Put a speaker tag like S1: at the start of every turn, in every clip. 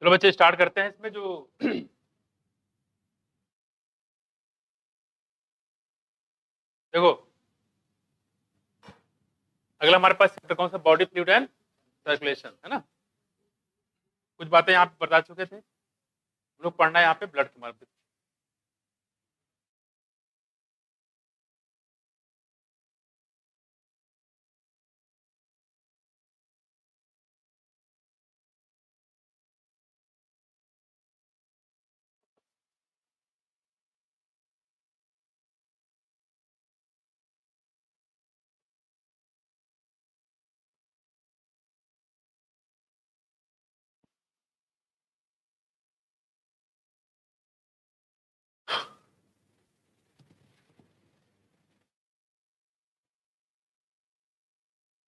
S1: चलो बच्चे स्टार्ट करते हैं इसमें जो देखो अगला हमारे पास चैप्टर कौन सा, बॉडी फ्लूइड एंड सर्कुलेशन है ना। कुछ बातें यहाँ पे बता चुके थे हम लोग, पढ़ना है यहाँ पे ब्लड के बारे में।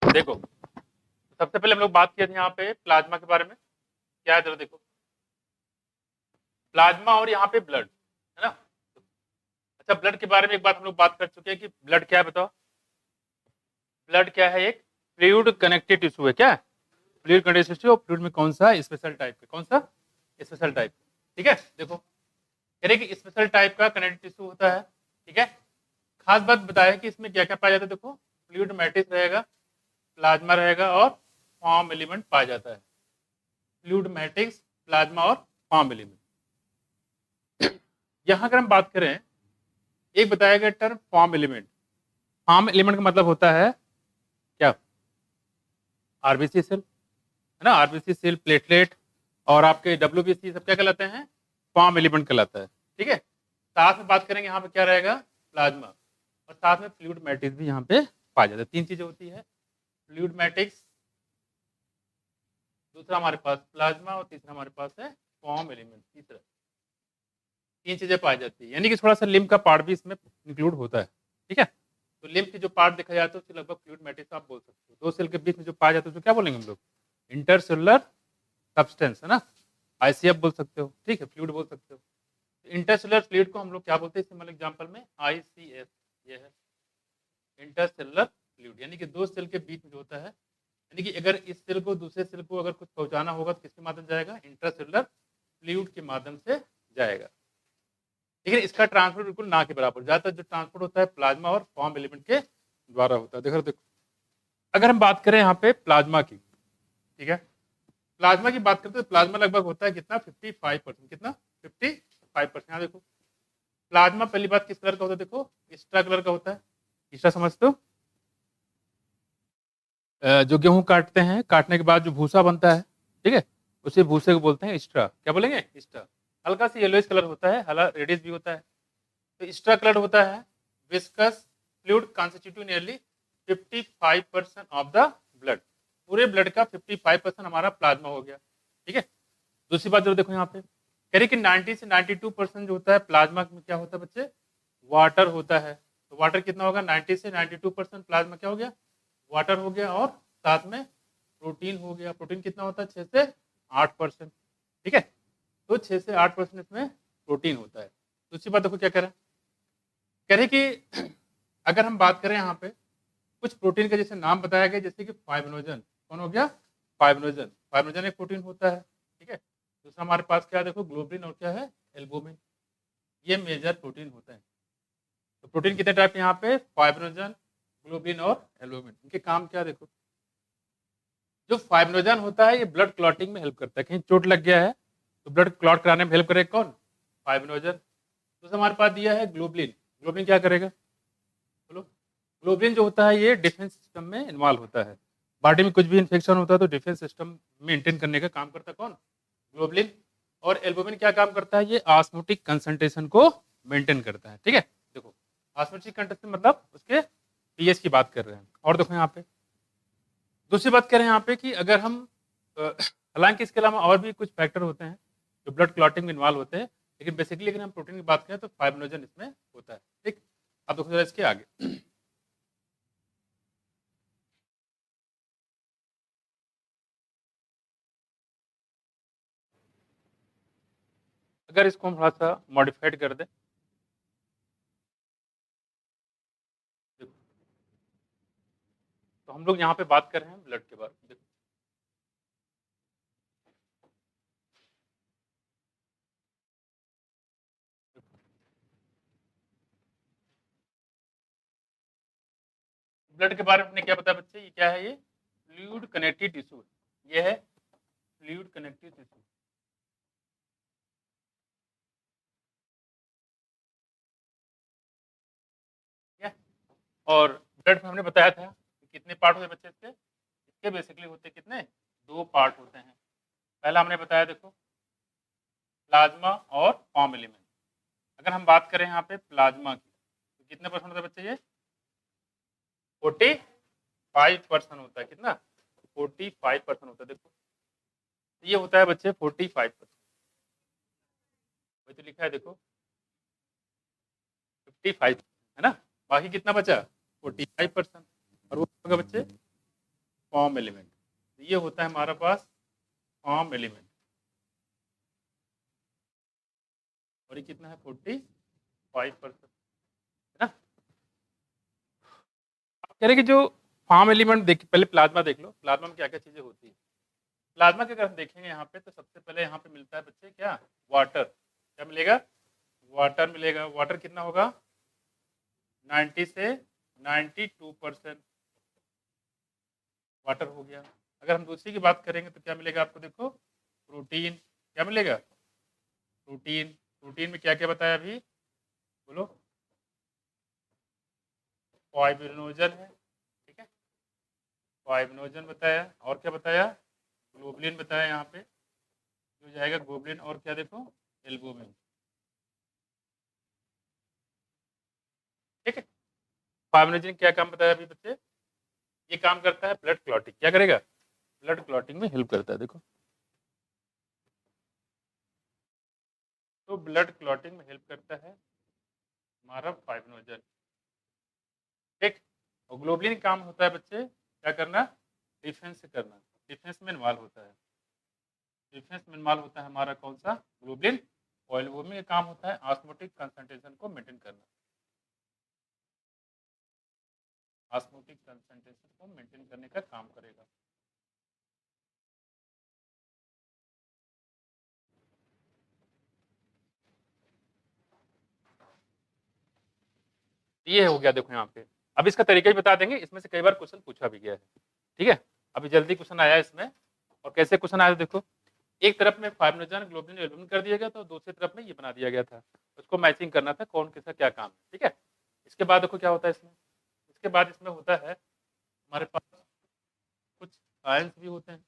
S1: देखो सबसे पहले हम लोग बात किए थे यहाँ पे प्लाज्मा के बारे में। क्या है, जरा देखो प्लाज्मा और यहाँ पे ब्लड है ना। अच्छा, ब्लड के बारे में एक बात हम लोग बात कर चुके हैं कि ब्लड क्या है, बताओ। ब्लड क्या है, एक फ्लूइड कनेक्टेड टिश्यू है। क्या है? Fluid connected tissue. और फ्लूइड में कौन सा स्पेशल टाइप है, कौन सा स्पेशल टाइप। ठीक है, देखो कह रहे कि स्पेशल टाइप का कनेक्टेड टिश्यू होता है। ठीक है, खास बात बताया कि इसमें क्या क्या पाया जाता है। देखो फ्लूइड मैट्रिक्स रहेगा, प्लाज्मा रहेगा और फॉर्म एलिमेंट पाया जाता है। फ्लूइड मैट्रिक्स, प्लाज्मा और फॉर्म एलिमेंट। यहां अगर हम बात करें, एक बताया गया term form element. Form element का मतलब होता है क्या, आरबीसी सेल है ना। आरबीसी सेल, प्लेटलेट और आपके डब्ल्यूबीसी सब क्या कहलाते हैं, फॉर्म एलिमेंट कहलाता है। ठीक है, साथ में बात करेंगे यहाँ पे क्या रहेगा, प्लाज्मा, और साथ में फ्लूइड मैट्रिक्स भी यहाँ पे पाया जाता है। तीन चीजें होती है, फ्लूइड मैट्रिक्स, दूसरा हमारे पास प्लाज्मा और तीसरा हमारे पास है फॉर्म एलिमेंट। तीसरा तीन चीजें पाई जाती है, यानी कि थोड़ा सा लिम्फ का पार्ट भी इसमें इंक्लूड होता है। ठीक है, तो लिम्फ की जो पार्ट देखा जाता है उससे लगभग फ्लूइड मैट्रिक्स आप बोल सकते हो। दो सेल के बीच में जो पाया जाता है उसको क्या बोलेंगे हम लोग, इंटरसेलुलर सब्सटेंस है ना, आईसीएफ बोल सकते हो। ठीक है, फ्लूइड बोल सकते हो। इंटरसेलुलर फ्लूइड को हम लोग क्या बोलते हैं, सिंपल एग्जांपल में आईसीएफ, ये है इंटरसेलुलर फ्लूइड। यानी कि दो सेल के बीच में जो होता है, यानी कि अगर इस सेल को दूसरे सेल को अगर कुछ पहुंचाना होगा तो किसके माध्यम जाएगा, इंटरसेलुलर फ्लूइड के माध्यम से जाएगा। लेकिन इसका ट्रांसपोर्ट बिल्कुल ना के बराबर, ज्यादातर जो ट्रांसपोर्ट होता है प्लाज्मा और फॉर्म एलिमेंट के द्वारा होता है। देखो अगर हम बात करें यहाँ पे प्लाज्मा की, ठीक है, प्लाज्मा की बात करते हैं तो प्लाज्मा लगभग होता है कितना, 55%। कितना, 55%। यहाँ देखो प्लाज्मा पहली बात किस कलर का होता है, देखो एक्स्ट्रा कलर का होता है। एक्स्ट्रा समझते हो, जो गेहूं काटते हैं, काटने के बाद जो भूसा बनता है, ठीक है, उसी भूसे को बोलते हैं एक्स्ट्रा। क्या बोलेंगे, एक्स्ट्रा। हल्का सा येलोइश कलर होता है, हल्का रेडिश भी होता है, तो एक्स्ट्रा कलर होता है। Viscous fluid constitute nearly 55% of the blood. पूरे ब्लड का 55% हमारा प्लाज्मा हो गया। ठीक है, दूसरी बात जो देखो यहाँ पे कह रही कि 90 से 92% जो होता है प्लाज्मा में क्या होता है बच्चे, वाटर होता है। तो वाटर कितना होगा, 90 से 92% प्लाज्मा क्या हो गया, वाटर हो गया। और साथ में प्रोटीन हो गया। प्रोटीन कितना होता है, 6 से 8%। ठीक है, तो 6 से 8% इसमें प्रोटीन होता है। दूसरी बात देखो क्या कह रहे हैं, कह रहे कि अगर हम बात करें यहाँ पे कुछ प्रोटीन का जैसे नाम बताया गया, जैसे कि फाइब्रोजन। कौन हो गया, फाइब्रोजन। फाइब्रोजन एक प्रोटीन होता है। ठीक है, दूसरा हमारे पास क्या है, देखो ग्लोबिन और क्या है, एल्बुमिन। ये मेजर प्रोटीन होता है। तो प्रोटीन कितने टाइप यहाँ पे, फाइब्रोजन, ग्लोबिन और एल्बुमिन। इनके काम क्या, देखो जो फाइब्रोजन होता है ये ब्लड क्लॉटिंग में हेल्प करता है। कहीं चोट लग गया है तो ब्लड क्लॉट कराने में हेल्प करेगा कौन, फाइब्रोजन। दूसरा हमारे पास दिया है ग्लोबिन। ग्लोबिन क्या करेगा, बोलो। ग्लोबिन जो होता है ये डिफेंस सिस्टम में इन्वॉल्व होता है। बॉडी में कुछ भी इन्फेक्शन होता है तो डिफेंस सिस्टम मेंटेन करने का काम करता है कौन, ग्लोबुलिन। और एल्बुमिन क्या काम करता है, ये ऑस्मोटिक कंसंट्रेशन को मेंटेन करता है। ठीक है, देखो ऑस्मोटिक कंसंट्रेशन मतलब उसके पीएच की बात कर रहे हैं। और देखो यहाँ पे दूसरी बात करें यहाँ पे कि अगर हम हालांकि इसके अलावा और भी कुछ फैक्टर होते हैं जो ब्लड क्लॉटिंग में इन्वॉल्व होते हैं, लेकिन बेसिकली अगर हम प्रोटीन की बात करें तो फाइब्रोजन इसमें होता है। ठीक, अब देखो जरा इसके आगे अगर इसको हम थोड़ा सा मॉडिफाइड कर दें, देखो तो हम लोग यहाँ पे बात कर रहे हैं ब्लड के बारे में। देखो ब्लड के बारे में हमने क्या बताया बच्चे, ये क्या है, ये फ्लूइड कनेक्टिव टिश्यू, ये है फ्लूइड कनेक्टिव टिश्यू। ठीक है, और ब्लड में हमने बताया था कि कितने पार्ट होते हैं बच्चे इसके, इसके बेसिकली होते हैं कितने, 2 पार्ट होते हैं। पहला हमने बताया देखो प्लाज्मा और फॉर्म एलिमेंट। अगर हम बात करें यहाँ पे प्लाज्मा की तो कितने परसेंट होता है बच्चे, ये 45% होता है। कितना, 45% होता है। देखो ये होता है बच्चे 45%, वही तो लिखा है देखो 55 है ना, बाकी कितना बचा 45%, और वो होगा बच्चे फॉर्म एलिमेंट। ये होता है हमारे पास फॉर्म एलिमेंट, और ये कितना है 45% है ना। आप कह रहे कि जो फॉर्म एलिमेंट देख, पहले प्लाज्मा देख लो, प्लाज्मा में क्या क्या चीजें होती है। प्लाज्मा के अगर हम देखेंगे यहाँ पे तो सबसे पहले यहाँ पे मिलता है बच्चे क्या, वाटर। क्या मिलेगा, वाटर मिलेगा। वाटर कितना होगा 90 से 92% वाटर हो गया। अगर हम दूसरी की बात करेंगे तो क्या मिलेगा आपको, देखो प्रोटीन। क्या मिलेगा, प्रोटीन। प्रोटीन में क्या क्या बताया अभी, बोलो, फाइब्रिनोजन है, ठीक है, फाइब्रिनोजन बताया, और क्या बताया, ग्लोबुलिन बताया, यहाँ पे जो जाएगा ग्लोबुलिन, और क्या देखो एल्बुमिन। ठीक है, फाइब्रिनोजन क्या काम बताया अभी बच्चे, ये काम करता है ब्लड क्लॉटिंग। क्या करेगा, ब्लड क्लॉटिंग में हेल्प करता है। देखो तो ब्लड क्लॉटिंग में हेल्प करता है हमारा फाइब्रिनोजन। ठीक, और ग्लोबुलिन काम होता है बच्चे क्या करना, डिफेंस करना, डिफेंस में इन्वॉल्व होता है। डिफेंस में इन्वॉल्व होता है हमारा कौन सा, ग्लोबुलिन। ऑयल वो में काम होता है ऑस्मोटिक कंसंट्रेशन को मेंटेन करना, ऑस्मोटिक कंसंट्रेशन को मेंटेन करने का काम करेगा। ये हो गया देखो यहाँ पे। अब इसका तरीका ही बता देंगे, इसमें से कई बार क्वेश्चन पूछा भी गया है। ठीक है, अभी जल्दी क्वेश्चन आया इसमें, और कैसे क्वेश्चन आया देखो, एक तरफ में फाइब्रिनोजन ग्लोबुलिन एल्बुमिन कर दिया गया था, दूसरी तरफ में ये बना दिया गया था, उसको मैचिंग करना था कौन किसका क्या काम है। ठीक है, इसके बाद देखो क्या होता है इसमें, इसके बाद इसमें होता है हमारे पास कुछ आयंस भी होते हैं।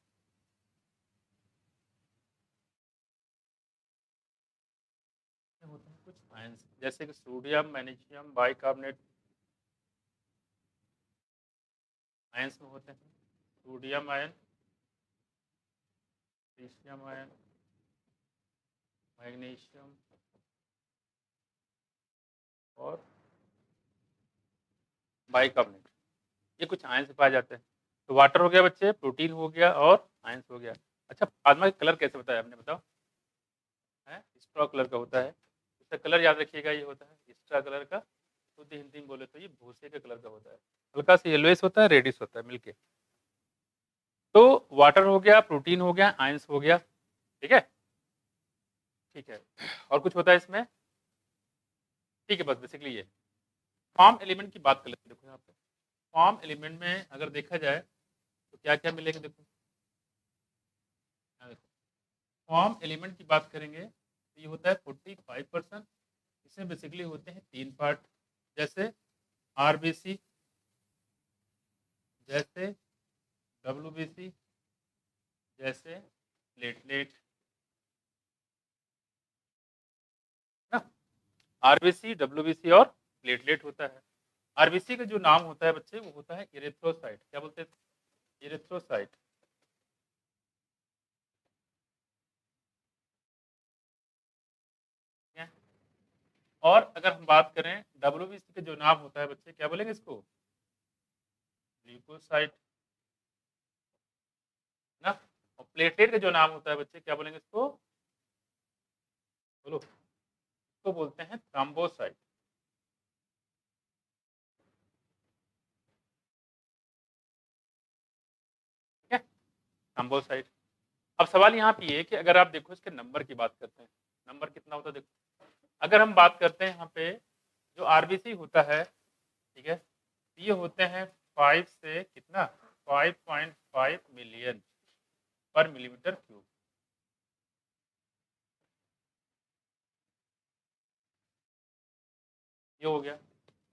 S1: होते हैं कुछ आयंस, जैसे कि सोडियम मैग्नीशियम बाइकार्बोनेट आयंस में होते हैं, sodium ion, potassium ion, magnesium और बाइकार्बोनेट, ये कुछ आयंस पाए जाते हैं। तो वाटर हो गया बच्चे, प्रोटीन हो गया और आयंस हो गया। अच्छा, प्लाज्मा का कलर कैसे बताया आपने, बताओ, है स्ट्रॉ कलर का होता है। इसका कलर याद रखिएगा, ये होता है स्ट्रॉ कलर का। शुद्ध हिंदी में बोले तो ये भूसे के कलर का होता है, हल्का सा येलोइश होता है, रेडिश होता है मिलके। तो वाटर हो गया, प्रोटीन हो गया, आयंस हो गया। ठीक है, ठीक है, और कुछ होता है इसमें, ठीक है, बस बेसिकली ये। फॉर्म एलिमेंट की बात कर लेते हैं। देखो यहाँ पे फॉर्म एलिमेंट में अगर देखा जाए तो क्या क्या मिलेगा, देखो यहाँ देखो, फॉर्म एलिमेंट की बात करेंगे तो ये होता है 45%। इसमें बेसिकली होते हैं 3 पार्ट, जैसे आरबीसी, जैसे डब्ल्यूबीसी, जैसे प्लेटलेट ना। आरबीसी, डब्ल्यूबीसी और प्लेटलेट होता है। आरबीसी का जो नाम होता है बच्चे वो होता है इरेथ्रोसाइट। क्या बोलते हैं, इरेथ्रोसाइट। और अगर हम बात करें डब्ल्यूबीसी का जो नाम होता है बच्चे, क्या बोलेंगे इसको, ल्यूकोसाइट ना। और प्लेटलेट का जो नाम होता है बच्चे, क्या बोलेंगे इसको, बोलो, इसको बोलते हैं थ्रोम्बोसाइट। ठीक है, थ्रोम्बोसाइट। अब सवाल यहाँ पे ये है कि अगर आप देखो इसके नंबर की बात करते हैं, नंबर कितना होता है देखो। अगर हम बात करते हैं यहाँ पे जो आरबीसी होता है, ठीक है, ये होते हैं 5 से कितना 5.5 मिलियन पर मिलीमीटर क्यूब। ये हो गया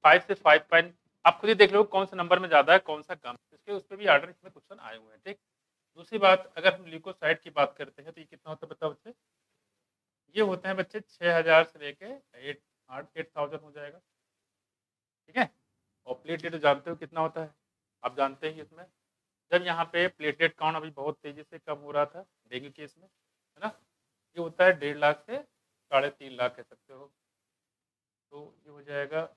S1: 5 से 5 पॉइंट। आप खुद ही देख लो कौन सा नंबर में ज्यादा है कौन सा कम, इसके उस पर भी ऑर्डर इसमें क्वेश्चन आए हुए हैं। ठीक, दूसरी बात अगर हम ल्यूकोसाइड की बात करते हैं तो ये कितना होता है बताओ बच्चे, ये होते हैं बच्चे 6000 से लेके 8000 हो जाएगा। ठीक है, और प्लेटलेट जानते हो कितना होता है, आप जानते हैं इसमें जब यहाँ पे प्लेटलेट काउंट अभी बहुत तेजी से कम हो रहा था डेंगू केस में, है ना, ये होता है 1.5 लाख से 3.5 लाख कह सकते हो। तो ये हो जाएगा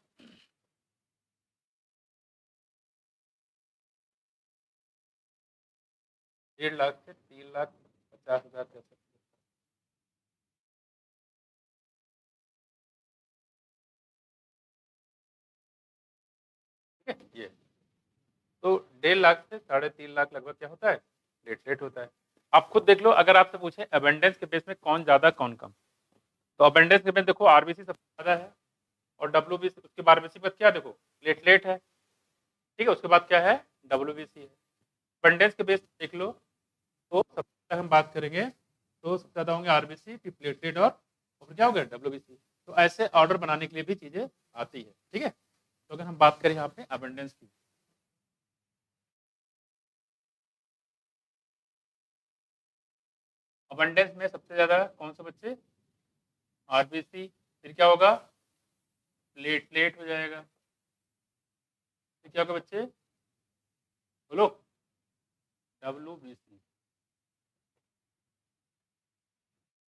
S1: 1.5 लाख से 3,50,000 कह सकते हो। ठीक है, ये तो 1.5 लाख से 3.5 लाख लगभग क्या होता है प्लेटलेट होता है। आप खुद देख लो अगर आपसे पूछे अबेंडेंस के बेस में कौन ज्यादा कौन कम, तो अबेंडेंस के बेस देखो आरबीसी सबसे ज्यादा है और डब्ल्यूबीसी उसके बाद आरबीसी पर क्या देखो प्लेटलेट है। ठीक है, उसके बाद क्या है डब्ल्यूबीसी है। अबेंडेंस के बेस देख लो तो सबसे ज्यादा हम बात करेंगे तो सबसे ज्यादा होंगे आरबीसी फिर प्लेटलेट और फिर क्या हो गया डब्ल्यूबीसी। तो ऐसे ऑर्डर बनाने के लिए भी चीजें आती है। ठीक है, तो अगर हम बात करें यहाँ पे अबेंडेंस की, अबंडेंस में सबसे ज्यादा कौन सा बच्चे आरबीसी, फिर क्या होगा प्लेटलेट हो जाएगा, फिर क्या होगा बच्चे बोलो डब्ल्यूबीसी।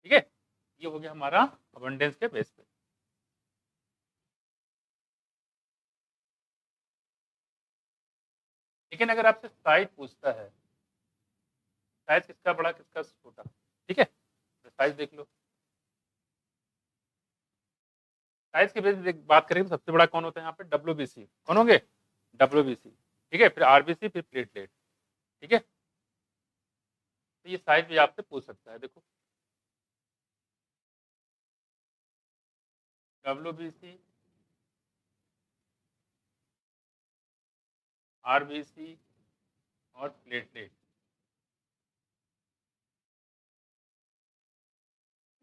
S1: ठीक है, ये हो गया हमारा अबंडेंस के बेस पे। लेकिन अगर आपसे साइज पूछता है साइज किसका बड़ा किसका छोटा, ठीक है, तो साइज देख लो। साइज के बेस बात करें तो सबसे बड़ा कौन होता है यहाँ पे डब्ल्यूबीसी, कौन होंगे डब्ल्यूबीसी। ठीक है, फिर आरबीसी फिर प्लेटलेट। ठीक है, तो ये साइज भी आपसे पूछ सकता है। देखो डब्ल्यूबीसी आरबीसी और प्लेटलेट,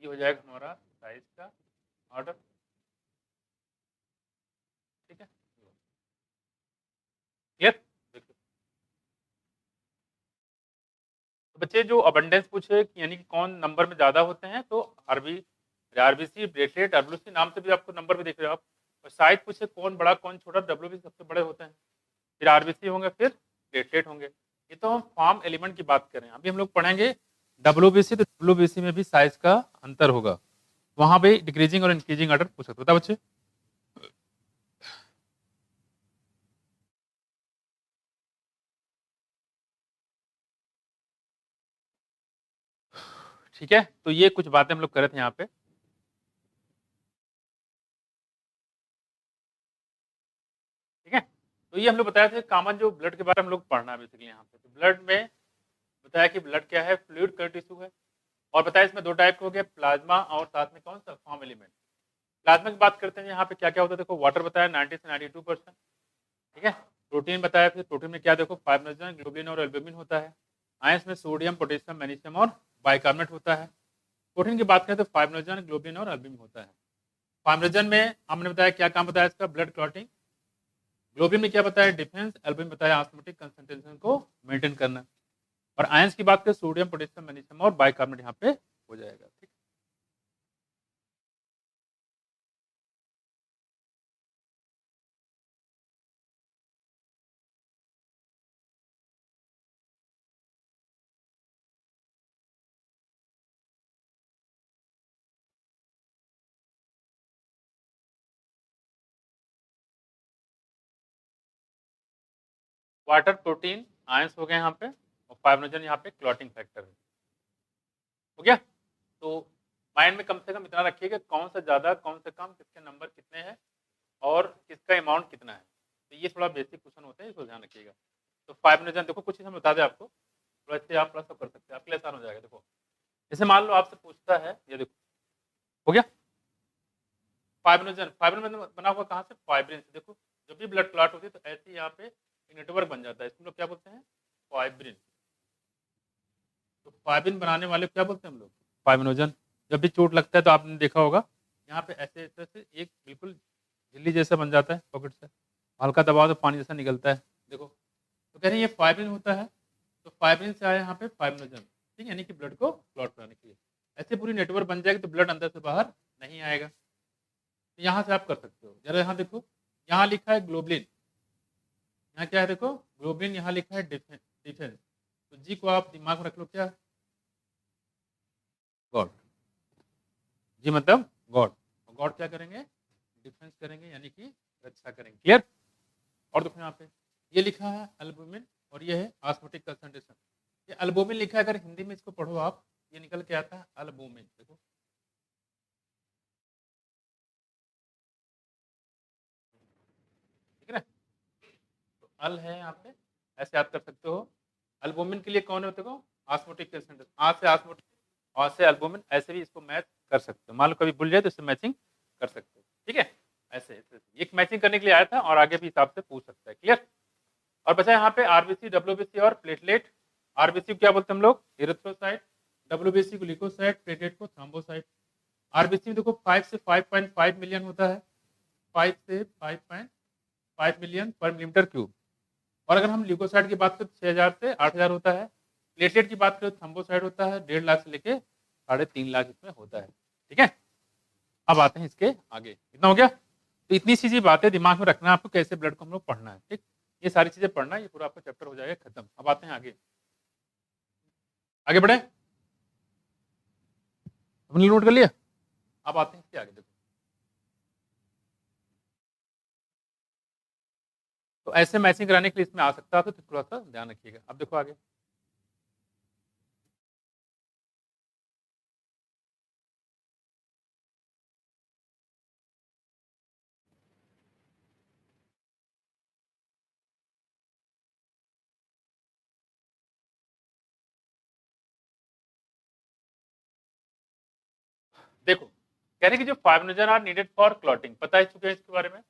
S1: ये हो जाएगा हमारा साइज का ऑर्डर। ठीक है, क्लियर। तो बच्चे जो अबंडेंस पूछे कि यानी कि कौन नंबर में ज्यादा होते हैं तो आरबीसी प्लेटलेट डब्ल्यूसी नाम से भी आपको नंबर भी देख रहे हो आप। और साइज पूछे कौन बड़ा कौन छोटा, डब्ल्यूबीसी सबसे बड़े होते हैं, फिर आरबीसी होंगे फिर प्लेटलेट होंगे। ये तो हम फॉर्म एलिमेंट की बात करें, अभी हम लोग पढ़ेंगे डब्ल्यूबीसी, तो डब्ल्यूबीसी में भी साइज का अंतर होगा, वहां पे डिक्रीजिंग और इंक्रीजिंग ऑर्डर पूछ सकते हो बच्चे। ठीक है, तो ये कुछ बातें हम लोग कर रहे थे यहाँ पे। ठीक है, तो ये हम लोग बताया थे कॉमन जो ब्लड के बारे में हम लोग पढ़ना बेसिकली यहाँ पे। तो ब्लड में बताया कि ब्लड क्या है फ्लूइड कलर टिश्यू है, और बताया इसमें दो टाइप के हो गए प्लाज्मा और साथ में कौन सा फॉर्म एलिमेंट। प्लाज्मा की बात करते हैं यहाँ पे क्या क्या होता है, देखो वाटर बताया 90 से 92%। ठीक है, प्रोटीन बताया, फिर प्रोटीन में क्या देखो फाइब्रोजन ग्लोबिन और एल्बुमिन होता है। आयंस में सोडियम पोटेशियम मैग्नीशियम और बाइकार्बोनेट होता है। प्रोटीन की बात करें तो फाइब्रोजन ग्लोबिन और एल्बुमिन होता है। फाइब्रोजन में हमने बताया क्या काम बताया इसका ब्लड क्लॉटिंग, ग्लोबिन में क्या बताया डिफेंस, एल्बुमिन बताया ऑस्मोटिक कंसंट्रेशन को मेंटेन करना। और आयंस की बात करें सोडियम पोटेशियम मैग्नीशियम और बाइकार्बोनेट यहाँ पे हो जाएगा। ठीक, वाटर प्रोटीन आयंस हो गए यहाँ पे, और फाइब्रोजन यहाँ पे क्लॉटिंग फैक्टर है। हो गया, तो माइंड में कम से कम इतना रखिएगा कौन सा ज्यादा कौन सा कम, किसके नंबर कितने हैं और किसका अमाउंट कितना है। तो ये थोड़ा बेसिक क्वेश्चन होते हैं, इसको ध्यान रखिएगा। तो फाइब्रोजन देखो कुछ चीज हम बता दें आपको, थोड़ा इससे आप प्लस कर सकते हैं, आपके लिए आसान हो जाएगा। देखो जैसे मान लो आपसे पूछता है, ये देखो हो गया फाइब्रोजन, फाइब्रोजन बना हुआ कहाँ से फाइब्रिन से। देखो जब भी ब्लड क्लॉट होती है तो ऐसे यहाँ पे एक नेटवर्क बन जाता है, इसको हम लोग क्या बोलते हैं, फाइब्रिन। तो फाइब्रिन बनाने वाले को क्या बोलते हैं हम लोग, फाइब्रिनोजन। जब भी चोट लगता है तो आपने देखा होगा यहाँ पे ऐसे तरह से एक बिल्कुल झिल्ली जैसा बन जाता है पॉकेट से, हल्का दबाव तो पानी जैसा निकलता है, देखो। तो कह रहे हैं ये फाइब्रिन होता है, तो फाइब्रिन से आया यहाँ पे फाइब्रिनोजन, ठीक है, यानी कि ब्लड को क्लॉट कराने के लिए। ऐसे पूरी नेटवर्क बन जाएगी तो ब्लड अंदर से बाहर नहीं आएगा। तो यहाँ से आप कर सकते हो, जरा यहाँ देखो, यहाँ लिखा है ग्लोबलिन, यहाँ क्या है देखो ग्लोबलिन, यहाँ लिखा है डिफेंस डिफेंस। तो जी को आप दिमाग में रख लो, क्या, गॉड। जी मतलब गॉड, गॉड क्या करेंगे, डिफेंस करेंगे, यानी कि रक्षा करेंगे, क्लियर। और देखो यहाँ पे ये लिखा है एल्बुमिन और ये है ऑस्मोटिक कंसंट्रेशन। ये एल्बुमिन लिखा है, अगर हिंदी में इसको पढ़ो आप, ये निकल के आता है एल्बुमिन, देखो ठीक है ना। तो अल है यहाँ पे, ऐसे याद कर सकते हो। एल्बुमिन के लिए कौन है देखो, ऑस्मोटिक कंसंट्रेशन, आ से ऑस्मोटिक और से एल्बुमिन, ऐसे भी इसको मैच कर सकते हो, मान लो कभी भूल जाए तो इससे मैचिंग कर सकते हो, ठीक है। ऐसे एक मैचिंग करने के लिए आया था और आगे भी हिसाब से पूछ सकता है, क्लियर। और बचा यहाँ पे आरबीसी, डब्ल्यूबीसी और प्लेटलेट। आरबीसी को क्या बोलते हैं हम लोग, इरिथ्रोसाइट, डब्ल्यूबीसी को ल्यूकोसाइट, प्लेटलेट को थ्रोम्बोसाइट। आरबीसी में देखो 5 से 5.5 मिलियन होता है, 5 से 5.5 मिलियन पर मिलीमीटर क्यूब। और अगर हम ल्यूकोसाइट की बात करें तो 6000 से 8000 होता है। प्लेटलेट की बात करें तो थ्रोम्बोसाइट होता है 1.5 लाख से लेके 3.5 लाख इसमें होता है, ठीक है। अब आते हैं इसके आगे, इतना हो गया। तो इतनी सी बातें दिमाग में रखना है आपको, कैसे ब्लड को हम लोग पढ़ना है, ठीक। ये सारी चीजें पढ़ना है, ये पूरा आपका चैप्टर हो जाएगा खत्म। अब आते हैं आगे, आगे बढ़े, अपने नोट कर लिया। अब आते हैं इसके आगे, देखो तो ऐसे मैचिंग कराने के लिए इसमें आ सकता है, तो थोड़ा सा ध्यान रखिएगा। अब देखो आगे, देखो कह रहे कि जो fibrinogen are needed for clotting, पता ही चुके हैं इसके बारे में।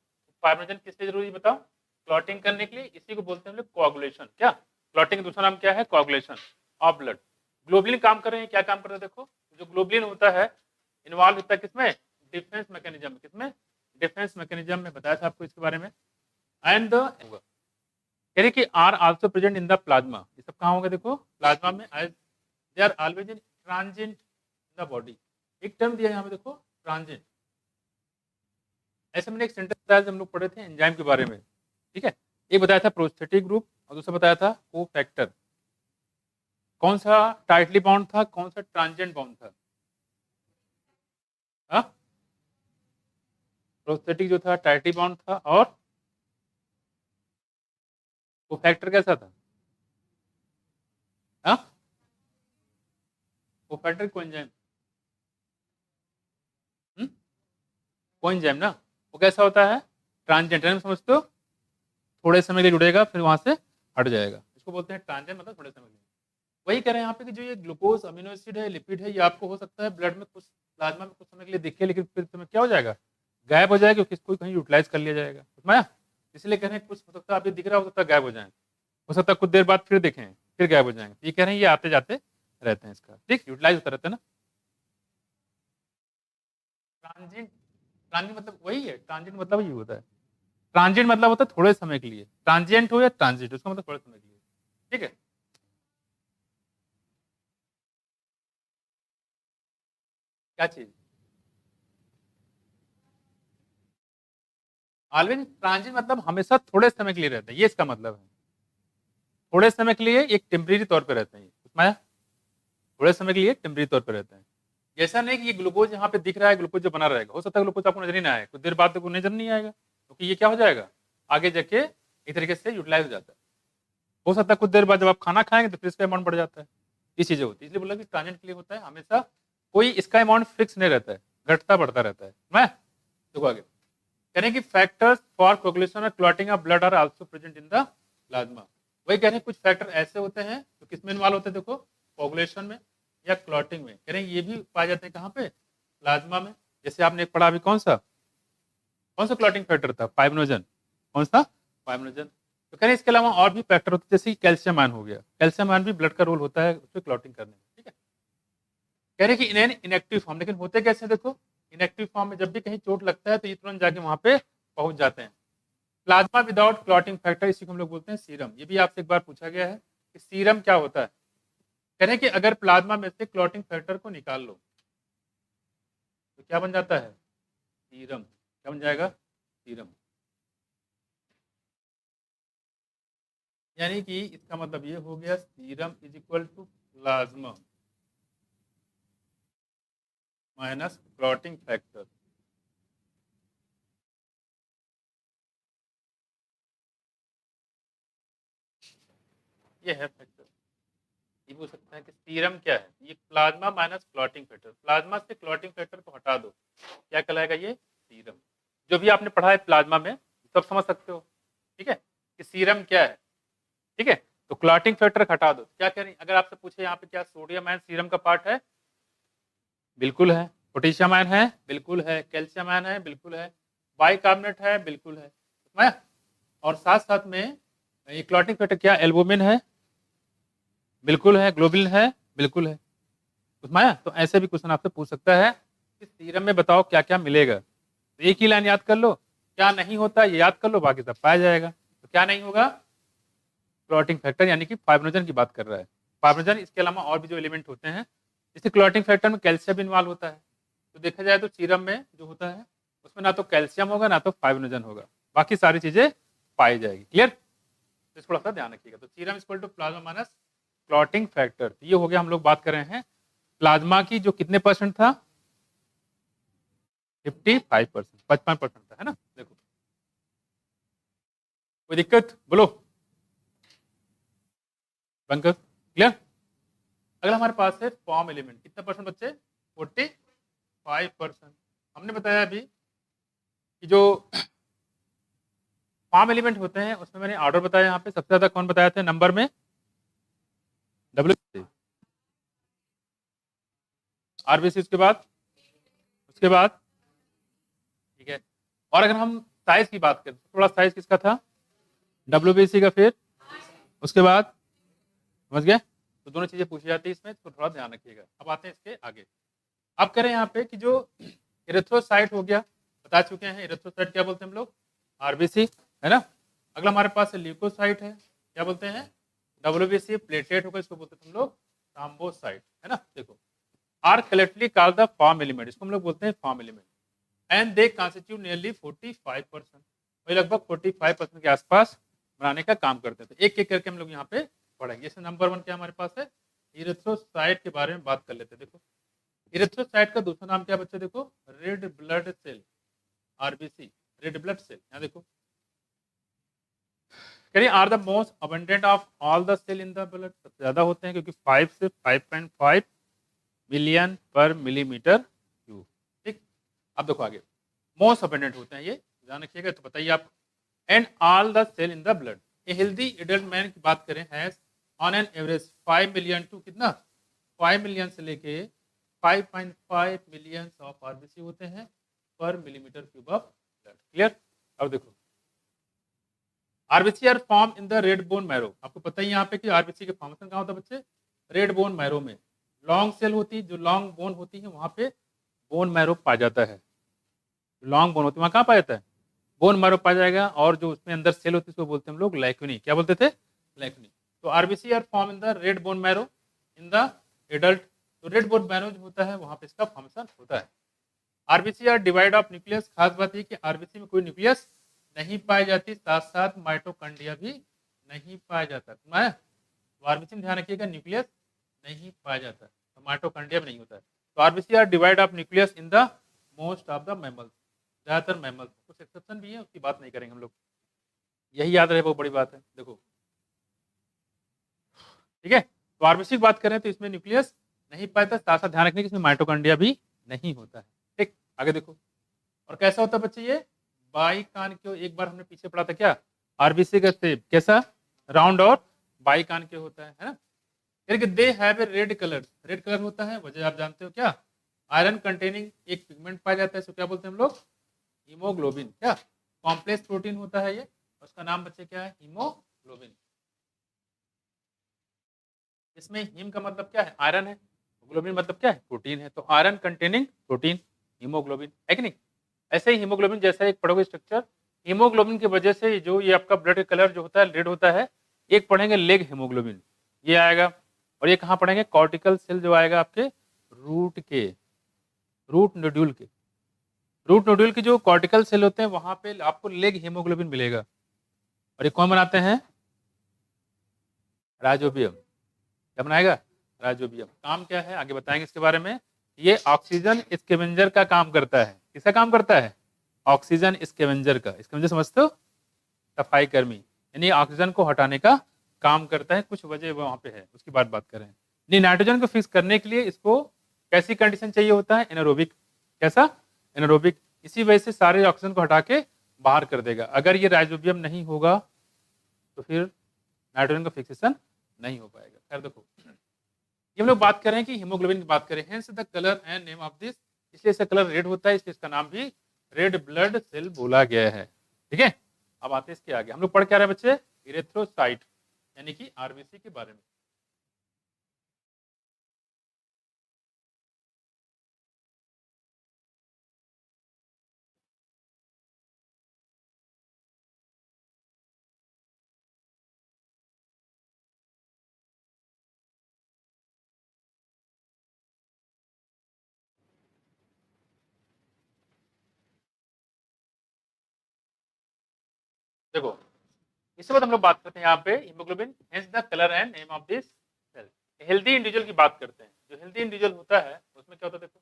S1: फाइब्रिनोजन किस लिए जरूरी बताओ, क्लॉटिंग करने के लिए, इसी को बोलते हैं हम लोग कोआगुलेशन। क्या, क्लॉटिंग का दूसरा नाम क्या है, कोआगुलेशन ऑफ ब्लड। ग्लोबुलिन काम कर रहे हैं, क्या काम कर रहे हैं देखो, जो ग्लोबुलिन होता है इन्वॉल्व होता है किसमें, डिफेंस मैकेनिज्म में, किसमें, डिफेंस मैकेनिज्म में, बताया था आपको इसके बारे में। एंड द कह रहे कि are also present in the plasma, ये सब कहाँ होगा देखो, प्लाज्मा में, as they are always in transient in the body. एक टर्म दिया यहाँ पे देखो, ट्रांजिएंट। ऐसे मैंने एक सेंटेंस बताया, हम लोग पढ़े थे एंजाइम के बारे में, ठीक है। एक बताया था प्रोस्थेटिक ग्रुप और दूसरा बताया था को फैक्टर। कौन सा टाइटली बाउंड था, कौन सा ट्रांजिएंट बाउंड था, प्रोस्थेटिक जो था टाइटली बाउंड था, और को फैक्टर कैसा था, को फैक्टर को एंजाइम, को एंजाइम ना, वो कैसा होता है, ट्रांजिएंट, समझते हो, थोड़े समय के लिए जुड़ेगा फिर वहां से हट जाएगा, इसको बोलते हैं ट्रांजिएंट, मतलब थोड़े समय के लिए। वही कह रहे हैं यहाँ पे कि जो ये ग्लूकोज, अमीनो एसिड है, लिपिड है, ये आपको हो सकता है ब्लड में कुछ, प्लाज्मा में कुछ समय के लिए दिखे, लेकिन फिर समय क्या हो जाएगा, गायब हो जाएगा, क्योंकि इसको कहीं यूटिलाइज कर लिया जाएगा, समझा। इसलिए कह रहे हैं कुछ हो सकता है अभी दिख रहा हो सकता है गायब हो जाए, हो सकता है कुछ देर बाद फिर देखें फिर गायब हो जाएंगे। ये कह रहे हैं ये आते जाते रहते हैं, इसका ठीक यूटिलाइज होता रहता है ना। ट्रांजिट, ट्रांजिट मतलब वही है, ट्रांजिट मतलब ये होता है, ट्रांजिट मतलब होता है थोड़े समय के लिए, ट्रांजिएंट हो या ट्रांजिट, उसका मतलब थोड़े समय के लिए, ठीक है। क्या चीज, ऑलवेज ट्रांजिट मतलब हमेशा थोड़े समय के लिए रहता है, ये इसका मतलब है, थोड़े समय के लिए एक टेम्परेरी तौर पर रहते हैं, उसमें थोड़े समय के लिए टेम्परेरी तौर पर रहते हैं। ऐसा नहीं कि ये ग्लूकोज यहाँ पे दिख रहा है, ग्लूकोज जो बना रहेगा, हो सकता है ग्लूकोज आपको नजर ही ना आए, कुछ देर बाद तक नजर नहीं आएगा, क्योंकि ये क्या हो जाएगा, आगे जाके एक तरीके से यूटिलाइज हो जाता है। हो सकता है कुछ देर बाद जब आप खाना खाएंगे तो फिर इसका अमाउंट बढ़ जाता है, ये चीजें होती है, इसलिए बोला कि ट्रांजिएंट के लिए होता है, हमेशा कोई इसका अमाउंट फिक्स नहीं रहता है, घटता बढ़ता रहता है। मैं देखो आगे कह रहे हैं कि फैक्टर्स फॉर कोगुलेशन और clotting of blood are also present in the plasma. वही कह रहे हैं कुछ फैक्टर ऐसे होते हैं जो किसमें इन्वॉल्व होते हैं देखो, कोगुलेशन में या क्लॉटिंग में, कह रहे हैं ये भी पाए जाते हैं कहाँ पे, प्लाज्मा में। जैसे आपने एक पढ़ा अभी, कौन सा क्लॉटिंग फैक्टर था, फाइब्रिनोजन, कौन सा, फाइब्रिनोजन। तो कह रहे हैं इसके अलावा और भी फैक्टर होते हैं, जैसे कि कैल्शियम आयन हो गया, कैल्शियम आयन भी ब्लड का रोल होता है उसमें क्लॉटिंग करने में, ठीक है। कह रहे हैं कि इन एन इनएक्टिव फॉर्म, लेकिन होते कैसे हैं देखो, इनएक्टिव फॉर्म में जब भी कहीं चोट लगता है तो ये तुरंत जाके वहां पे पहुंच जाते हैं। प्लाज्मा विदाउट क्लॉटिंग फैक्टर, इसी को हम लोग बोलते हैं सीरम। ये भी आपसे एक बार पूछा गया है कि सीरम क्या होता है। कह रहे हैं कि अगर प्लाज्मा में से क्लॉटिंग फैक्टर को निकाल लो तो क्या बन जाता है, सीरम। क्या बन जाएगा, सीरम। यानी कि इसका मतलब ये हो गया serum is equal to plasma minus clotting factor. ये है फैक्टर। ये पूछ सकता है कि सीरम क्या है, ये plasma minus clotting factor. Plasma से क्लॉटिंग फैक्टर को हटा दो, क्या कहलाएगा, ये सीरम। जो भी आपने पढ़ा है प्लाज्मा में सब समझ सकते हो, ठीक है, कि सीरम क्या है, ठीक है। तो क्लॉटिंग फैक्टर हटा दो, क्या कह रही है, अगर आपसे पूछे यहाँ पे क्या सोडियम आयन सीरम का पार्ट है, बिल्कुल है। पोटेशियम आयन है, बिल्कुल है। कैल्शियम आयन है, बिल्कुल है। बाइकार्बोनेट है, बिल्कुल है। और साथ साथ में ये क्लॉटिंग फैक्टर क्या, एल्बुमिन है, बिल्कुल है। ग्लोबिन है, बिल्कुल है। उसमें तो ऐसे भी क्वेश्चन आपसे पूछ सकता है कि सीरम में बताओ क्या क्या मिलेगा, तो एक ही लाइन याद कर लो, क्या नहीं होता ये याद कर लो, बाकी सब पाया जाएगा। तो क्या नहीं होगा, क्लॉटिंग फैक्टर, यानी कि फाइब्रिनोजन की बात कर रहा है। फाइब्रिनोजन, इसके अलावा और भी जो एलिमेंट होते हैं, जैसे क्लॉटिंग फैक्टर में कैल्शियम इन्वॉल्व होता है, तो देखा जाए तो सीरम में जो होता है उसमें ना तो कैल्शियम होगा ना तो फाइब्रिनोजन होगा, बाकी सारी चीजें पाई जाएगी। क्लियर, तो थोड़ा सा ध्यान रखिएगा। तो serum equal to plasma minus clotting factor. तो ये हो गया, हम लोग बात कर रहे हैं प्लाज्मा की, जो कितने परसेंट था, 55%, 55% था, है ना। देखो कोई दिक्कत बोलो पंकज, क्लियर। अगला हमारे पास है फॉर्म एलिमेंट, कितना परसेंट बच्चे, 45%। हमने बताया अभी कि जो फॉर्म एलिमेंट होते हैं उसमें मैंने ऑर्डर बताया, यहाँ पे सबसे ज्यादा कौन बताया था नंबर में, डब्ल्यू, आरबीसी, उसके बाद ठीक है। और अगर हम साइज की बात करें, थोड़ा साइज किसका था, डब्ल्यूबीसी का, फिर उसके बाद, समझ गए। तो दोनों चीजें पूछी जाती है इसमें, तो थोड़ा ध्यान रखिएगा। अब आते हैं इसके आगे। अब करें यहाँ पे कि जो इरेथ्रोसाइट हो गया, बता चुके हैं इरेथ्रोसाइट क्या बोलते हैं हम लोग, आरबीसी, है ना। अगला हमारे पास है ल्यूकोसाइट है, क्या बोलते हैं, डब्ल्यूबीसी। प्लेटलेट होगा, इसको बोलते हैं हम लोग थ्रोम्बोसाइट, है ना। देखो, are collectively called the form element, इसको हम लोग बोलते हैं form element, and they constitute nearly 45%, वही लगभग 45% के आसपास बनाने का काम करते थे। एक एक करके हम लोग यहाँ पे पढ़ेंगे। जैसे नंबर 1 क्या हमारे पास है, इरेथ्रोसाइट के बारे में बात कर लेते हैं। देखो, इरेथ्रोसाइट का दूसरा नाम क्या बच्चे, देखो, red blood cell, RBC, red blood cell. यहाँ देखो, करिए are the most abundant of all the cell in the blood, सबसे ज्यादा होते हैं क्योंकि 5 से 5.5 मिलियन पर मिलीमीटर क्यूब, ठीक। अब देखो आगे, मोस्ट अबंडेंट होते हैं ये, ध्यान रखिएगा। तो बताइए आप, and all the cell in the blood, a healthy adult man की बात करें, has on an average 5 million to कितना, 5 मिलियन से लेके 5.5 मिलियन ऑफ आरबीसी होते हैं पर millimetre cube of blood. Clear. अब देखो, RBC are form in the red bone marrow, आपको पता ही यहाँ पे कि आरबीसी के फॉर्मेशन कहाँ होता है बच्चे, रेड बोन मैरो में। लॉन्ग सेल होती है, जो लॉन्ग बोन होती है वहां पे बोन मैरो पाया जाता है, लॉन्ग बोन होती है वहां कहाँ पाया जाता है, बोन मैरो पाया जाएगा। और जो उसमें अंदर सेल होती है उसको बोलते हैं हम लोग लैक्यूनी, क्या बोलते थे, लैक्यूनी। तो RBC are form in the red bone marrow in the adult, तो रेड बोन मैरो जो होता है वहां पे इसका फॉर्मेशन होता है। RBC are devoid of nucleus, खास बात यह कि आरबीसी में कोई न्यूक्लियस नहीं पाई जाती, साथ साथ माइटोकॉन्ड्रिया भी नहीं पाया जाता। तो आरबीसी में ध्यान रखिएगा, न्यूक्लियस नहीं पाया जाता, तो माइटोकॉन्ड्रिया भी नहीं होता है। तो RBC are devoid of nucleus in the most of the mammals, ज्यादातर मैमल्स, कुछ एक्सेप्शन भी है, उसकी बात नहीं करेंगे हम लोग, यही याद रहे वो बड़ी बात है। देखो ठीक है, तो आरबीसी की बात करें तो इसमें न्यूक्लियस नहीं पाता, साथ साथ ध्यान रखने की इसमें माइटोकॉन्ड्रिया भी नहीं होता है, ठीक। आगे देखो, और कैसा होता है बच्चे ये, बाइकान के, एक बार हमने पीछे पढ़ा था क्या, आरबीसी का शेप कैसा, राउंड और बाइकान के होता है ना। They have a red colour, red colour होता है, वजह आप जानते हो क्या, आयरन कंटेनिंग एक पिगमेंट पाया जाता है, इसको क्या बोलते हैं हम लोग, हीमोग्लोबिन। क्या कॉम्प्लेक्स प्रोटीन होता है ये, उसका नाम बच्चे क्या है, हीमोग्लोबिन। हीमोग्लोबिन। इसमें हीम का मतलब क्या है? आयरन है। ग्लोबिन मतलब क्या है? प्रोटीन है। तो आयरन कंटेनिंग प्रोटीन, हीमोग्लोबिन है कि नहीं? ऐसे ही हीमोग्लोबिन जैसा एक पढ़ोगे स्ट्रक्चर, हीमोग्लोबिन की वजह से जो ये आपका ब्लड कलर जो होता है रेड होता है। एक पढ़ेंगे लेग हीमोग्लोबिन, ये आएगा। और ये कहाँ पढ़ेंगे? कॉर्टिकल सेल जो आएगा आपके रूट के, रूट नोड्यूल के, रूट नोड्यूल के जो कॉर्टिकल सेल होते हैं वहां पे आपको लेग हीमोग्लोबिन मिलेगा। और ये कौन बनाते हैं? राइजोबियम। क्या बनाएगा? राइजोबियम। काम क्या है आगे बताएंगे इसके बारे में। ये ऑक्सीजन स्कैवेंजर का काम करता है। किसका काम करता है? ऑक्सीजन स्कैवेंजर का। स्कैवेंजर समझते हो? सफाई कर्मी, यानी ऑक्सीजन को हटाने का काम करता है। कुछ वजह वहां पे है, उसकी बात करें। नहीं, नाइट्रोजन को फिक्स करने के लिए इसको कैसी कंडीशन चाहिए होता है? एनारोबिक। कैसा? एनारोबिक। इसी वजह से सारे ऑक्सीजन को हटा के बाहर कर देगा। अगर ये राइजोबियम नहीं होगा तो फिर नाइट्रोजन का फिक्सेशन नहीं हो पाएगा। खैर देखो, ये हम लोग बात कर रहे हैं कि हीमोग्लोबिन की बात करें। Hence the colour and name of this, इसलिए इसका कलर रेड होता है, इसलिए इसका नाम भी रेड ब्लड सेल बोला गया है। ठीक है, अब आते हैं इसके आगे। हम लोग पढ़ क्या रहे हैं बच्चे? इरेथ्रोसाइट यानी कि आरबीसी के बारे में। देखो, इसके बाद हम लोग बात करते हैं यहाँ पे haemoglobin, hence the colour and name of this cell. Healthy individual की बात करते हैं। जो हेल्दी इंडिविजुअल होता है उसमें क्या होता है? देखो,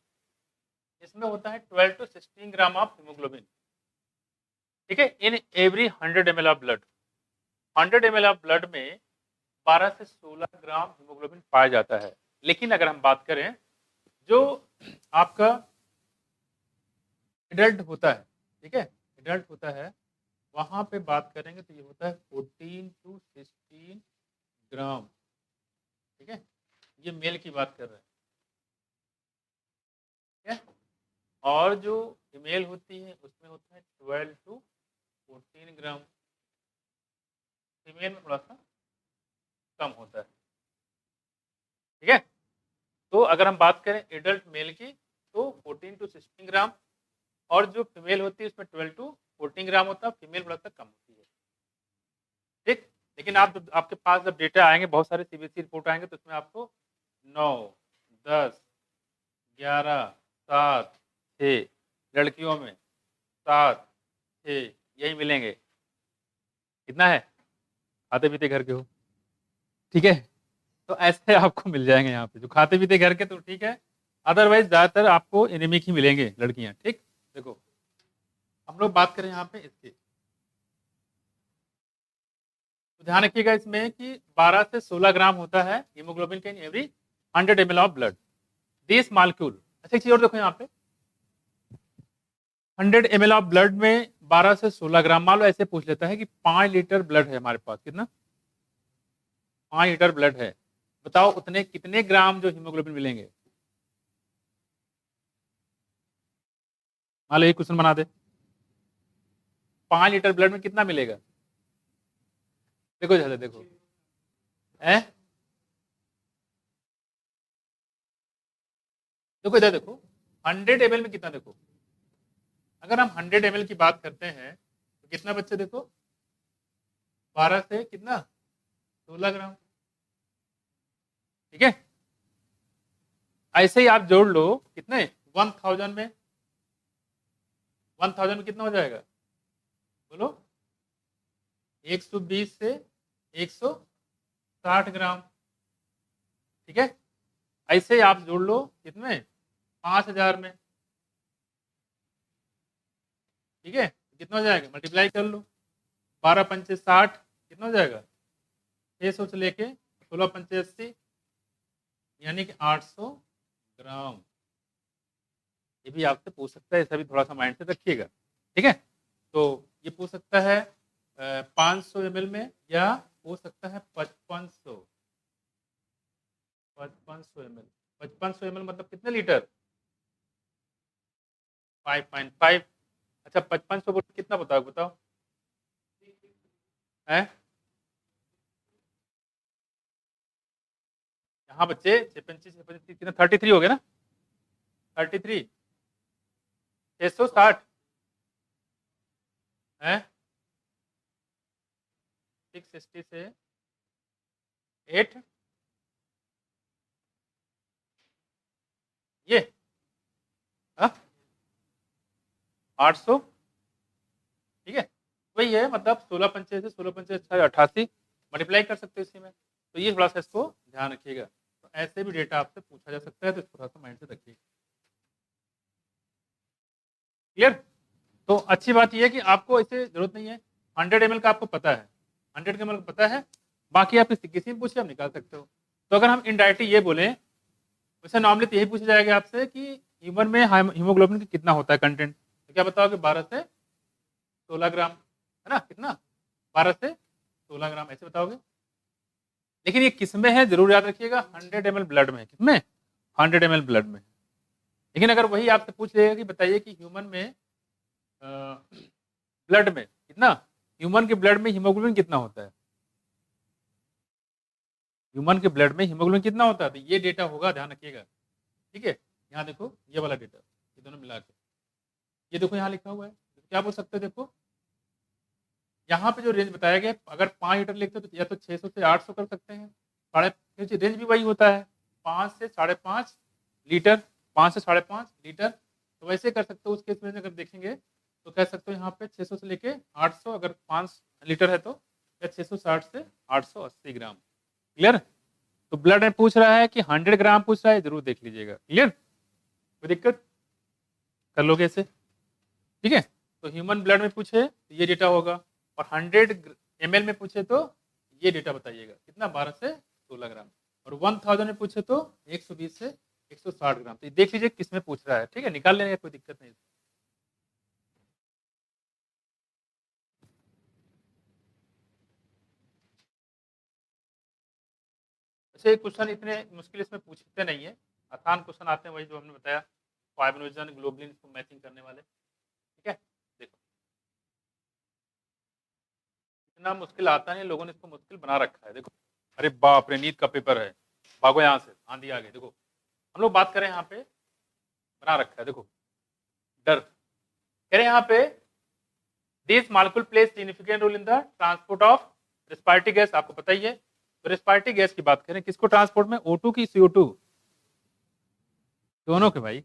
S1: इसमें होता है 12 to 16 ग्राम ऑफ हीमोग्लोबिन। ठीक है, in every 100 ml of blood. 100 ml of blood में 12 से 16 ग्राम हीमोग्लोबिन पाया जाता है। लेकिन अगर हम बात करें जो आपका एडल्ट होता है, ठीक है, एडल्ट होता है, वहां पे बात करेंगे तो ये होता है 14 to 16 ग्राम। ठीक है, ये मेल की बात कर रहे हैं। ठीक है, और जो फीमेल होती है उसमें होता है 12 to 14 ग्राम। फीमेल में थोड़ा सा कम होता है। ठीक है, तो अगर हम बात करें एडल्ट मेल की तो 14 to 16 ग्राम, और जो फीमेल होती है उसमें 12 to 14 ग्राम होता है। फीमेल थोड़ा सा कम होती है। ठीक, लेकिन आप जब आपके पास जब डेटा आएंगे, बहुत सारे सीबीएसई रिपोर्ट आएंगे, तो उसमें आपको 9, 10, 11, 7, 6, लड़कियों में 7, 6 यही मिलेंगे। कितना है? खाते पीते घर के हो, ठीक है, तो ऐसे आपको मिल जाएंगे यहाँ पे जो खाते पीते घर के, तो ठीक है। अदरवाइज ज्यादातर आपको एनीमिक ही मिलेंगे लड़कियां। ठीक, देखो हम लोग बात करें यहाँ पे इसकी, तो ध्यान रखिएगा इसमें कि 12 से 16 ग्राम होता है हीमोग्लोबिन का in every 100 ml of blood. This molecule, अच्छा एक चीज और देखो यहाँ पे, 100 ml ऑफ ब्लड में 12 से 16 ग्राम। मान लो ऐसे पूछ लेता है कि 5 लीटर ब्लड है हमारे पास, कितना? 5 लीटर ब्लड है, बताओ उतने कितने ग्राम जो हीमोग्लोबिन मिलेंगे? मान लो एक क्वेश्चन बना दे, 5 लीटर ब्लड में कितना मिलेगा? देखो जरा देखो, है देखो इधर देखो, 100 ml में कितना? देखो अगर हम 100 ml की बात करते हैं तो कितना बच्चे? देखो 12 से कितना? 16 ग्राम। ठीक है, ऐसे ही आप जोड़ लो कितने? 1000 में, 1000 में कितना हो जाएगा बोलो? 120 से 160 ग्राम। ठीक है, ऐसे ही आप जोड़ लो कितने? 5000 में। ठीक है, कितना हो जाएगा? मल्टीप्लाई कर लो, 12 पंचे 60, कितना हो जाएगा? 600 से लेके 16 पंचे 80, यानी कि 800 ग्राम। ये भी आपसे पूछ सकता है, सभी थोड़ा सा माइंड से रखिएगा। ठीक है, तो ये पूछ सकता है 500 ml में, या हो सकता है 5500, 5500 ml। 5500 ml मतलब कितने लीटर? 5.5। अच्छा 5500 बोल कितना बताओ, बताओ है यहाँ बच्चे 6 कितना 33 हो गया ना, 33 660 है, 660 से 8 ये 800, ठीक है, वही है, मतलब 16 पंचे से 16 पंचे 88 मल्टीप्लाई कर सकते हो इसी में। तो ये थोड़ा सा इसको ध्यान रखिएगा, तो ऐसे भी डेटा आपसे पूछा जा सकता है, तो इसको थोड़ा सा माइंड से रखिएगा। क्लियर? तो अच्छी बात यह है कि आपको इसे जरूरत नहीं है, 100 ml का आपको पता है, 100 ml का पता है, बाकी आप किसी में पूछे आप निकाल सकते हो। तो अगर हम इनडायरेक्टली ये बोले, वैसे नॉर्मली तो यही पूछा जाएगा आपसे कि ह्यूमन में हीमोग्लोबिन कितना होता है कंटेंट, तो क्या बताओगे 12 से 16 ग्राम, है ना, कितना 12 से 16 ग्राम ऐसे बताओगे। लेकिन ये किस में है जरूर याद रखिएगा, 100 ml ब्लड में, किसमें 100 ml ब्लड में। लेकिन अगर वही आपसे पूछ लेगा कि बताइए कि ह्यूमन में ब्लड में कितना, ह्यूमन के ब्लड में हीमोग्लोबिन कितना होता है, ह्यूमन के ब्लड में हीमोग्लोबिन कितना होता है, तो ये डेटा होगा, ध्यान रखिएगा, ठीक है। यहाँ देखो ये वाला डेटा, ये दोनों मिला के, ये देखो यहाँ लिखा हुआ है, क्या बोल सकते हो, देखो यहाँ पे जो रेंज बताया गया, अगर 5 लीटर लिखते हो तो या तो 600 से 800 कर सकते हैं, रेंज भी वही होता है 5 से 5.5 लीटर, 5 से 5.5 लीटर, तो वैसे कर सकते हो। उस केस में अगर देखेंगे तो कह सकते हो यहाँ पे 600 से लेके 800, अगर 5 लीटर है तो 660 से 880 ग्राम। क्लियर? तो ब्लड में पूछ रहा है कि 100 ग्राम पूछ रहा है, जरूर देख लीजिएगा। क्लियर? कोई दिक्कत? कर लोगे ऐसे, ठीक है। तो ह्यूमन ब्लड में पूछे तो ये डेटा होगा, और 100 ml में पूछे तो ये डेटा बताइएगा कितना, 12 से 16 ग्राम, और 1000 में पूछे तो 120 से 160 ग्राम। तो देख लीजिए किस में पूछ रहा है, ठीक है, निकाल लेंगे, कोई दिक्कत नहीं। वैसे क्वेश्चन इतने मुश्किल इसमें पूछते नहीं है, आसान क्वेश्चन आते हैं, वही जो हमने बताया, फाइब्रिनोजन ग्लोबुलिन को मैचिंग करने वाले, ठीक है। देखो इतना मुश्किल आता नहीं, लोगों ने इसको मुश्किल बना रखा है। देखो, अरे बाप रे, नीट का पेपर है, भागो यहाँ से, आंधी आ गई। देखो हम लोग बात करें यहाँ पे, बना रखा है, देखो डर कह रहे हैं यहाँ पे, this molecule plays significant role in the transport of respiratory gas, आपको पता ही है। तो रेस्पिरेटरी गैस की बात करें, किसको ट्रांसपोर्ट में, O2 की CO2, दोनों के भाई,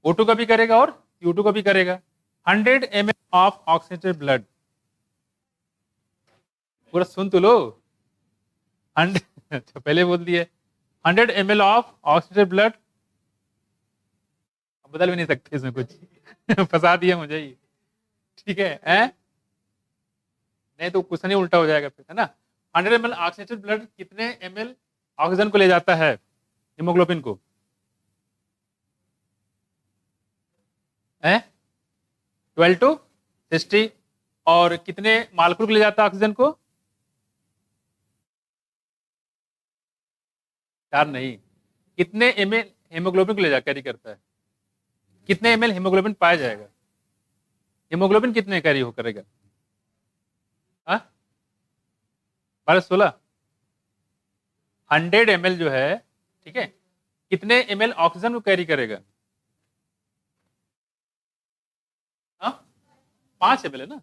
S1: O2 का भी करेगा और CO2 का भी करेगा। 100 ml ऑफ ऑक्सीजनेटेड ब्लड, पूरा सुन तो लो, 100 अच्छा पहले बोल दिए, 100 ml ऑफ ऑक्सीजनेटेड ब्लड, बदल भी नहीं सकते इसमें कुछ फंसा दिया मुझे ही, ठीक है। नहीं तो क्वेश्चन ही उल्टा हो जाएगा फिर, है ना। 100 ml ऑक्सीजनेटेड ब्लड कितने ml ऑक्सीजन को ले जाता है, हीमोग्लोबिन को, 12 to 60, और कितने मालकुल को ले जाता है ऑक्सीजन को, 4 नहीं, कितने ml हीमोग्लोबिन को ले जा कैरी करता है, कितने ml हीमोग्लोबिन पाया जाएगा, हीमोग्लोबिन कितने कैरी हो करेगा, 12-16, 100 ml जो है, ठीक है, कितने ml ऑक्सीजन को कैरी करेगा, 5 ml है ना।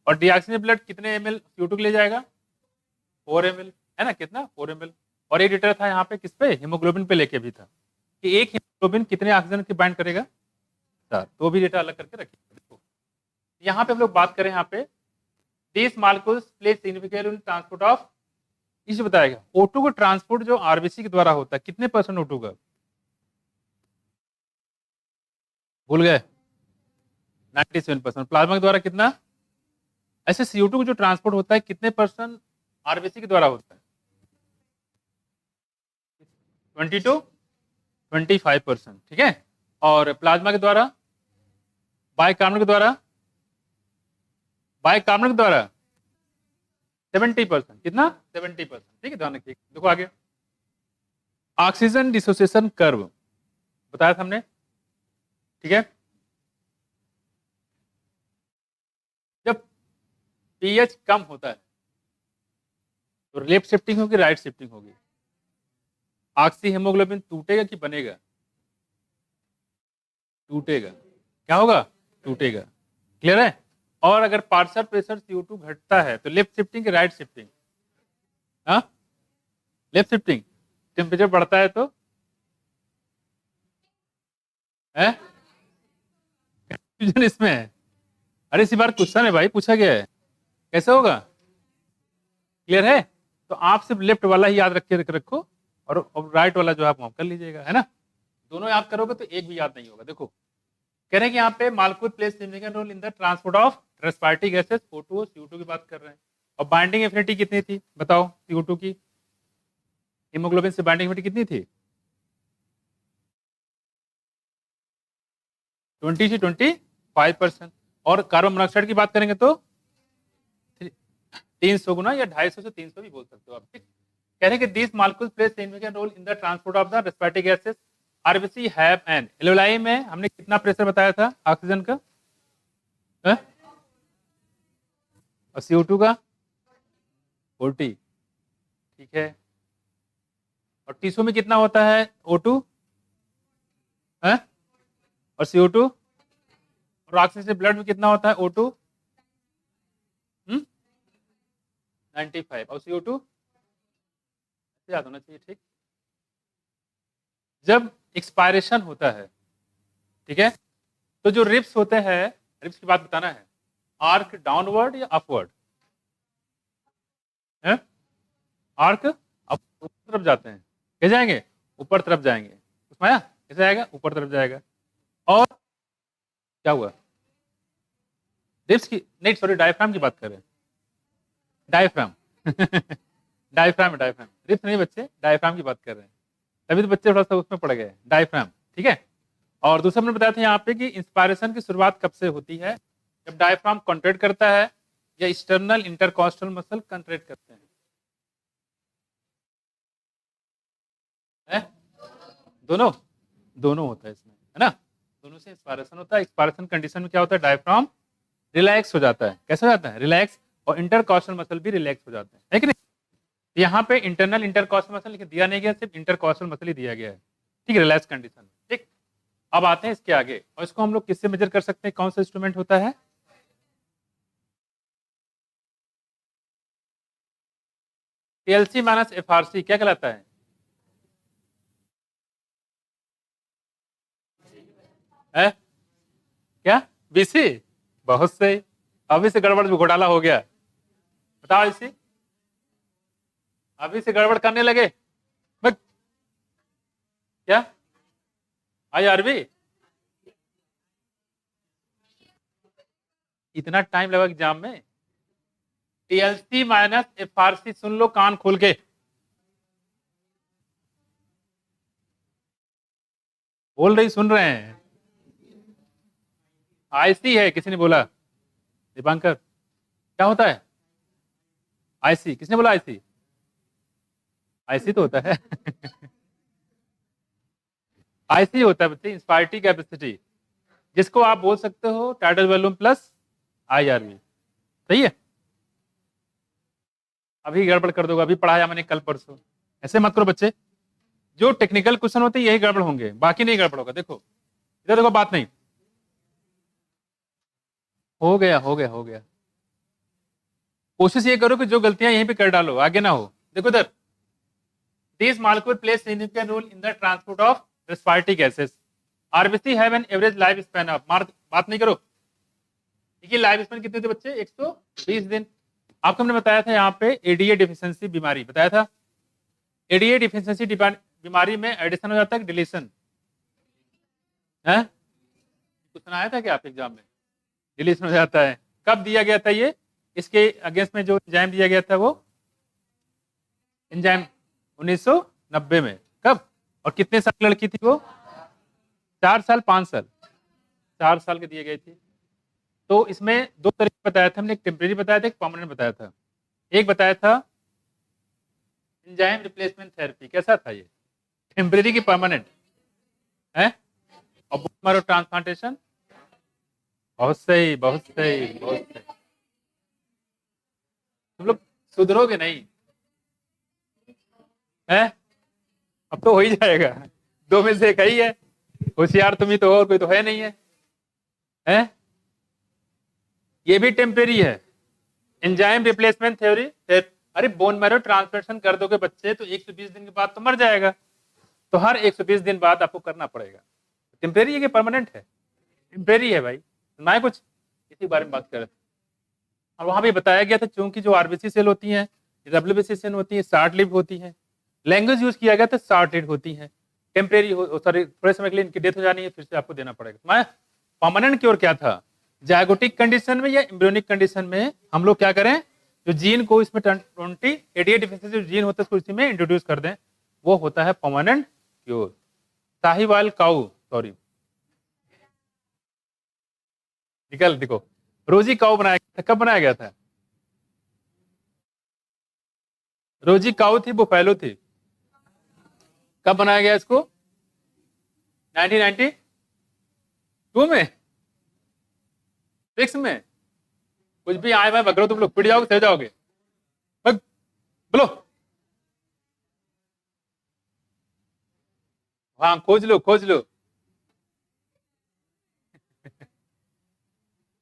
S1: और डीऑक्सीजनेटेड ब्लड कितने ml CO2 को ले जाएगा, 4 ml, है ना, कितना 4 ml। और एक लीटर था यहाँ पे किस पे, हीमोग्लोबिन पे लेके भी था कि एक हीमोग्लोबिन कितने ऑक्सीजन की बाइंड करेगा, 4, तो भी डेटा अलग करके रखिए। देखो यहाँ पे हम लोग बात करें, यहाँ पे this molecules play significant role in transport of, इसे बताएगा O2 को ट्रांसपोर्ट जो आरबीसी के द्वारा होता है, कितने % O2 का, भूल गए, 97%। प्लाज्मा के द्वारा कितना, ऐसे CO2 को जो ट्रांसपोर्ट होता है कितने % आरबीसी के द्वारा होता है, 20 to 25%, ठीक है। और प्लाज्मा के द्वारा, बाइकार्बोनेट के द्वारा, बाइकार्बोनेट के द्वारा 70%, कितना 70%, ठीक है, ध्यान रखिए। देखो आगे, ऑक्सीजन डिसोसिएशन कर्व बताया था हमने, ठीक है। जब पीएच कम होता है तो लेफ्ट शिफ्टिंग होगी, राइट शिफ्टिंग होगी, ऑक्सी हेमोग्लोबिन टूटेगा कि बनेगा? टूटेगा। क्या होगा? टूटेगा। क्लियर है? और अगर पार्शियल प्रेशर CO2 घटता है तो लेफ्ट शिफ्टिंग कि राइट शिफ्टिंग? हाँ, लेफ्ट शिफ्टिंग। टेम्परेचर बढ़ता है तो है, कंफ्यूजन इसमें है। अरे इसी बार क्वेश्चन है भाई, पूछा गया है, कैसे होगा? क्लियर है? तो आप सिर्फ लेफ्ट वाला ही याद रखो और राइट वाला जो है आप वहां कर लीजिएगा, है ना? दोनों याद करोगे तो एक भी याद नहीं होगा। देखो कह रहे हैं कि यहाँ पे molecule plays significant role in the transport of respiratory gases O2 और CO2 की बात कर रहे हैं। और बाइंडिंग एफिनिटी कितनी थी बताओ CO2 की? हीमोग्लोबिन से बाइंडिंग एफिनिटी कितनी थी? 20 से 25%। और कार्बन मोनोऑक्साइड की बात करेंगे तो 300 गुना या 250 से 300 भी बोल सकते हो आप। ठीक, कह रहे हैं कि this molecule plays significant role in the transport of the respiratory gases RBC have an alveoli में हमने कितना प्रेशर बताया था ऑक्सीजन का? है? और CO2 का 40। ठीक है। और टिश्यू में कितना होता है O2 है? और CO2 और ऑक्सीजन से ब्लड में कितना होता है O2? 95 और CO2 याद होना चाहिए। ठीक, जब एक्सपायरेशन होता है, ठीक है, तो जो रिप्स होते हैं, रिप्स की बात बताना है, आर्क डाउनवर्ड या अपवर्ड है? आर्क ऊपर तरफ जाते हैं, कैसे जाएंगे? ऊपर तरफ जाएंगे। उसमें आया कैसे जाएगा? ऊपर तरफ जाएगा। और क्या हुआ? रिप्स की नहीं, सॉरी, डायफ्राम की बात कर रहे हैं। डायफ्राम डायफ्राम डायफ्राम, रिप्स नहीं बच्चे, डायफ्राम की बात कर रहे हैं। तभी तो बच्चे थोड़ा सा उसमें पड़ गए, डायफ्राम। ठीक है। और दूसरा मैंने बताया था यहाँ पे कि इंस्पायरेशन की शुरुआत कब से होती है? जब डायफ्राम कॉन्ट्रैक्ट करता है या एक्सटर्नल इंटरकॉस्टल मसल कॉन्ट्रैक्ट करते हैं। है? दोनों दोनों होता है इसमें, है ना? दोनों से इंस्पायरेशन होता है। इंस्पायरेशन कंडीशन में क्या होता है? डायफ्राम रिलैक्स हो जाता है। कैसे हो जाता है? रिलैक्स। और इंटरकॉस्टल मसल भी रिलैक्स हो जाते हैं, है कि नहीं? यहाँ पे इंटरनल इंटरकॉस्टल मसल दिया नहीं गया, सिर्फ इंटरकॉस्टल मसल ही दिया गया है। ठीक है, रिलैक्स कंडीशन। ठीक, अब आते हैं इसके आगे, और इसको हम लोग किससे मेजर कर सकते हैं? कौन सा इंस्ट्रूमेंट होता है? TLC माइनस FRC क्या कहलाता है? है? क्या? BC? बहुत सही। अभी से गड़बड़ घोटाला हो गया। बताओ इसी, अभी से गड़बड़ करने लगे। बस क्या? IRB? इतना टाइम लगा एग्जाम में? TLC माइनस FRC, सुन लो कान खोल के, बोल रही सुन रहे हैं। IC है, किसी ने बोला? दीपांकर, क्या होता है IC? किसने बोला IC? IC तो होता है IC होता है बच्चे इंस्पायरेटरी कैपेसिटी, जिसको आप बोल सकते हो टाइडल वॉल्यूम प्लस IRB। सही है? अभी गड़बड़ कर दोगे, अभी पढ़ाया मैंने कल परसों। ऐसे मत करो बच्चे, जो टेक्निकल क्वेश्चन होते हैं यही गड़बड़ होंगे, बाकी नहीं गड़बड़ होगा। देखो इधर देखो, बात नहीं, हो गया हो गया हो गया। कोशिश ये करो कि जो गलतियां यहीं पे कर डालो, आगे ना हो। देखो इधर, this molecule plays significant role in the transport of respiratory gases. RBC have an average life span of, बात नहीं करो। देखिए लाइफ स्पैन कितने थे बच्चे? 120 दिन। आपको हमने बताया था यहाँ पे एडीए डिफिशियंसी बीमारी बताया था। एडीए डिफिशियंसी बीमारी में एडिशन हो जाता है, डिलीशन है? कुछ आया था क्या आप एग्जाम में? डिलीशन हो जाता है। कब दिया गया था ये? इसके अगेंस्ट में जो एंजाइम दिया गया था वो एंजाइम 1990 में। कब और कितने साल लड़की थी वो? 4 साल 5 साल? 4 साल के दिए गए थे। तो इसमें दो तरीके बताया था हमने, एक टेम्परेरी बताया था, एक परमानेंट बताया था। एक बताया था एंजाइम रिप्लेसमेंट थेरेपी। कैसा था ये? टेम्परेरी की परमानेंट है? और बोन मैरो ट्रांसप्लांटेशन। बहुत सही बहुत सही बहुत सही। तुम लोग सुधरोगे नहीं है? अब तो हो ही जाएगा, दो में से एक ही है, होशियार तुम ही तो हो और कोई तो है नहीं है, हैं? ये भी टेम्परेरी है। एंजाइम रिप्लेसमेंट थ्योरी, अरे बोन मैरो ट्रांसप्लांटेशन कर दोगे बच्चे तो 120 दिन के बाद तो मर जाएगा, तो हर 120 दिन बाद आपको करना पड़ेगा। टेम्परेरी है कि परमानेंट है? टेम्परेरी है भाई, सुनाए कुछ इसी बारे में बात कर रहे थे। और वहां भी बताया गया था चूंकि जो आरबीसी सेल होती है, डब्ल्यूबीसी सेल होती है, शॉर्ट लिव होती है, लैंग्वेज यूज किया गया था शॉर्ट लिव होती है, टेम्परेरी सॉरी थोड़े समय के लिए इनकी डेथ हो जानी है, फिर से आपको देना पड़ेगा। मैं परमानेंट क्योर क्या था, जायगोटिक कंडीशन में या एम्ब्रियोनिक कंडीशन में हम लोग क्या करें, जो जीन को इसमें 20 डिफिशिएंसी जो जीन होता है उसको इसी में इंट्रोड्यूस कर दें, वो होता है परमानेंट क्योर। साहिवाल काऊ, सॉरी निकल देखो, रोजी काऊ बनाया गया था, कब बनाया गया था? रोजी काऊ थी, बुफेलो थी, कब बनाया गया इसको? 1992 में, 6 में। कुछ भी आए भाई बकरो, तुम लोग पिट जाओगे, सह जाओगे, बग, बोलो। हाँ खोज लो खोज लो।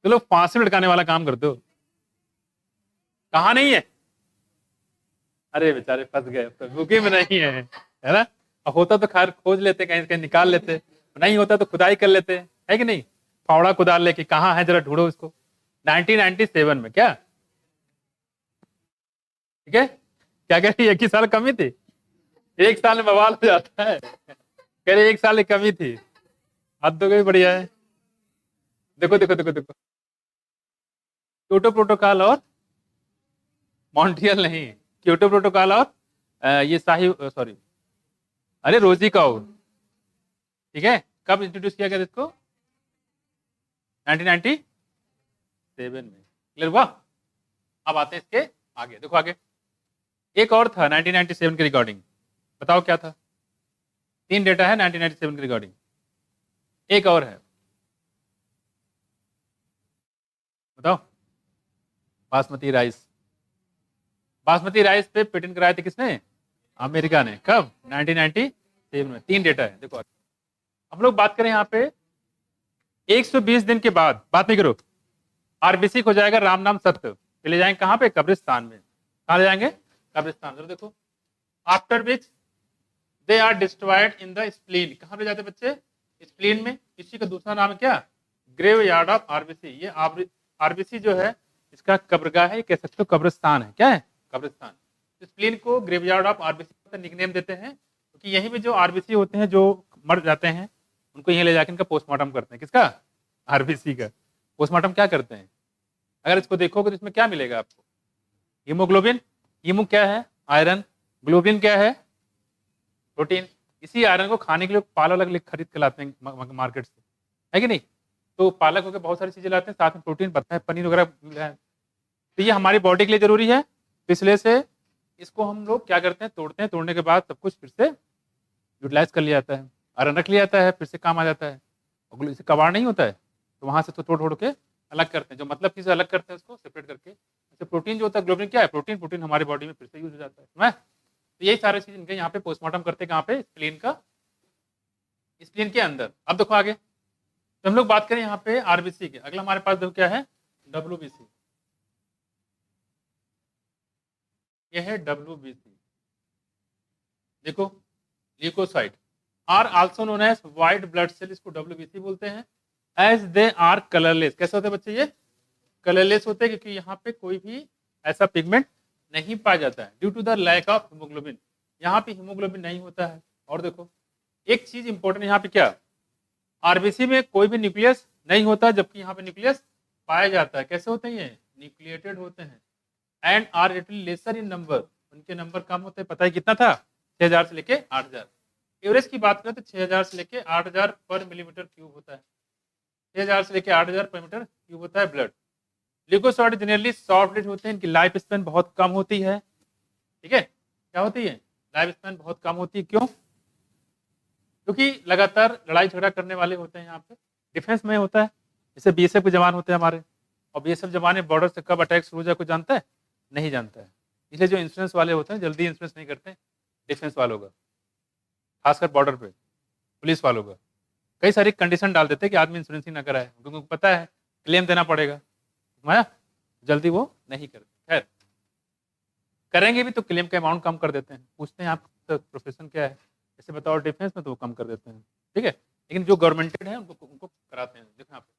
S1: चलो फांसी में लटकाने वाला काम करते हो, कहा नहीं है? अरे बेचारे फंस गए, तो बुके में नहीं है ना? अब होता तो खैर खोज लेते, कहीं कहीं निकाल लेते, नहीं होता तो खुदाई कर लेते, है कि नहीं? फावड़ा कुदाल लेके कहाँ है जरा ढूंढो इसको। 1997 में क्या, ठीक है? क्या कह रही, एक ही साल कमी थी? एक साल में बवाल हो जाता है, कह रहे एक साल की कमी थी, हद तो गई, बढ़िया है। देखो देखो देखो देखो, क्योटो प्रोटोकॉल और मॉन्ट्रियल नहीं, क्योटो प्रोटोकॉल और ये शाही सॉरी, अरे रोजी का, ठीक है? कब इंट्रोड्यूस किया गया इसको? 1997 में, क्लियर हुआ? अब आते हैं इसके आगे, देखो आगे एक और था 1997 के रिकॉर्डिंग, बताओ क्या था? 3 डेटा है 1997 के रिकॉर्डिंग, एक और है, बताओ। बासमती राइस, बासमती राइस पे पेटेंट कराए थे किसने? अमेरिका ने, कब? 1997 में। 3 डेटा है, देखो हम लोग बात करें यहाँ पे 120 दिन के बाद, बात नहीं करो, आरबीसी हो जाएगा राम नाम सत्य, ले जाएंगे कहाँ पे? कब्रिस्तान में। कहाँ ले जाएंगे? कब्रिस्तान। जरा देखो, after which they are destroyed in the spleen, कहाँ पे जाते बच्चे? स्प्लीन में। इसी का दूसरा नाम क्या? Graveyard of RBC. ये आरबीसी जो है इसका कब्रगाह है, कह सकते हो कब्रिस्तान है, क्या है? कब्रिस्तान। स्प्लीन को ग्रेवयार्ड ऑफ आरबीसी का निकनेम देते हैं, क्योंकि यहीं पे जो आरबीसी होते हैं जो मर जाते हैं उनको यहीं ले जाकर इनका पोस्टमार्टम करते हैं। किसका? आरबीसी का। पोस्टमार्टम क्या करते हैं? अगर इसको देखोगे तो इसमें क्या मिलेगा आपको? हीमोग्लोबिन, हीमो क्या है? आयरन, ग्लोबिन क्या है? प्रोटीन। इसी आयरन को खाने के लिए पालक अलग खरीद के लाते हैं मार्केट से, है कि नहीं? तो पालक होकर बहुत सारी चीजें लाते हैं, साथ में प्रोटीन बनता है, पनीर वगैरह मिला है, तो ये हमारी बॉडी के लिए जरूरी है। पिछले से इसको हम लोग क्या करते हैं, तोड़ते हैं, तोड़ने के बाद सब कुछ फिर से यूटिलाइज कर लिया जाता है, आयरन रख लिया जाता है, फिर से काम आ जाता है। और इसे कबाड़ नहीं होता है तो वहां से तो तोड़ तोड़ के अलग करते हैं, जो मतलब चीजें अलग करते हैं उसको सेपरेट करके। जैसे प्रोटीन जो होता है, ग्लोबिन क्या है? प्रोटीन, प्रोटीन हमारी बॉडी में फिर से यूज हो जाता है। तो यही सारी चीज इनके यहाँ पे पोस्टमार्टम करते हैं, कहाँ पे? स्प्लीन का, स्प्लीन के अंदर। अब देखो आगे, तो हम लोग बात करें यहाँ पे आरबीसी के, अगला हमारे पास देखो क्या है? डब्ल्यूबीसी। ये है डब्ल्यूबीसी, देखो leucocyte are also known as white blood cell, इसको डब्ल्यूबीसी बोलते हैं। एज दे आर कलरलेस, कैसे होते हैं बच्चे? ये कलरलेस होते हैं क्योंकि यहाँ पे कोई भी ऐसा पिगमेंट नहीं पाया जाता है due to the lack of haemoglobin, यहाँ पे हीमोग्लोबिन नहीं होता है। और देखो एक चीज इंपॉर्टेंट यहाँ पे क्या, आरबीसी में कोई भी न्यूक्लियस नहीं होता, जबकि यहाँ पे न्यूक्लियस पाया जाता है। कैसे होते हैं ये? न्यूक्लिएटेड होते हैं and are little lesser in number, उनके नंबर कम होते हैं। पता है कितना था? 6000 से लेके 8000। एवरेज की बात करें तो 6000 से लेके 8000 पर मिलीमीटर क्यूब होता है, 6000 से लेके 8000 पर मीटर क्यूब होता है blood. Leucocyte generally soft blood होते हैं, इनकी लाइफ स्पेन बहुत कम होती है, ठीक है? क्या होती है? लाइफ स्पेन बहुत कम होती है। क्यों? क्योंकि लगातार लड़ाई झगड़ा करने वाले होते हैं, यहाँ पे डिफेंस में होता है। जैसे बीएसएफ के जवान होते हैं हमारे, और बीएसएफ जवान बॉर्डर से कब अटैक शुरू हो जाए कोई जानता है? नहीं जानता है। इसलिए जो इंश्योरेंस वाले होते हैं जल्दी इंश्योरेंस नहीं करते डिफेंस वालों का। खासकर बॉर्डर पे पुलिस वालों का। कई सारी कंडीशन डाल देते हैं कि आदमी इंश्योरेंस ही ना कराए, क्योंकि उनको पता है क्लेम देना पड़ेगा, मैं जल्दी वो नहीं करते। खैर, करेंगे भी तो क्लेम का अमाउंट कम कर देते हैं, पूछते हैं आपका प्रोफेशन क्या है, जैसे बताओ डिफेंस में, तो वो कम कर देते हैं, ठीक है। लेकिन जो गवर्नमेंटेड है उनको कराते हैं। देखो यहाँ पे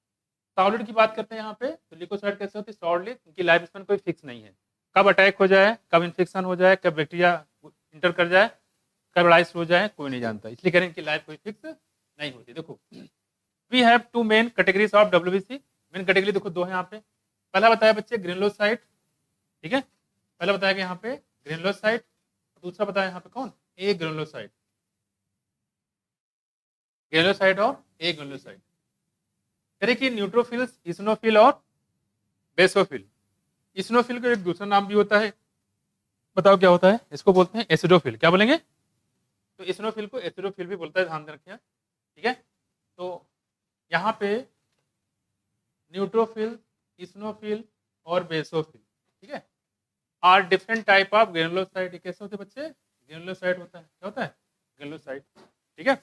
S1: सॉलिड की बात करते हैं यहाँ पे, तो लिकोसाइड कैसे होती है, सॉलिड, उनकी लाइफ स्पैन कोई फिक्स नहीं है, कब अटैक हो जाए, कब इन्फेक्शन हो जाए, कब बैक्टीरिया इंटर कर जाए, कब लाइस हो जाए, कोई नहीं जानता, इसलिए करें इनकी लाइफ कोई फिक्स नहीं होती। देखो we have two main categories of WBC. Main category देखो दो है यहाँ पे। पहला बताया बच्चे ग्रेनुलोसाइट, ठीक है, पहला बताया कि यहाँ पे ग्रेनुलोसाइट, दूसरा बताया यहाँ पे कौन, ए ग्रेनुलोसाइट, ग्रेनुलोसाइट और ए ग्रेनुलोसाइट। करें कि न्यूट्रोफिल्स, इस्नोफिल और बेसोफिल। इस्नोफिल का एक दूसरा नाम भी होता है, बताओ क्या होता है, इसको बोलते हैं एसिडोफिल। क्या बोलेंगे, तो इस्नोफिल को एसिडोफिल भी बोलता है, ध्यान रखिए, ठीक है। तो यहाँ पे न्यूट्रोफिल, इस्नोफिल और बेसोफिल, ठीक है, are different type of granulocyte. ये कैसे होते हैं बच्चे, ग्रेनुलोसाइट होता है, क्या होता है, ग्रेनुलोसाइट, ठीक है,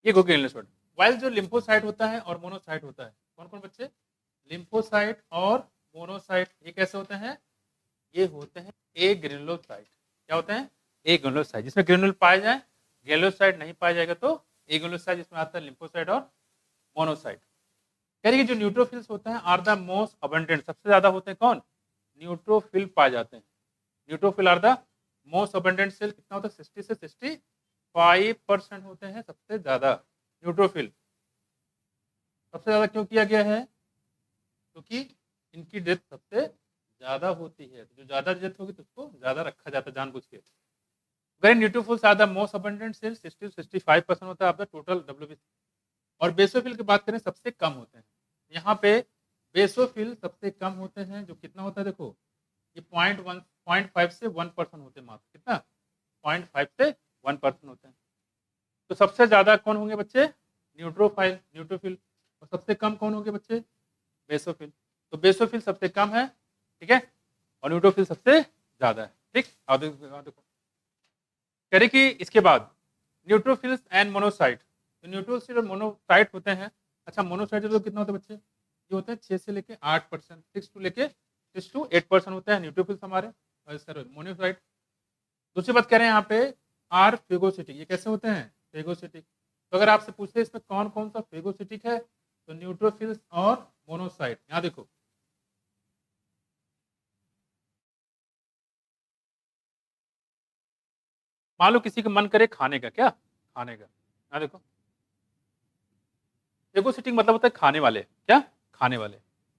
S1: ये ग्रेनुलोसाइट। वाइल जो लिम्फोसाइट होता है और मोनोसाइट होता है, कौन कौन बच्चे, लिम्फोसाइट और मोनोसाइट, ये कैसे होते हैं, ये होते हैं ए ग्रेनुलोसाइट। क्या होते हैं, ए ग्रेनुलोसाइट, जिसमें ग्रेनुल पाया जाए, ग्रेनुलोसाइट नहीं पाया जाएगा तो ए ग्रेनुलोसाइट, जिसमें आता है लिम्फोसाइट और मोनोसाइट। कह रही है जो न्यूट्रोफिल्स होते हैं आर द मोस्ट अबंडेंट, सबसे ज्यादा होते हैं कौन, न्यूट्रोफिल पाए जाते हैं। Neutrophil are the most abundant cell, कितना होता है, 60 से 65% होते हैं सबसे ज्यादा न्यूट्रोफिल। सबसे ज्यादा क्यों किया गया है, क्योंकि इनकी डेथ सबसे ज्यादा होती है, जो ज्यादा डेथ होगी तो उसको ज्यादा रखा जाता है जानबूझ के। Very neutrophils are the most abundant cell, 60 to 65% होता है ऑफ द टोटल डब्ल्यूबीसी। और बेसोफिल की बात करें सबसे कम होते हैं, यहाँ पे बेसोफिल सबसे कम होते हैं, जो कितना होता है देखो, ये 0.5 से 1% होते हैं मात्र, कितना 0.5 से 1% होते हैं। तो सबसे ज्यादा कौन होंगे बच्चे, न्यूट्रोफिल, और सबसे कम कौन होंगे बच्चे, बेसोफिल। तो बेसोफिल सबसे कम है, ठीक है, और न्यूट्रोफिल सबसे ज्यादा है, ठीक। और देखो करें कि इसके बाद न्यूट्रोफिल्स एंड मोनोसाइट, तो न्यूट्रोफिल और मोनोसाइट होते हैं। अच्छा, मोनोसाइट जो कितना होता है बच्चे, ये होते हैं 6 से लेके 8%, 6 to 8% होते हैं न्यूट्रोफिल्स हमारे, और सर मोनोसाइट। दूसरी बात कह रहे हैं यहाँ पे आर फेगोसिटिक, ये कैसे होते हैं, फेगोसिटिक। तो अगर आपसे पूछते हैं इसमें कौन कौन सा फेगोसिटिक है, तो न्यूट्रोफिल्स और मोनोसाइट। यहाँ देखो मान लो किसी का मन करे खाने का, क्या खाने का, यहाँ देखो फेगोसिटिक मतलब होता है खाने वाले, क्या खाने वाले,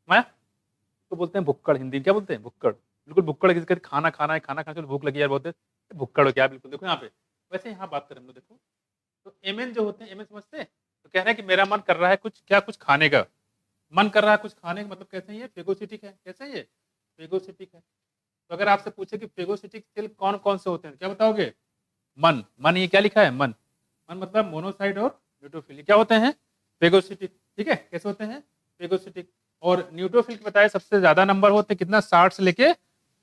S1: मैं तो बोलते हैं भुक्कड़, हिंदी में क्या बोलते हैं, भुक्कड़, बिल्कुल भुक्कड़, किसी कहते खाना खाना है, खाना खाने भूख लगी यार, बोलते हैं भुक्कड़ हो क्या, बिल्कुल। देखो यहाँ पे वैसे यहाँ बात करें हम लोग, देखो तो एमएन जो होते हैं, एमएन समझते हैं, तो कह रहे हैं कि मेरा मन कर रहा है कुछ, क्या कुछ खाने का, मन कर रहा है कुछ खाने का, मतलब कैसे है ये फेगोसिटिक है, कैसे है ये फेगोसिटिक है। तो अगर आपसे पूछे कि फेगोसिटिक सेल कौन कौन से होते हैं, क्या बताओगे, मन, मन ये क्या लिखा है, मन, मन मतलब मोनोसाइट और न्यूट्रोफिल क्या होते हैं, फेगोसिटिक, ठीक है, कैसे होते हैं, फेगोसिटिक। और न्यूट्रोफिल के बताए सबसे ज्यादा नंबर होते हैं, कितना 60 से लेके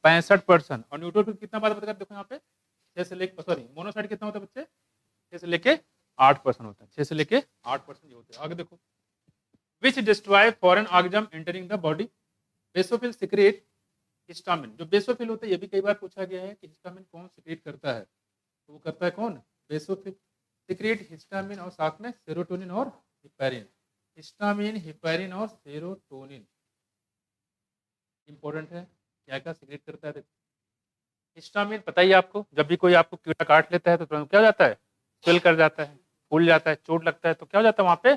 S1: 65%, और न्यूट्रोफिल कितना बात बता, देखो यहाँ पे 6 से लेके, सॉरी मोनोसाइट कितना होता है बच्चे, 6 से लेके 8% होता है, 6 से लेके 8% ये होते हैं। आगे देखो which destroy foreign organism entering the body, basophil secrete histamine. जो बेसोफिल होता है, ये भी कई बार पूछा गया है कि हिस्टामिन कौन सिक्रेट करता है, तो वो करता है कौन, बेसोफिल सिक्रेट हिस्टामिन, और साथ में सेरोटोनिन और हिपैरिन। हिस्टामिन, हिपैरिन और सेरोटोनिन इंपॉर्टेंट है, क्या क्या सिक्रेट करता है। देखो हिस्टामिन पता ही है आपको, जब भी कोई आपको कीड़ा काट लेता है तो तुरंत क्या हो जाता है, स्वेल कर जाता है, फूल जाता है, चोट लगता है तो क्या हो जाता है, वहां पे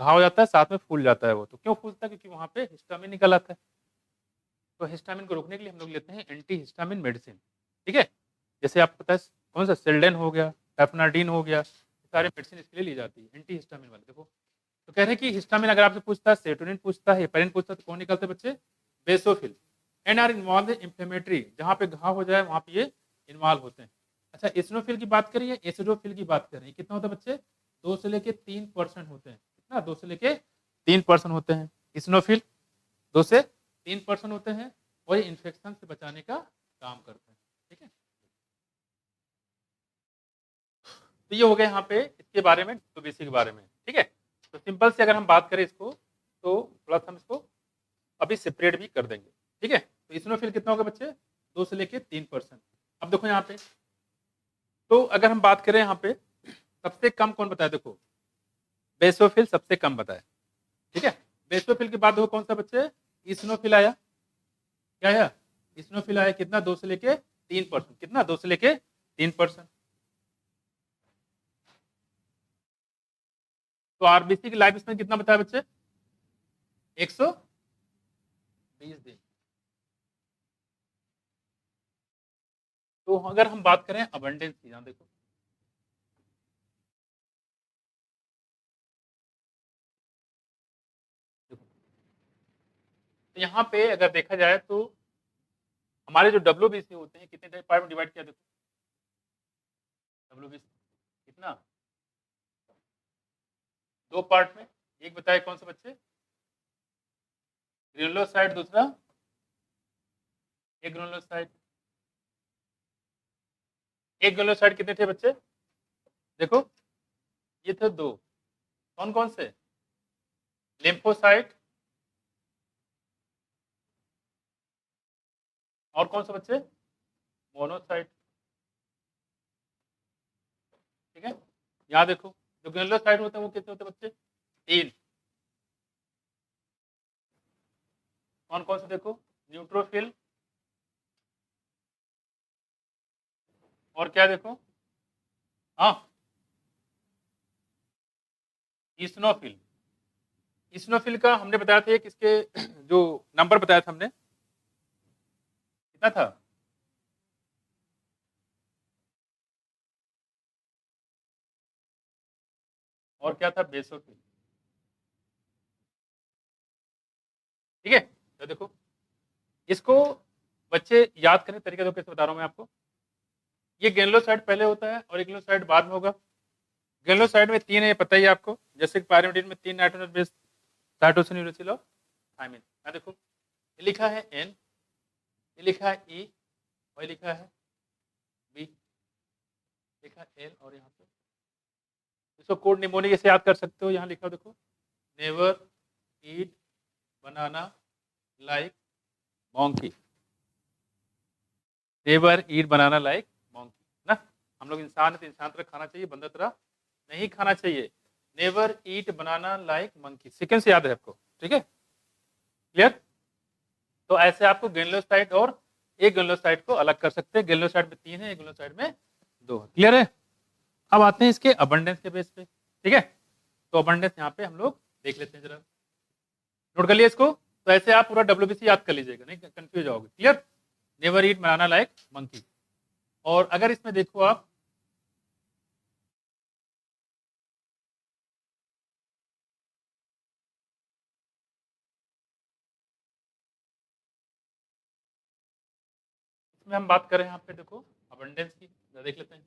S1: घाव हो जाता है, साथ में फूल जाता है वो। तो क्यों फूलता है, क्योंकि वहां पे हिस्टामिन निकल आता है। तो हिस्टामिन को रोकने के लिए हम लोग लेते हैं एंटी हिस्टामिन मेडिसिन, ठीक है। जैसे आपको पता है कौन सा सेल्डेन हो गया, एफनाडीन हो गया, सारे मेडिसिन इसके लिए ली जाती है एंटी हिस्टामिन वाले। देखो तो कह रहे हैं कि हिस्टामिन अगर आपसे पूछता है, सेरोटोनिन पूछता है, हेपेरिन पूछता है, तो कौन निकलते हैं बच्चे, basophil. And are involve inflammatory, जहाँ पे घाव हो जाए वहां पे ये इन्वॉल्व होते हैं। अच्छा इस्नोफिल की बात करिए, एसिडोफिल की बात करें, कितना होता है बच्चे, 2 से लेके 3% होते हैं, कितना 2 से लेके 3% होते हैं। इस्नोफिल 2 से 3% होते हैं, और ये इन्फेक्शन से बचाने का काम करते हैं, ठीक है। तो ये हो गया यहाँ पे इसके बारे में, WBC के बारे में, ठीक है। तो सिंपल से अगर हम बात करें इसको, तो थोड़ा सा हम इसको अभी सेपरेट भी कर देंगे, ठीक है। तो इस्नोफिल कितना होगा बच्चे, 2 से लेके 3%। अब देखो यहाँ पे, तो अगर हम बात करें यहाँ पे सबसे कम कौन बताया, देखो बेसोफिल सबसे कम बताया, ठीक है। बेसोफिल के बाद देखो कौन सा बच्चे, इस्नोफिल आया, क्या आया, इस्नोफिल आया, कितना 2 से लेके 3%, कितना 2 से लेके 3%। तो आरबीसी की लाइफ स्पैन कितना बताया बच्चे, 120 दिन। तो अगर हम बात करें अबंडेंस की, यहाँ देखो तो यहाँ पे अगर देखा जाए तो हमारे जो WBC होते हैं कितने पार्ट में डिवाइड किया, देखो WBC कितना, 2 पार्ट में, एक बताए कौन सा बच्चे, ग्रेनुलोसाइट, दूसरा एक ग्रेनुलोसाइट। एक ग्रेनुलोसाइट कितने थे बच्चे, देखो ये थे 2, कौन कौन से, लिम्फोसाइट और कौन सा बच्चे, मोनोसाइट, ठीक है। यहाँ देखो जो ग्रेनुलोसाइट होते हैं वो कितने होते हैं बच्चे, 3, कौन कौन से देखो, न्यूट्रोफिल और क्या देखो, हाँ इस्नोफिल। इस्नोफिल का हमने बताया था कि इसके जो नंबर बताया था हमने, कितना था, और क्या था, बेसोफिल, ठीक है। तो देखो इसको बच्चे याद करने तरीका तो कैसे बता रहा हूँ मैं आपको, ये ग्रेनुलोसाइट पहले होता है और एक ग्रेनुलोसाइट बाद में होगा। ग्रेनुलोसाइट में 3 है, ये पता ही है आपको, जैसे पायरिमिडीन में 3 नाइट्रोजन बेस साइटोसिन यूरेसिल और थायमिन। यहाँ देखो ये लिखा है N, ये लिखा है E, और ये लिखा है B, लिखा है L, और यहाँ पे इसको कोड निमोनिक ऐसे याद कर सकते हो, यहाँ लिखा देखो, नेवर ईट बनाना लाइक मॉन्की, नेवर ईट बनाना लाइक मॉन्की ना। हम लोग इंसान है तो इंसान तरह खाना चाहिए, बंदर तरह नहीं खाना चाहिए। नेवर ईट बनाना लाइक मंकी, सेकंड से याद है आपको, ठीक है, क्लियर। तो ऐसे आपको ग्रेनुलोसाइट और एक ग्रेनुलोसाइट को अलग कर सकते हैं, ग्रेनुलोसाइट में 3 है, एक ग्रेनुलोसाइट में 2 है, क्लियर है। अब आते हैं इसके अबंडेंस के बेस पे, ठीक है। तो अबंडेंस यहाँ पे हम लोग देख लेते हैं, जरा नोट कर लिया इसको। तो ऐसे आप पूरा WBC याद कर लीजिएगा, नहीं कंफ्यूज होगे, क्लियर। नेवर ईट बनाना लाइक मंकी। और अगर इसमें देखो आप, इसमें हम बात करें यहाँ पे देखो अबंडेंस की, देख लेते हैं।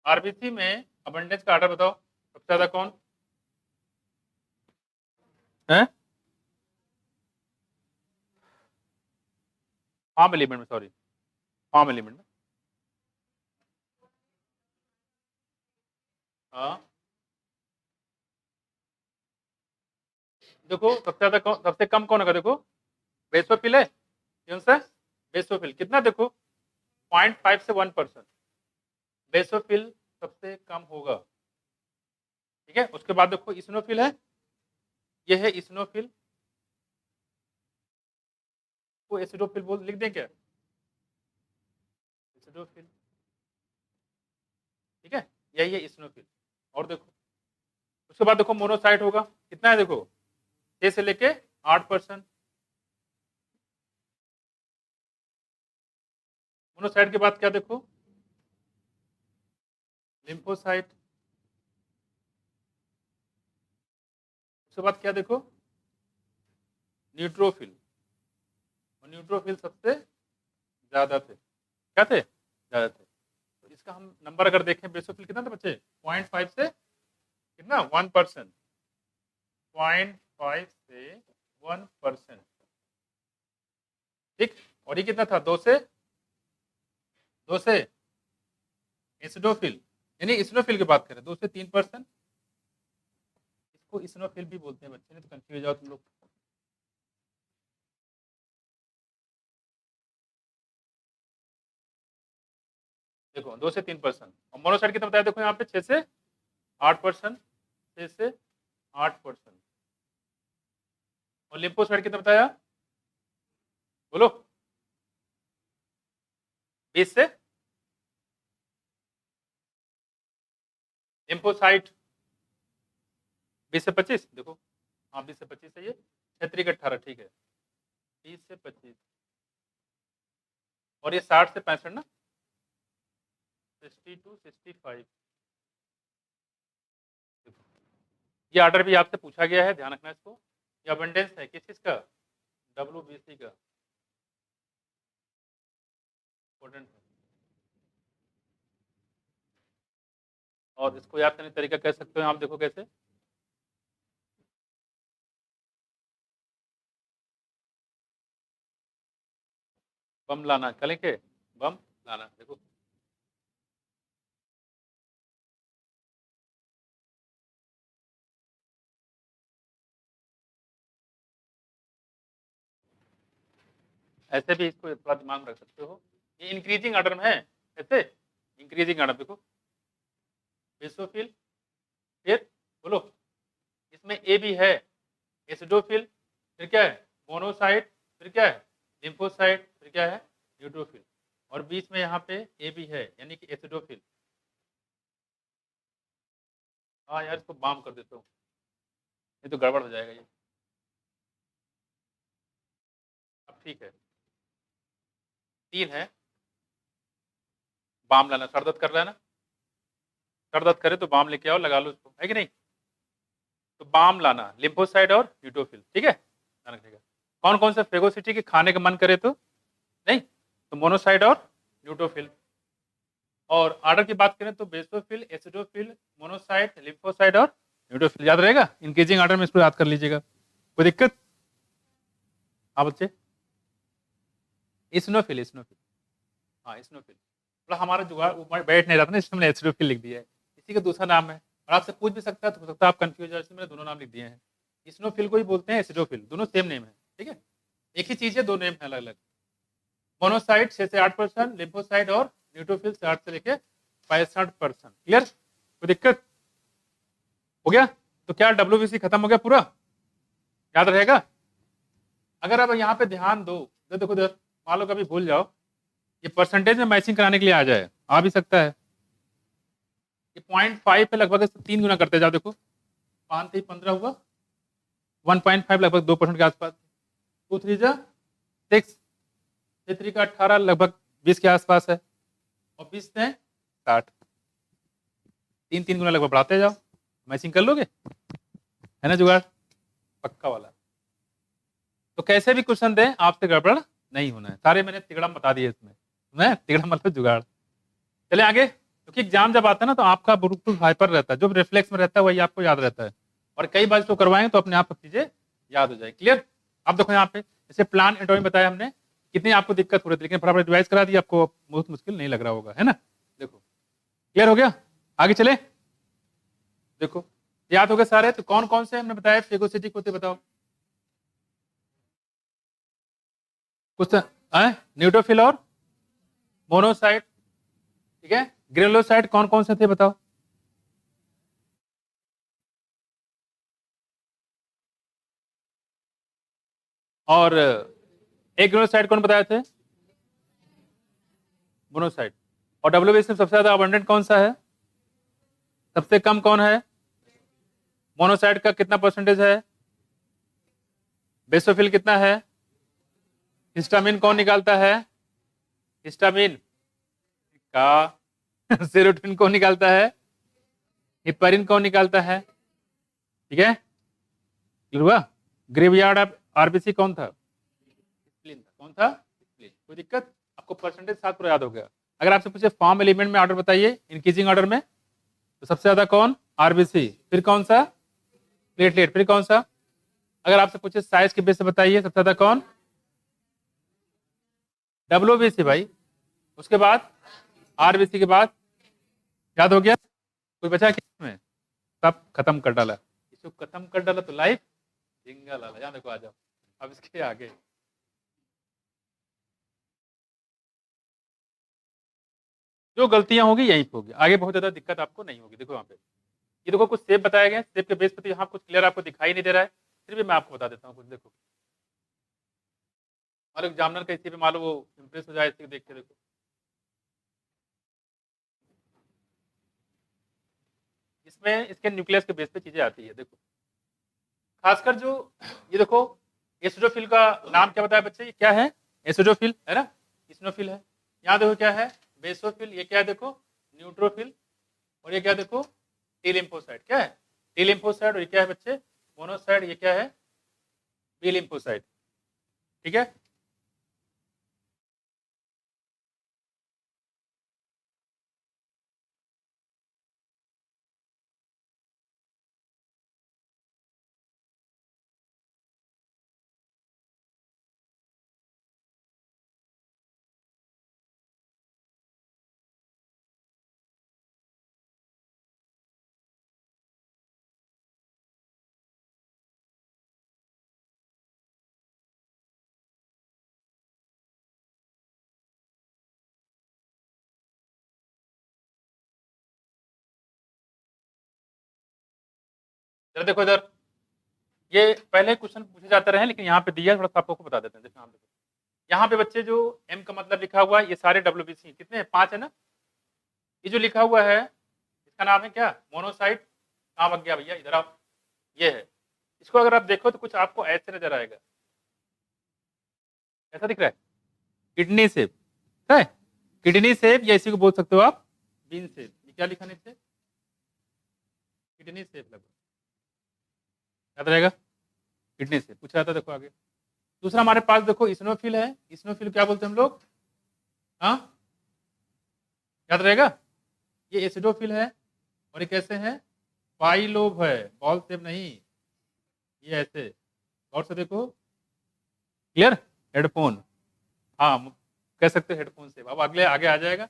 S1: आरबीसी में अबंडेंस का आर्डर बताओ, सबसे ज्यादा कौन है, फार्म एलिमेंट में, सॉरी फार्म एलिमेंट में, हाँ देखो सबसे ज्यादा कौन, सबसे कम कौन होगा, देखो बेसोफिल है, कौन सा बेसोफिल, कितना देखो 0.5 से 1%, बेसोफिल सबसे कम होगा, ठीक है। उसके बाद देखो इस्नोफिल है, ये है इस्नोफिल, वो एसिडोफिल बोल लिख दें क्या, एसिडोफिल, ठीक है, यही है इस्नोफिल। और देखो उसके बाद देखो मोनोसाइट होगा, कितना है देखो 6 से लेके 8%। मोनोसाइट के बाद क्या देखो, लिम्फोसाइट, उसके बाद क्या देखो, न्यूट्रोफिल, और न्यूट्रोफिल सबसे ज्यादा थे, क्या थे, ज्यादा थे। तो इसका हम नंबर अगर देखें, बेसोफिल कितना था बच्चे, 0.5 से कितना 1%, 0.5 से 1%, ठीक। और ये कितना था, 2 से एसिडोफिल, यानी इसनोफिल की बात करें 2 से 3%, इसको इसनोफिल भी बोलते हैं बच्चे, नहीं तो कंफ्यूज हो जाओ तुम लोग। देखो 2 से 3%, और मोनोसाइड कितना बताया, देखो यहाँ पे 6 से 8%, 6 से 8%, और लिम्फोसाइड कितना बताया, बोलो, 20 से, लिम्फोसाइट 20 से 25, देखो हाँ 20 से 25 है, ये 6 3 18, ठीक है, 20 से 25, और ये 60 से 65 ना, 60 to 65, ये ऑर्डर भी आपसे पूछा गया है, ध्यान रखना इसको। ये अबंडेंस है किस चीज का, WBC का, इम्पोर्टेंट है। और इसको याद करने का तरीका कह सकते हो आप, देखो कैसे, बम लाना, कल के बम लाना, देखो ऐसे भी इसको थोड़ा दिमाग में रख सकते हो। ये इंक्रीजिंग ऑर्डर में है, ऐसे इंक्रीजिंग ऑर्डर, देखो बेसोफिल, फिर बोलो, इसमें ए भी है, एसिडोफिल, फिर क्या है मोनोसाइट, फिर क्या है लिम्फोसाइट, फिर क्या है न्यूट्रोफिल, और बीच में यहाँ पे ए भी है यानी कि एसिडोफिल। हाँ यार इसको बाम कर देता हूँ, ये तो गड़बड़ हो जाएगा ये। अब ठीक है, 3 है, बाम लाना, सर दर्द कर रहा है ना, सर दर्द करे तो बाम लेके आओ, लगा लो इसको, है कि नहीं। तो बाम लाना, लिम्फोसाइट और न्यूट्रोफिल, ठीक है, ध्यान रखिएगा। कौन कौन सा फेगोसिटी के खाने का मन करे तो नहीं, तो मोनोसाइट और न्यूट्रोफिल। और ऑर्डर की बात करें तो बेसोफिल, एसिडोफिल, मोनोसाइट, लिम्फोसाइट और न्यूट्रोफिल, याद रहेगा, इंक्रीजिंग ऑर्डर में इसको याद कर लीजिएगा, कोई दिक्कत। हाँ बच्चे, इस्नोफिल, इस्नोफिल, हाँ इस्नोफिल, मतलब हमारा जुगाड़ ऊपर बैठ नहीं रहा था ना, इसलिए मैंने एसिडोफिल लिख दिया है, इसी का दूसरा नाम है। और आपसे पूछ भी सकता है, तो हो सकता है आप कंफ्यूज हो जाए, इसलिए मैंने दोनों नाम लिख दिए हैं, इस्नोफिल को ही बोलते हैं, एसिडोफिल, दोनों सेम नेम है, ठीक है, एक ही चीज है, दो नेम है अलग अलग। मोनोसाइट 6 से 8%, लिम्फोसाइट और न्यूट्रोफिल 8 से लेके 65%, क्लियर, कोई दिक्कत, हो गया। तो क्या WBC खत्म हो गया पूरा, याद रहेगा। अगर अब यहाँ पे ध्यान दो, देखो इधर, मान लो कभी भूल जाओ, ये परसेंटेज में मैचिंग कराने के लिए आ जाए, आ भी सकता है, ये 0.5 पे लगभग 3 गुना करते जाओ, देखो 5 3 15 हुआ, 1.5 लगभग 2% के आसपास, 2 3 जा 6, 3 का 18 लगभग 20 के आसपास है, और 20 से 60, 3 गुना लगभग बढ़ाते जाओ, मैचिंग कर लोगे, है ना जुगाड़, पक्का वाला। तो कैसे भी क्वेश्चन दें, आपसे गड़बड़ नहीं होना है, सारे मैंने तिगड़म बता दिए इसमें, मैं तिगड़म मतलब जुगाड़। चले आगे, क्योंकि एग्जाम जब आता है ना तो आपका बिल्कुल हाइपर रहता है, जो रिफ्लेक्स में रहता है वही आपको याद रहता है, और कई बार इसको करवाएंगे तो अपने आप सब चीजें याद हो जाए, क्लियर। अब देखो यहाँ पे जैसे प्लान एटोमी बताया हमने, कितनी आपको दिक्कत हो रही थी, लेकिन फटाफट रिवाइज करा दी, आपको बहुत मुश्किल नहीं लग रहा होगा, है ना। देखो क्लियर हो गया, आगे चले, देखो याद हो गए सारे, तो कौन कौन से हमने बताया फेगोसिटिक होते, बताओ कुछ, न्यूट्रोफिल और मोनोसाइट, ठीक है, ग्रेनुलोसाइट कौन कौन से थे बताओ, और एक ग्रेनुलोसाइट कौन बताए थे, मोनोसाइट। और WBC में सबसे ज्यादा अबंडेंट कौन सा है, सबसे कम कौन है, मोनोसाइट का कितना परसेंटेज है, बेसोफिल कितना है, हिस्टामिन कौन निकालता है, हिस्टामिन का सेरोटोनिन कौन निकालता है, हिपैरिन कौन निकालता है, ठीक है, क्लियर हुआ। ग्रेवयार्ड ऑफ RBC कौन था, स्प्लीन था, कौन था, स्प्लीन, कोई दिक्कत, आपको परसेंटेज साथ पूरा याद हो गया। अगर आपसे पूछे फॉर्म एलिमेंट में ऑर्डर बताइए इंक्रीजिंग ऑर्डर में, तो सबसे ज्यादा कौन, RBC, फिर कौन सा, प्लेटलेट, फिर कौन सा। अगर आपसे पूछे साइज के बेस से बताइए सबसे ज्यादा कौन, WBC भाई, उसके बाद RBC के बाद, याद हो गया? कोई बचा क्या इसमें? सब खत्म कर डाला, इसको खत्म कर डाला तो लाइफ जिंगा लाला। यहाँ देखो, आ जाओ अब इसके आगे। जो गलतियां होगी यहीं पे होगी, आगे बहुत ज्यादा दिक्कत आपको नहीं होगी। देखो यहाँ पे, ये देखो कुछ सेब बताया गया, सेब के बेस पे तो यहाँ कुछ क्लियर आपको दिखाई नहीं दे रहा है, फिर भी मैं आपको बता देता हूँ कुछ। देखो, और एग्जामिनर का इसी पे मान लो वो इम्प्रेस हो जाए, इसी को देख के देखो, इसमें इसके न्यूक्लियस के बेस पे चीजें आती है। देखो खासकर जो, ये देखो एसिडोफिल का नाम क्या बताया बच्चे? ये क्या है? एसिडोफिल है ना, इस्नोफिल है। यहाँ देखो क्या है? बेसोफिल। ये क्या है? देखो न्यूट्रोफिल। और ये क्या देखो? T lymphocyte. क्या है? T lymphocyte. और ये क्या है बच्चे? मोनोसाइट। ये क्या है? B lymphocyte. ठीक है। जरा देखो इधर, ये पहले क्वेश्चन पूछे जाते रहे, लेकिन यहाँ पे दिया थोड़ा सा आपको बता देते हैं। देखो यहाँ पे बच्चे जो एम का मतलब लिखा हुआ है, ये सारे WBC कितने हैं? 5 है ना। ये जो लिखा हुआ है इसका नाम है क्या? मोनोसाइट। कहाँ भाग गया भैया? इधर आप, ये है। इसको अगर आप देखो तो कुछ आपको ऐसे नजर आएगा, ऐसा दिख रहा है, किडनी सेप है। किडनी सेप, या इसी को बोल सकते हो आप बीन सेप। ये क्या लिखा नीचे? किडनी सेप लगभग, याद रहेगा? किडनी सेप पूछा जाता है। देखो आगे दूसरा हमारे पास देखो इस्नोफिल है। इस्नोफिल क्या बोलते हैं हम लोग? हाँ, याद रहेगा? ये एसिडोफिल है। और ये कैसे है? पाइलोब है, बॉल सेप नहीं, ये ऐसे। और से देखो, क्लियर? हेडफोन, हाँ कह सकते हो हेडफोन सेप। अब अगले आगे आ जाएगा,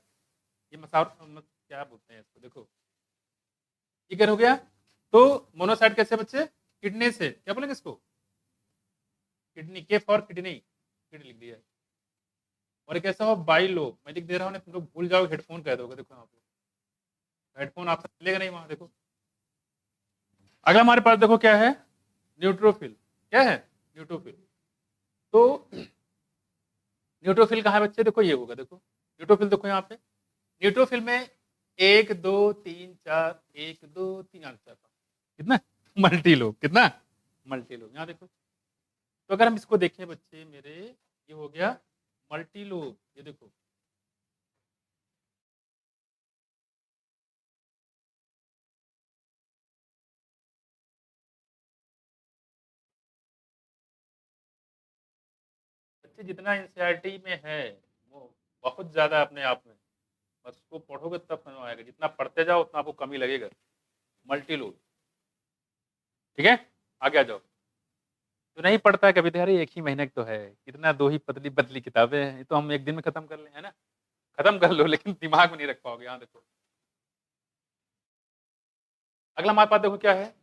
S1: ये क्या बोलते हैं इसको? देखो ठीक है, हो गया। तो मोनोसाइट कैसे बच्चे? किडनी से, क्या बोलेंगे इसको? किडनी, के फॉर किडनी, किडनी लिख दिया है। और एक ऐसा हो बाई लोब, मैं लिख दे रहा हूँ, तुम लोग भूल जाओ हेडफोन कह दोगे। देखो यहाँ पे हेडफोन आपसे मिलेगा नहीं वहां। देखो अगला हमारे पास देखो क्या है? न्यूट्रोफिल। क्या है? न्यूट्रोफिल। तो न्यूट्रोफिल कहाँ है बच्चे? देखो ये होगा, देखो न्यूट्रोफिल देखो यहाँ पे। न्यूट्रोफिल में 1 2 3 4, 1 2 3 आंसर कितना? Multi lobe. कितना? Multi lobe. यहाँ देखो, तो अगर हम इसको देखें बच्चे मेरे, ये हो गया मल्टी लोब। ये देखो, बच्चे जितना एनसीईआरटी में है वो बहुत ज्यादा अपने आप में, बस उसको पढ़ोगे तब समझ में आएगा। जितना पढ़ते जाओ उतना आपको कमी लगेगा। Multi lobe. ठीक है, आगे आ जाओ। जो नहीं पढ़ता है कभी तो, अरे एक ही महीने की तो है, इतना 2 ही पतली पतली किताबें हैं, ये तो हम एक दिन में खत्म कर लें, है ना? खत्म कर लो, लेकिन दिमाग में नहीं रख पाओगे। यहाँ देखो अगला हमारे पास देखो क्या है?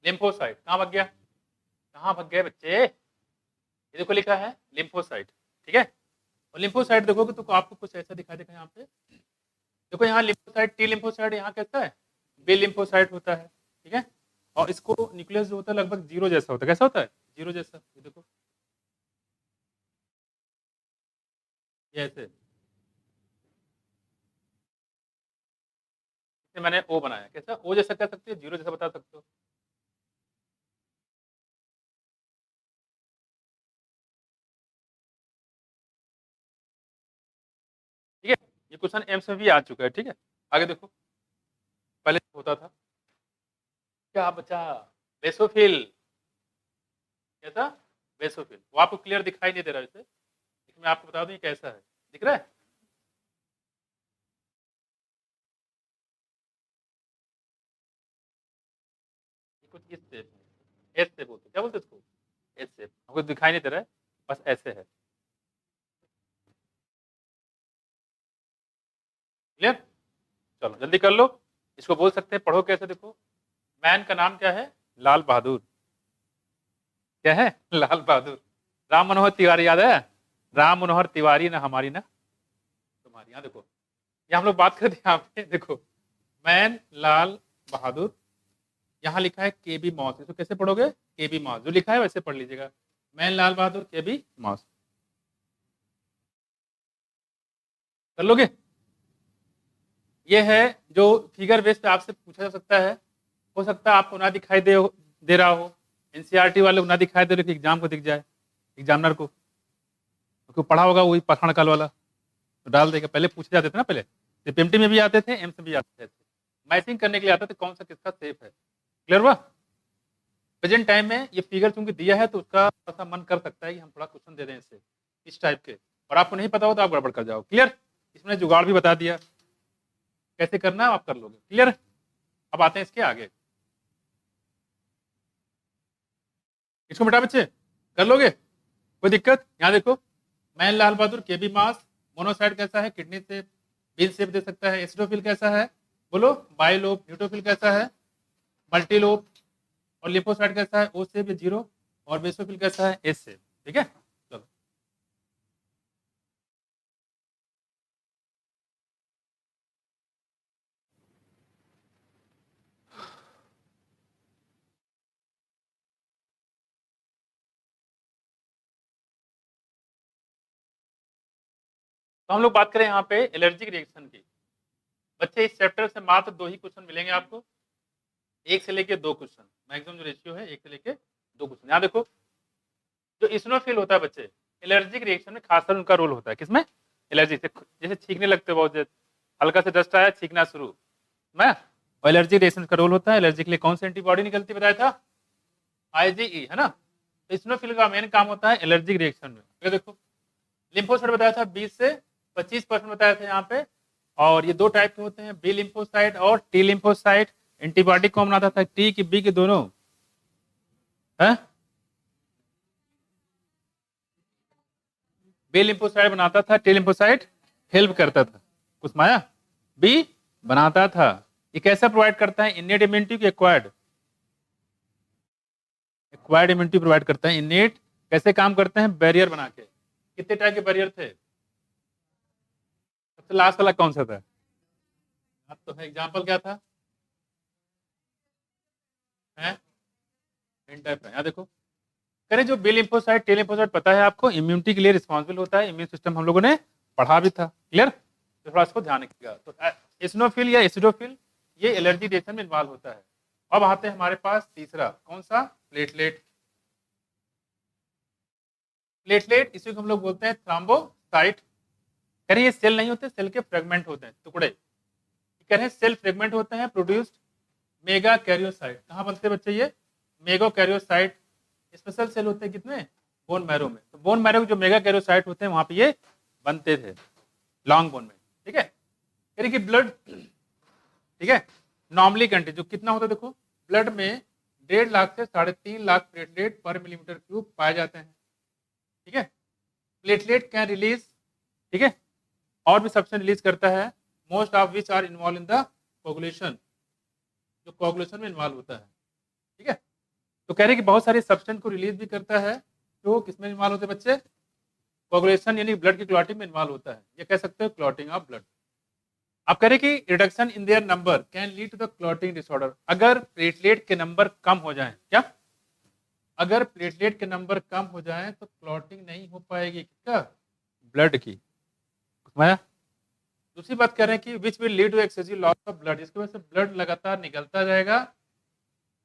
S1: लिम्फोसाइट। कहाँ भाग गया? कहाँ भाग गए बच्चे? ये देखो लिखा है लिम्फोसाइट। ठीक है, और लिम्फोसाइट देखोगे तो आपको कुछ ऐसा दिखाई देगा यहाँ पे। देखो यहाँ लिम्फोसाइट, टी लिम्फोसाइट, यहाँ कैसा है? बी लिम्फोसाइट होता है। ठीक है, और इसको न्यूक्लियस जो होता है लगभग जीरो जैसा होता है। कैसा होता है? जीरो जैसा। ये देखो ये ऐसे, इसे मैंने ओ बनाया। कैसा? ओ जैसा कह सकते हो, जीरो जैसा बता सकते हो। ठीक है, ये क्वेश्चन एम्स में भी आ चुका है। ठीक है, आगे देखो, पहले होता था क्या बचा? बेसोफिल। कैसा? बेसोफिल। वो आपको क्लियर दिखाई नहीं दे रहा है इसे, लेकिन मैं आपको बता दूं ये कैसा है। दिख रहा है? ये कुछ इस शेप में, एस से बोलते, क्या बोलते इसको? S shape. हमको दिखाई नहीं दे रहा है, बस ऐसे है। क्लियर? चलो जल्दी कर लो। इसको बोल सकते हैं, पढ़ो कैसे, देखो। मैन का नाम क्या है? लाल बहादुर। क्या है? लाल बहादुर। राम मनोहर तिवारी याद है? राम मनोहर तिवारी ना हमारी ना तुम्हारी। यहाँ देखो, ये हम लोग बात करते हैं यहाँ पे, देखो। मैन लाल बहादुर, यहाँ लिखा है के बी मॉस। इसको कैसे पढ़ोगे? के बी मॉस, जो लिखा है वैसे पढ़ लीजिएगा। मैन लाल बहादुर के बी मॉस। कर लोगे? ये है जो फिगर बेस पे आपसे पूछा जा सकता है। हो सकता है आपको ना दिखाई दे रहा हो, एनसीईआरटी वाले को ना दिखाई दे रहा हो, एग्जाम को दिख जाए, एग्जामिनर को। तो पढ़ा होगा वही पठान काल वाला, तो डाल देगा। पहले पूछे जाते थे ना, पहले पीएमटी में भी आते थे, एम्स में भी आते थे। मैचिंग करने के लिए आते थे कौन सा किसका सेफ है। क्लियर हुआ? प्रेजेंट टाइम में ये फिगर चूंकि दिया है तो उसका थोड़ा सा मन कर सकता है कि हम थोड़ा क्वेश्चन दे दें इससे, इस टाइप के, और आपको नहीं पता हो तो आप गड़बड़ कर जाओ। क्लियर? इसमें जुगाड़ भी बता दिया, कैसे करना है आप कर लोगे। क्लियर? अब आते हैं इसके आगे। इसको बेटा बच्चे कर लोगे? कोई दिक्कत? यहाँ देखो, मैन लाल बहादुर के बी मास। मोनोसाइड कैसा है? किडनी से बीन शेप दे सकता है। एसिडोफिल कैसा है? बोलो। बाइलोब। न्यूट्रोफिल कैसा है? मल्टीलोब। और लिपोसाइड कैसा है? ओ शेप या जीरो। और बेसोफिल कैसा है? S shape. ठीक है, चलो। तो हम लोग बात करें यहाँ पे एलर्जिक रिएक्शन की। बच्चे इस चैप्टर से मात्र 2 ही क्वेश्चन मिलेंगे आपको, 1 से लेके 2 क्वेश्चन। मैक्सिमम जो रेशियो है 1 से लेके 2 क्वेश्चन। यहाँ देखो, जो इस्नोफिल होता है बच्चे, एलर्जिक रिएक्शन में खासकर उनका रोल होता है किसमें? एलर्जी से, जैसे छींकने लगते हो बहुत ज्यादा, हल्का से डस्ट आया, छींकना शुरू मैं, और एलर्जी रिएक्शन का रोल होता है। एलर्जी के लिए कौन सी एंटीबॉडी निकलती बताया था? आईजीई, है ना? तो इस्नोफिल का मेन काम होता है एलर्जिक रिएक्शन में। ये देखो, लिम्फोसाइट बताया था 20 से 25% बताया था यहाँ पे। और ये 2 टाइप के होते हैं, बी लिम्फोसाइट और टी लिम्फोसाइट। एंटीबॉडी कौन बनाता था, टी की बी के दोनों? है बी लिम्फोसाइट बनाता था, टी लिम्फोसाइट हेल्प करता था। कुछ माया बी बनाता था। ये कैसा प्रोवाइड करता है? इनेट इम्यूनिटी की एक्वायर्ड? एक्वायर्ड इम्यूनिटी प्रोवाइड करता है। इनेट कैसे काम करते हैं? बैरियर बना के। कितने टाइप के बैरियर थे? सबसे लास्ट वाला कौन सा था? अब तो है, एग्जाम्पल क्या था? है इन टाइप का। यहाँ देखो, करें जो बी लिम्फोसाइट टी लिम्फोसाइट पता है आपको, इम्यूनिटी के लिए रिस्पॉन्सिबल होता है। इम्यून सिस्टम हम लोगों ने पढ़ा भी था। क्लियर? तो थोड़ा इसको ध्यान रखिएगा। तो एसिनोफिल या एसिडोफिल, ये एलर्जी रिएक्शन में इन्वॉल्व होता है। अब आते हैं हमारे पास तीसरा, कौन सा? प्लेटलेट। प्लेटलेट, इसी को हम लोग बोलते हैं थ्रोम्बोसाइट। कह रहे ये सेल नहीं होते, सेल के फ्रेगमेंट होते हैं, टुकड़े। कह रहे सेल फ्रेगमेंट होते हैं प्रोड्यूस्ड मेगा कैरियोसाइट। कहाँ बनते हैं बच्चे ये? Mega karyocyte. स्पेशल सेल होते हैं कितने? बोन मैरो में। तो बोन मैरो के जो मेगा कैरियोसाइट होते हैं वहां पे ये बनते थे, लॉन्ग बोन में। ठीक है, कह रहे कि ब्लड, ठीक है, नॉर्मली कंटेंट जो कितना होता है देखो, ब्लड में 1.5 लाख से 3.5 लाख प्लेटलेट पर मिलीमीटर क्यूब पाए जाते हैं। ठीक है, प्लेटलेट कैन रिलीज, ठीक है, और भी सब्सटेंस रिलीज करता है, most of which are involve in the coagulation, जो कोगुलेशन में इन्वॉल्व होता है। ठीक है, तो कह रहे कि बहुत सारे सब्सटेंस को रिलीज भी करता है जो किसमें इन्वॉल्व होते हैं बच्चे? कोगुलेशन, यानी ब्लड की क्लॉटिंग में इन्वॉल्व होता है। ये कह सकते हो क्लॉटिंग ऑफ ब्लड। आप कह रहे कि reduction in their number can lead to the clotting disorder. अगर प्लेटलेट के नंबर कम हो जाए, क्या? अगर प्लेटलेट के नंबर कम हो जाए तो क्लॉटिंग नहीं हो पाएगी, किसका? ब्लड की। माया दूसरी बात कह रहे हैं कि which will lead to excessive loss of blood, जिसकी वजह से ब्लड लगातार निकलता जाएगा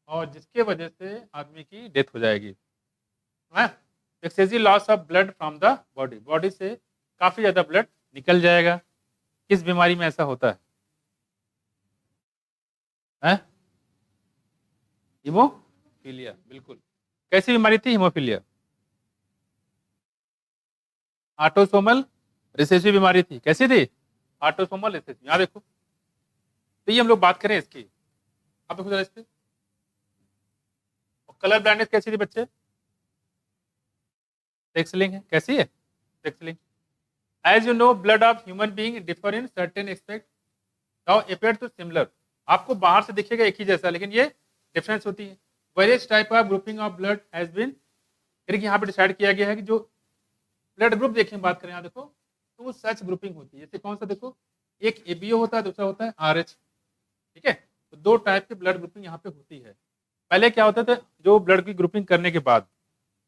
S1: और जिसके वजह से आदमी की डेथ हो जाएगी। Excessive loss of blood from the body, body से काफी ज्यादा ब्लड निकल जाएगा। किस बीमारी में ऐसा होता है? हीमोफीलिया, बिल्कुल। कैसी बीमारी थी हीमोफीलिया? ऑटोसोमल रिसेसिव बीमारी थी। कैसी थी? Autosomal recessive. यहाँ देखो, तो ये हम लोग बात करें इसकी, आप देखो जरा इस पे। कलर ब्लाइंडनेस कैसी थी बच्चे? सेक्सलिंग है। कैसी है? सेक्सलिंग। As you know, blood of human being differ in certain aspect. Now appear to similar, आपको बाहर से दिखेगा एक ही जैसा, लेकिन ये डिफरेंस होती है। Various type of grouping of blood has been, यहाँ पे डिसाइड किया गया है कि जो ब्लड ग्रुप देखें, बात करें यहाँ देखो, तो वो सच ग्रुपिंग होती है। जैसे कौन सा देखो, एक एबीओ होता है, दूसरा होता है आरएच। ठीक है, तो दो टाइप की ब्लड ग्रुपिंग यहाँ पे होती है। पहले क्या होता था, जो ब्लड की ग्रुपिंग करने के बाद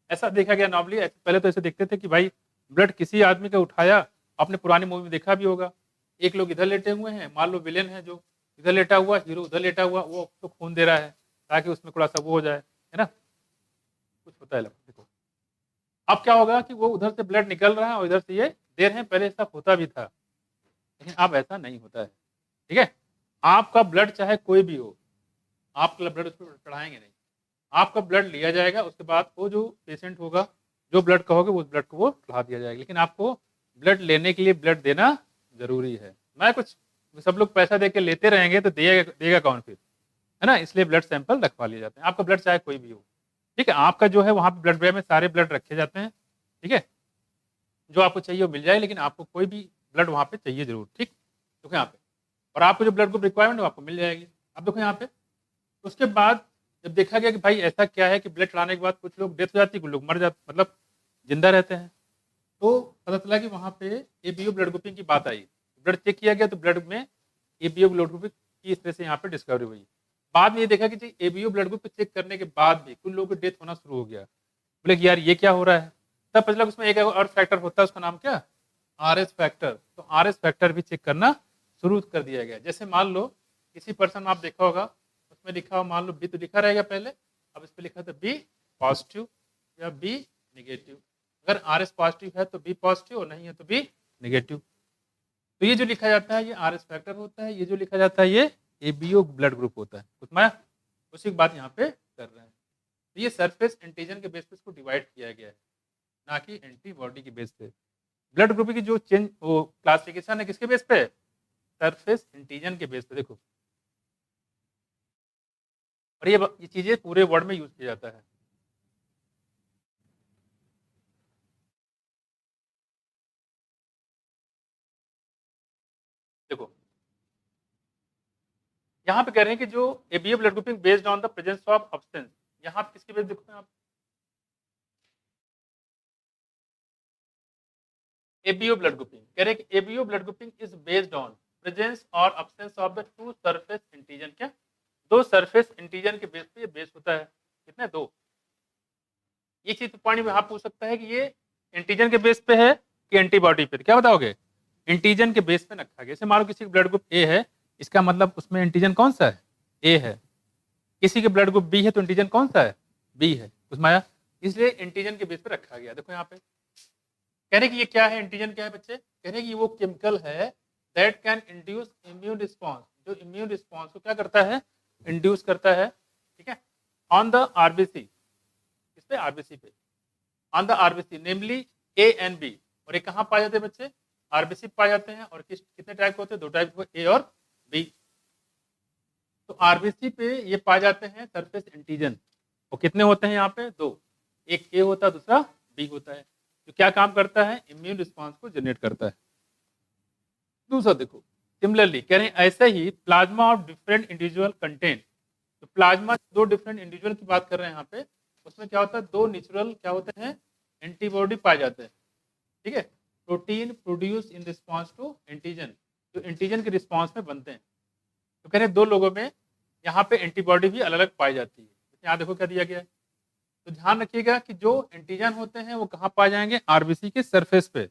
S1: ऐसा देखा गया नॉर्मली, पहले तो ऐसे देखते थे कि भाई ब्लड किसी आदमी का उठाया, आपने पुरानी मूवी में देखा भी होगा, एक लोग इधर लेटे हुए हैं, मान लो विलेन है जो इधर लेटा हुआ, हीरो उधर लेटा हुआ, वो तो खून दे रहा है ताकि उसमें थोड़ा सा वो हो जाए, है ना, कुछ होता है देखो। अब क्या होगा कि वो उधर से ब्लड निकल रहा है और इधर से ये दे रहे हैं, पहले ऐसा होता भी था, लेकिन अब ऐसा नहीं होता है। ठीक है, आपका ब्लड चाहे कोई भी हो, आपका ब्लड उस पर चढ़ाएंगे नहीं, आपका ब्लड लिया जाएगा, उसके बाद वो जो पेशेंट होगा, जो ब्लड कहोगे उस ब्लड को वो चढ़ा दिया जाएगा। लेकिन आपको ब्लड लेने के लिए ब्लड देना जरूरी है। मैं कुछ, सब लोग पैसा दे के लेते रहेंगे तो देगा कौन फिर, है ना, इसलिए ब्लड सैंपल रखवा लिए जाते हैं। आपका ब्लड चाहे कोई भी हो, ठीक है, आपका जो है वहाँ पे ब्लड बैंक में सारे ब्लड रखे जाते हैं। ठीक है, जो आपको चाहिए वो मिल जाए, लेकिन आपको कोई भी ब्लड वहाँ पे चाहिए जरूर। ठीक, देखो यहाँ पे, और आपको जो ब्लड ग्रुप रिक्वायरमेंट है आपको मिल जाएगी। अब देखो यहाँ पे, उसके बाद जब देखा गया कि भाई ऐसा क्या है कि ब्लड चढ़ाने के बाद कुछ लोग डेथ हो जाती है, कुछ लोग मर जाते, मतलब जिंदा रहते हैं, तो पता चला कि वहाँ पे एबीओ ब्लड ग्रुपिंग की बात आई। ब्लड चेक किया गया तो ब्लड में एबीओ ब्लड ग्रुपिंग की इस तरह से यहाँ पे डिस्कवरी हुई। बाद में ये देखा कि एबीओ ब्लड ग्रुप चेक करने के बाद भी कुछ लोगों की डेथ होना शुरू हो गया। बोले कि यार ये क्या हो रहा है, तब पता चला उसमें एक और फैक्टर होता है, उसका नाम क्या, आरएस फैक्टर। तो आरएस फैक्टर भी चेक करना शुरू कर दिया गया। जैसे मान लो किसी पर्सन में आप देखा होगा, उसमें लिखा हो, मान लो बी तो लिखा रहेगा पहले, अब इस पर लिखा था बी पॉजिटिव या बी निगेटिव। अगर आरएस पॉजिटिव है तो बी पॉजिटिव, और नहीं है तो बी निगेटिव। तो ये जो लिखा जाता है ये आरएस फैक्टर होता है, ये जो लिखा जाता है ये एबीओ ब्लड ग्रुप होता है। कुछ उसी की बात यहाँ पे कर रहे हैं। तो ये सरफेस एंटीजन के बेस पे इसको डिवाइड किया गया है, ना कि एंटीबॉडी के बेस पे। ब्लड ग्रुप की जो चेंज वो क्लासिफिकेशन है किसके बेस पे, सरफेस एंटीजन के बेस पे। देखो, और ये चीजें पूरे वर्ल्ड में यूज किया जाता है। देखो यहाँ पे कह रहे हैं कि जो ABO blood grouping based on the presence of substance, यहाँ पे किसके बेस देखो आप, एबीओ ब्लड ग्रुपिंग कह रहे हैं कि ABO blood grouping is based on presence और absence of the two surface antigen. क्या, दो सरफेस एंटीजन के बेस पे ये बेस होता है। कितने, दो। ये चीज पानी में आप पूछ सकता है कि ये एंटीजन के बेस पे है कि एंटीबॉडी पे, क्या बताओगे, एंटीजन के बेस पे रखा गया। जैसे मान लो किसी का ब्लड ग्रुप ए है, इसका मतलब उसमें एंटीजन कौन सा है, ए है। किसी के ब्लड ग्रुप बी है तो एंटीजन कौन सा है, बी है। उसमें आया, इसलिए एंटीजन के बेस पे रखा गया। देखो यहाँ पे कह रहे कि ये क्या है, एंटीजन क्या है बच्चे, कह रहे कि ये वो केमिकल है that can induce immune response, जो इम्यून रिस्पॉन्स को क्या करता है, इंड्यूस करता है। ठीक है, ऑन द आरबीसी, इस पे आरबीसी पे, on the RBC namely A and B. और ये कहाँ पाए जाते हैं बच्चे, आरबीसी पाए जाते हैं। और कितने टाइप के होते हैं, दो टाइप के, ए और बी। तो आरबीसी पे ये पाए जाते हैं सरफेस एंटीजन। और कितने होते हैं यहाँ पे, दो, एक ए होता है, दूसरा बी होता है, जो क्या काम करता है, इम्यून रिस्पॉन्स को जनरेट करता है। दूसरा देखो, सिमिलरली कह रहे हैं ऐसे ही plasma of different individual content, तो प्लाज्मा दो डिफरेंट इंडिविजुअल की बात कर रहे हैं यहाँ पे, उसमें क्या होता है, दो नेचुरल क्या होते हैं, एंटीबॉडी पाए जाते हैं। ठीक है, protein produce in response to antigen, जो एंटीजन के रिस्पॉन्स में बनते हैं। तो कह रहे हैं दो लोगों में यहाँ पे एंटीबॉडी भी अलग अलग पाई जाती है। यहाँ देखो क्या दिया गया है, तो ध्यान रखिएगा कि जो एंटीजन होते हैं वो कहाँ पाए जाएंगे, आरबीसी के सरफेस पे।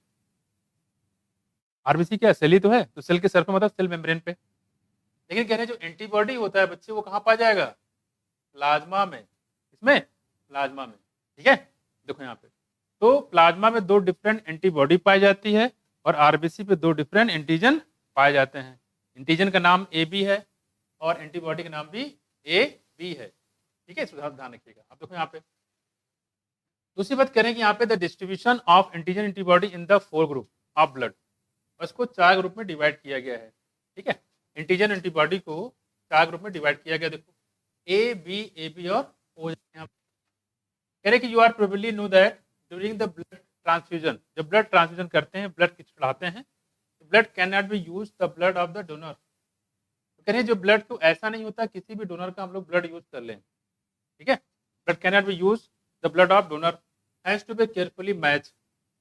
S1: आरबीसी क्या, सेल ही तो है, तो सेल के सरफेस मतलब सेल मेम्ब्रेन पे। लेकिन कह रहे हैं जो एंटीबॉडी होता है बच्चे, वो कहाँ पाया जाएगा, प्लाज्मा में। इसमें प्लाज्मा में। ठीक है, देखो यहाँ पे, तो प्लाज्मा में दो डिफरेंट एंटीबॉडी पाई जाती है और आरबीसी पे दो डिफरेंट एंटीजन पाए जाते हैं। एंटीजन का नाम ए बी है और एंटीबॉडी का नाम भी ए बी है। ठीक है, सुधार ध्यान रखिएगा। अब देखो यहाँ पे दूसरी बात करें कि यहाँ पे the distribution of antigen antibody in the 4 group of blood, उसको 4 ग्रुप में डिवाइड किया गया है। ठीक है, एंटीजन एंटीबॉडी को 4 ग्रुप में डिवाइड किया गया। देखो ए बी और ओ। कह रहे कि you are probably know that during the blood transfusion, जब ब्लड ट्रांसफ्यूजन करते हैं, ब्लड चढ़ाते हैं, blood can not be use the blood of the donor, कह रहे हैं जो ब्लड को ऐसा नहीं होता किसी भी डोनर का हम लोग ब्लड यूज कर लें, ठीक है, blood can not be use, the blood of donor has to be carefully match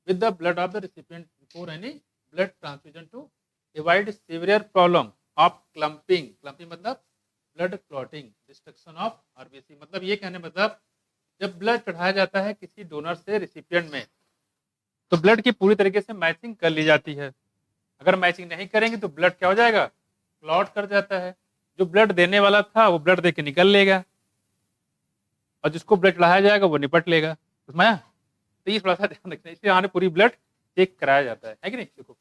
S1: with the blood of the recipient before any blood transfusion to avoid severe problem of clumping. Clumping मतलब blood clotting, destruction of RBC। मतलब ये कहने मतलब जब blood चढ़ाया जाता है किसी डोनर से रिसिपिएंट में तो ब्लड की पूरी तरीके से मैचिंग कर ली जाती है। अगर मैचिंग नहीं करेंगे तो ब्लड क्या हो जाएगा, क्लॉट कर जाता है। जो ब्लड देने वाला था वो ब्लड दे के निकल लेगा और जिसको ब्लड चढ़ाया जाएगा वो निपट लेगा। समझा? तो ये थोड़ा सा ध्यान रखना है, इसलिए हमें पूरी ब्लड चेक कराया जाता है कि नहीं। देखो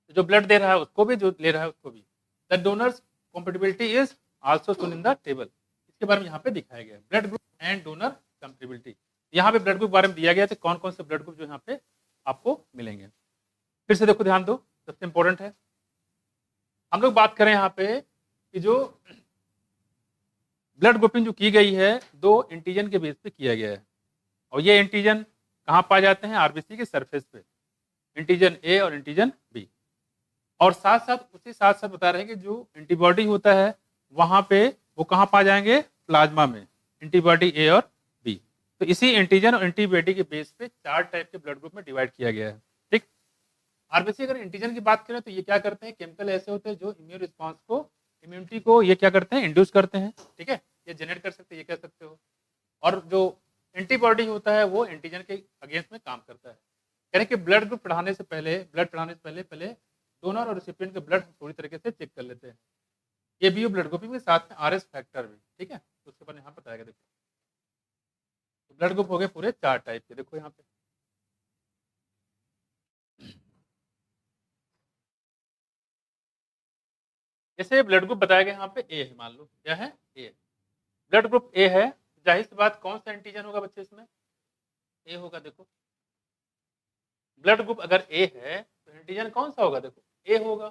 S1: तो जो ब्लड दे रहा है उसको भी, जो ले रहा है उसको भी। The donors compatibility is also shown in the table. इसके बारे में यहाँ पे दिखाया गया है, blood group and donor compatibility. यहाँ पे ब्लड ग्रुप के बारे में दिया गया है, कौन कौन से ब्लड ग्रुप जो यहाँ पे आपको मिलेंगे। फिर से देखो, ध्यान दो, सबसे इंपॉर्टेंट है। हम लोग बात करें यहाँ पे कि जो ब्लड ग्रुपिंग जो की गई है 2 एंटीजन के बेस पे किया गया है और ये एंटीजन कहाँ पाए जाते हैं, आरबीसी के सरफेस पे, एंटीजन ए और एंटीजन बी। और साथ साथ उसी साथ साथ बता रहे हैं कि जो एंटीबॉडी होता है वहां पे वो कहाँ पाए जाएंगे, प्लाज्मा में, एंटीबॉडी ए और बी। तो इसी एंटीजन और एंटीबॉडी के बेस पे 4 टाइप के ब्लड ग्रुप में डिवाइड किया गया है। ठीक, आरबीसी अगर एंटीजन की बात करें तो ये क्या करते हैं, केमिकल ऐसे होते हैं जो इम्यून रिस्पॉन्स को, इम्यूनिटी को ये क्या करते हैं, इंड्यूस करते हैं। ठीक है, ये जनरेट कर सकते हैं, ये कह सकते हो। और जो एंटीबॉडी होता है वो एंटीजन के अगेंस्ट में काम करता है। यानी कि ब्लड ग्रुप चढ़ाने से पहले, ब्लड चढ़ाने से पहले डोनर और रिसिपिएंट के ब्लड पूरी तरीके से चेक कर लेते हैं। ये भी ब्लड ग्रुपिंग में साथ में आरएस फैक्टर भी। ठीक है, तो उसके बाद यहाँ बताया गया। देखो तो ब्लड ग्रुप हो गए पूरे 4 टाइप के। देखो यहाँ पे जैसे ब्लड ग्रुप बताया गया यहाँ पे ए है, मान लो क्या है, ए। ब्लड ग्रुप ए है, जाहिर सी बात कौन सा एंटीजन होगा बच्चे इसमें, ए होगा। देखो ब्लड ग्रुप अगर ए है तो एंटीजन कौन सा होगा, देखो ए होगा।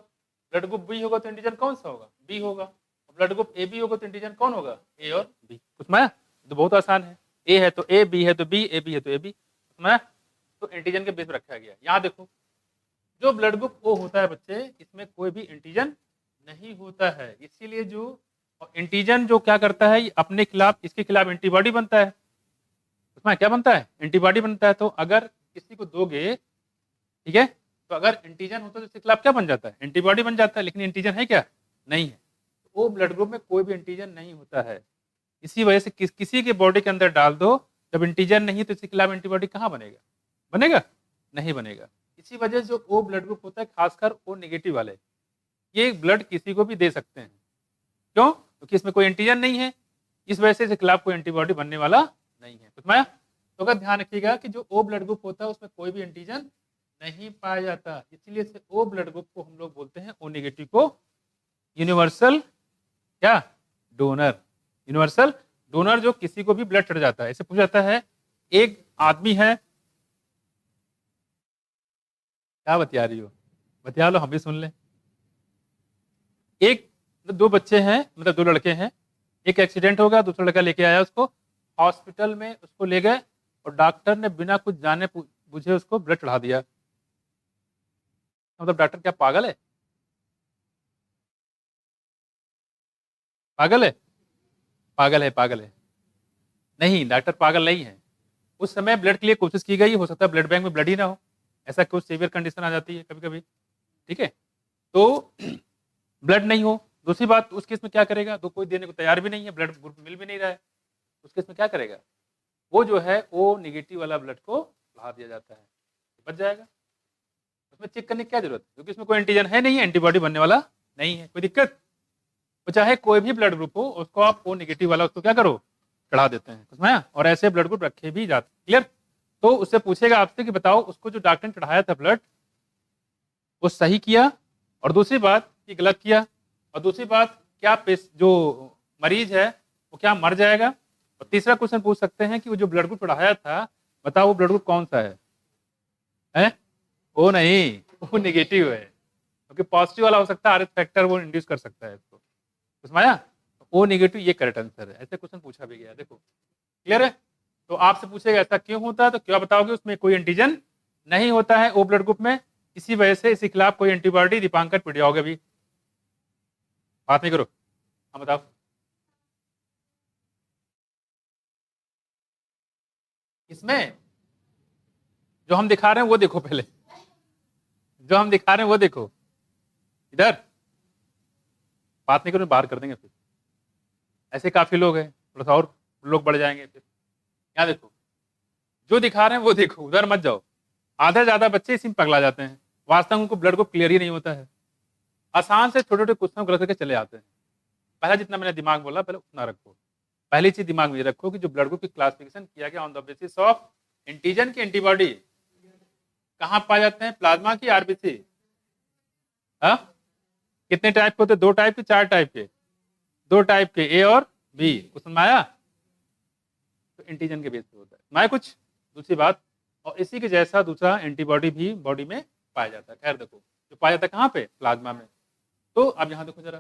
S1: ब्लड ग्रुप बी होगा तो एंटीजन कौन सा होगा, बी होगा। ब्लड ग्रुप ए बी होगा तो एंटीजन कौन होगा, ए और बी। उसमें तो बहुत आसान है, ए है तो ए, बी है तो बी, ए बी है तो ए बी। उसमें तो एंटीजन के बेस पर रखा गया। यहाँ देखो जो ब्लड ग्रुप ओ होता है बच्चे, इसमें कोई भी एंटीजन नहीं होता है। इसीलिए जो एंटीजन जो क्या करता है, अपने खिलाफ, इसके खिलाफ एंटीबॉडी बनता है। उसमें क्या बनता है, एंटीबॉडी बनता है। तो अगर किसी को दोगे, ठीक है, तो अगर एंटीजन होता है तो इसके खिलाफ क्या बन जाता है, एंटीबॉडी बन जाता है। लेकिन एंटीजन है क्या, नहीं है। तो ओ ब्लड ग्रुप में कोई भी एंटीजन नहीं होता है। इसी वजह से किसी के बॉडी के अंदर डाल दो, जब एंटीजन नहीं तो इसके खिलाफ एंटीबॉडी कहाँ बनेगा, बनेगा नहीं बनेगा। इसी वजह से जो ओ ब्लड ग्रुप होता है, खासकर ओ नेगेटिव वाले, ये ब्लड किसी को भी दे सकते हैं। क्यों, क्योंकि इसमें कोई एंटीजन नहीं है। इस वजह से इसके खिलाफ कोई एंटीबॉडी बनने वाला नहीं है। तो अगर ध्यान रखिएगा कि जो ओ ब्लड ग्रुप होता है उसमें कोई भी एंटीजन नहीं पाया जाता। इसलिए से ओ ब्लड ग्रुप को हम लोग बोलते हैं, ओ नेगेटिव को यूनिवर्सल क्या, डोनर। यूनिवर्सल डोनर जो किसी को भी ब्लड चढ़ जाता है। ऐसे पूछा जाता है, एक आदमी है, क्या बतिया रही हो, बतिया लो, हम भी सुन लें। एक 2 बच्चे हैं, मतलब 2 लड़के हैं, एक एक्सीडेंट हो गया, दूसरा लड़का लेके आया उसको हॉस्पिटल में, उसको ले गए और डॉक्टर ने बिना कुछ जाने बुझे उसको ब्लड चढ़ा दिया। मतलब डॉक्टर क्या पागल है, पागल है, पागल है, पागल है नहीं, डॉक्टर पागल नहीं है। उस समय ब्लड के लिए कोशिश की गई, हो सकता है ब्लड बैंक में ब्लड ही ना हो, ऐसा कुछ सीवियर कंडीशन आ जाती है कभी कभी। ठीक है, तो ब्लड नहीं हो। दूसरी बात, उस केस में क्या करेगा, तो कोई देने को तैयार भी नहीं है, ब्लड ग्रुप मिल भी नहीं रहा है, उस केस में क्या करेगा, वो जो है ओ नेगेटिव वाला ब्लड को बढ़ा दिया जाता है, बच जाएगा। उसमें चेक करने की क्या जरूरत है, क्योंकि इसमें कोई एंटीजन है नहीं है, एंटीबॉडी बनने वाला नहीं है, कोई दिक्कत। तो चाहे कोई भी ब्लड ग्रुप हो, उसको आप ओ नेगेटिव वाला उसको क्या करो, चढ़ा देते हैं। उसमें और ऐसे ब्लड ग्रुप रखे भी जाते हैं। क्लियर। तो उससे पूछेगा आपसे कि बताओ उसको जो डॉक्टर ने चढ़ाया था ब्लड, वो सही किया, और दूसरी बात कि गलत किया, और दूसरी बात क्या जो मरीज है वो क्या मर जाएगा। और तीसरा क्वेश्चन पूछ सकते हैं कि वो जो ब्लड ग्रुप चढ़ाया था, बताओ वो ब्लड ग्रुप कौन सा है? ओ नहीं, वो नेगेटिव है, क्योंकि पॉजिटिव वाला हो सकता है, आरएस फैक्टर वो इंड्यूस कर सकता है इसको। समझ आया? ओ नेगेटिव ये करेक्ट आंसर है। ऐसे क्वेश्चन पूछा भी गया, देखो क्लियर है। तो आपसे पूछेगा ऐसा क्यों होता है, तो क्या बताओगे, उसमें कोई एंटीजन नहीं होता है ओ ब्लड ग्रुप में, इसी वजह से इसके खिलाफ कोई एंटीबॉडी, दीपांकर पिट जाओगे भी। बात नहीं करो, हाँ बताओ। इसमें जो हम दिखा रहे हैं वो देखो पहले, जो हम दिखा रहे हैं वो देखो, इधर बात नहीं करो, बाहर कर देंगे फिर, ऐसे काफी लोग हैं, थोड़ा सा और लोग बढ़ जाएंगे फिर। यहाँ देखो, जो दिखा रहे हैं वो देखो, उधर मत जाओ। आधे से ज्यादा बच्चे इसी में पगला जाते हैं, वास्तव में उनको ब्लड को क्लियर ही नहीं होता है, आसान से छोटे छोटे क्वेश्चन गलत करके चले आते हैं। पहला जितना मैंने दिमाग बोला पहले उतना रखो। पहली चीज दिमाग में ये रखो कि जो ब्लड ग्रुप की क्लासिफिकेशन किया गया on the basis of antigen की एंटीबॉडी, कहां पाए जाते हैं, प्लाज्मा की आरबीसी। हाँ, कितने टाइप के होते हैं, 2 टाइप के, 4 टाइप के, 2 टाइप के, ए और बी। क्वेश्चन में आया, तो एंटीजन के बेस पे होता है मैं कुछ दूसरी बात। और इसी के जैसा दूसरा एंटीबॉडी भी बॉडी में पाया जाता है। खैर देखो, जो पाया जाता है कहाँ पे, प्लाज्मा में। तो अब यहाँ देखो जरा,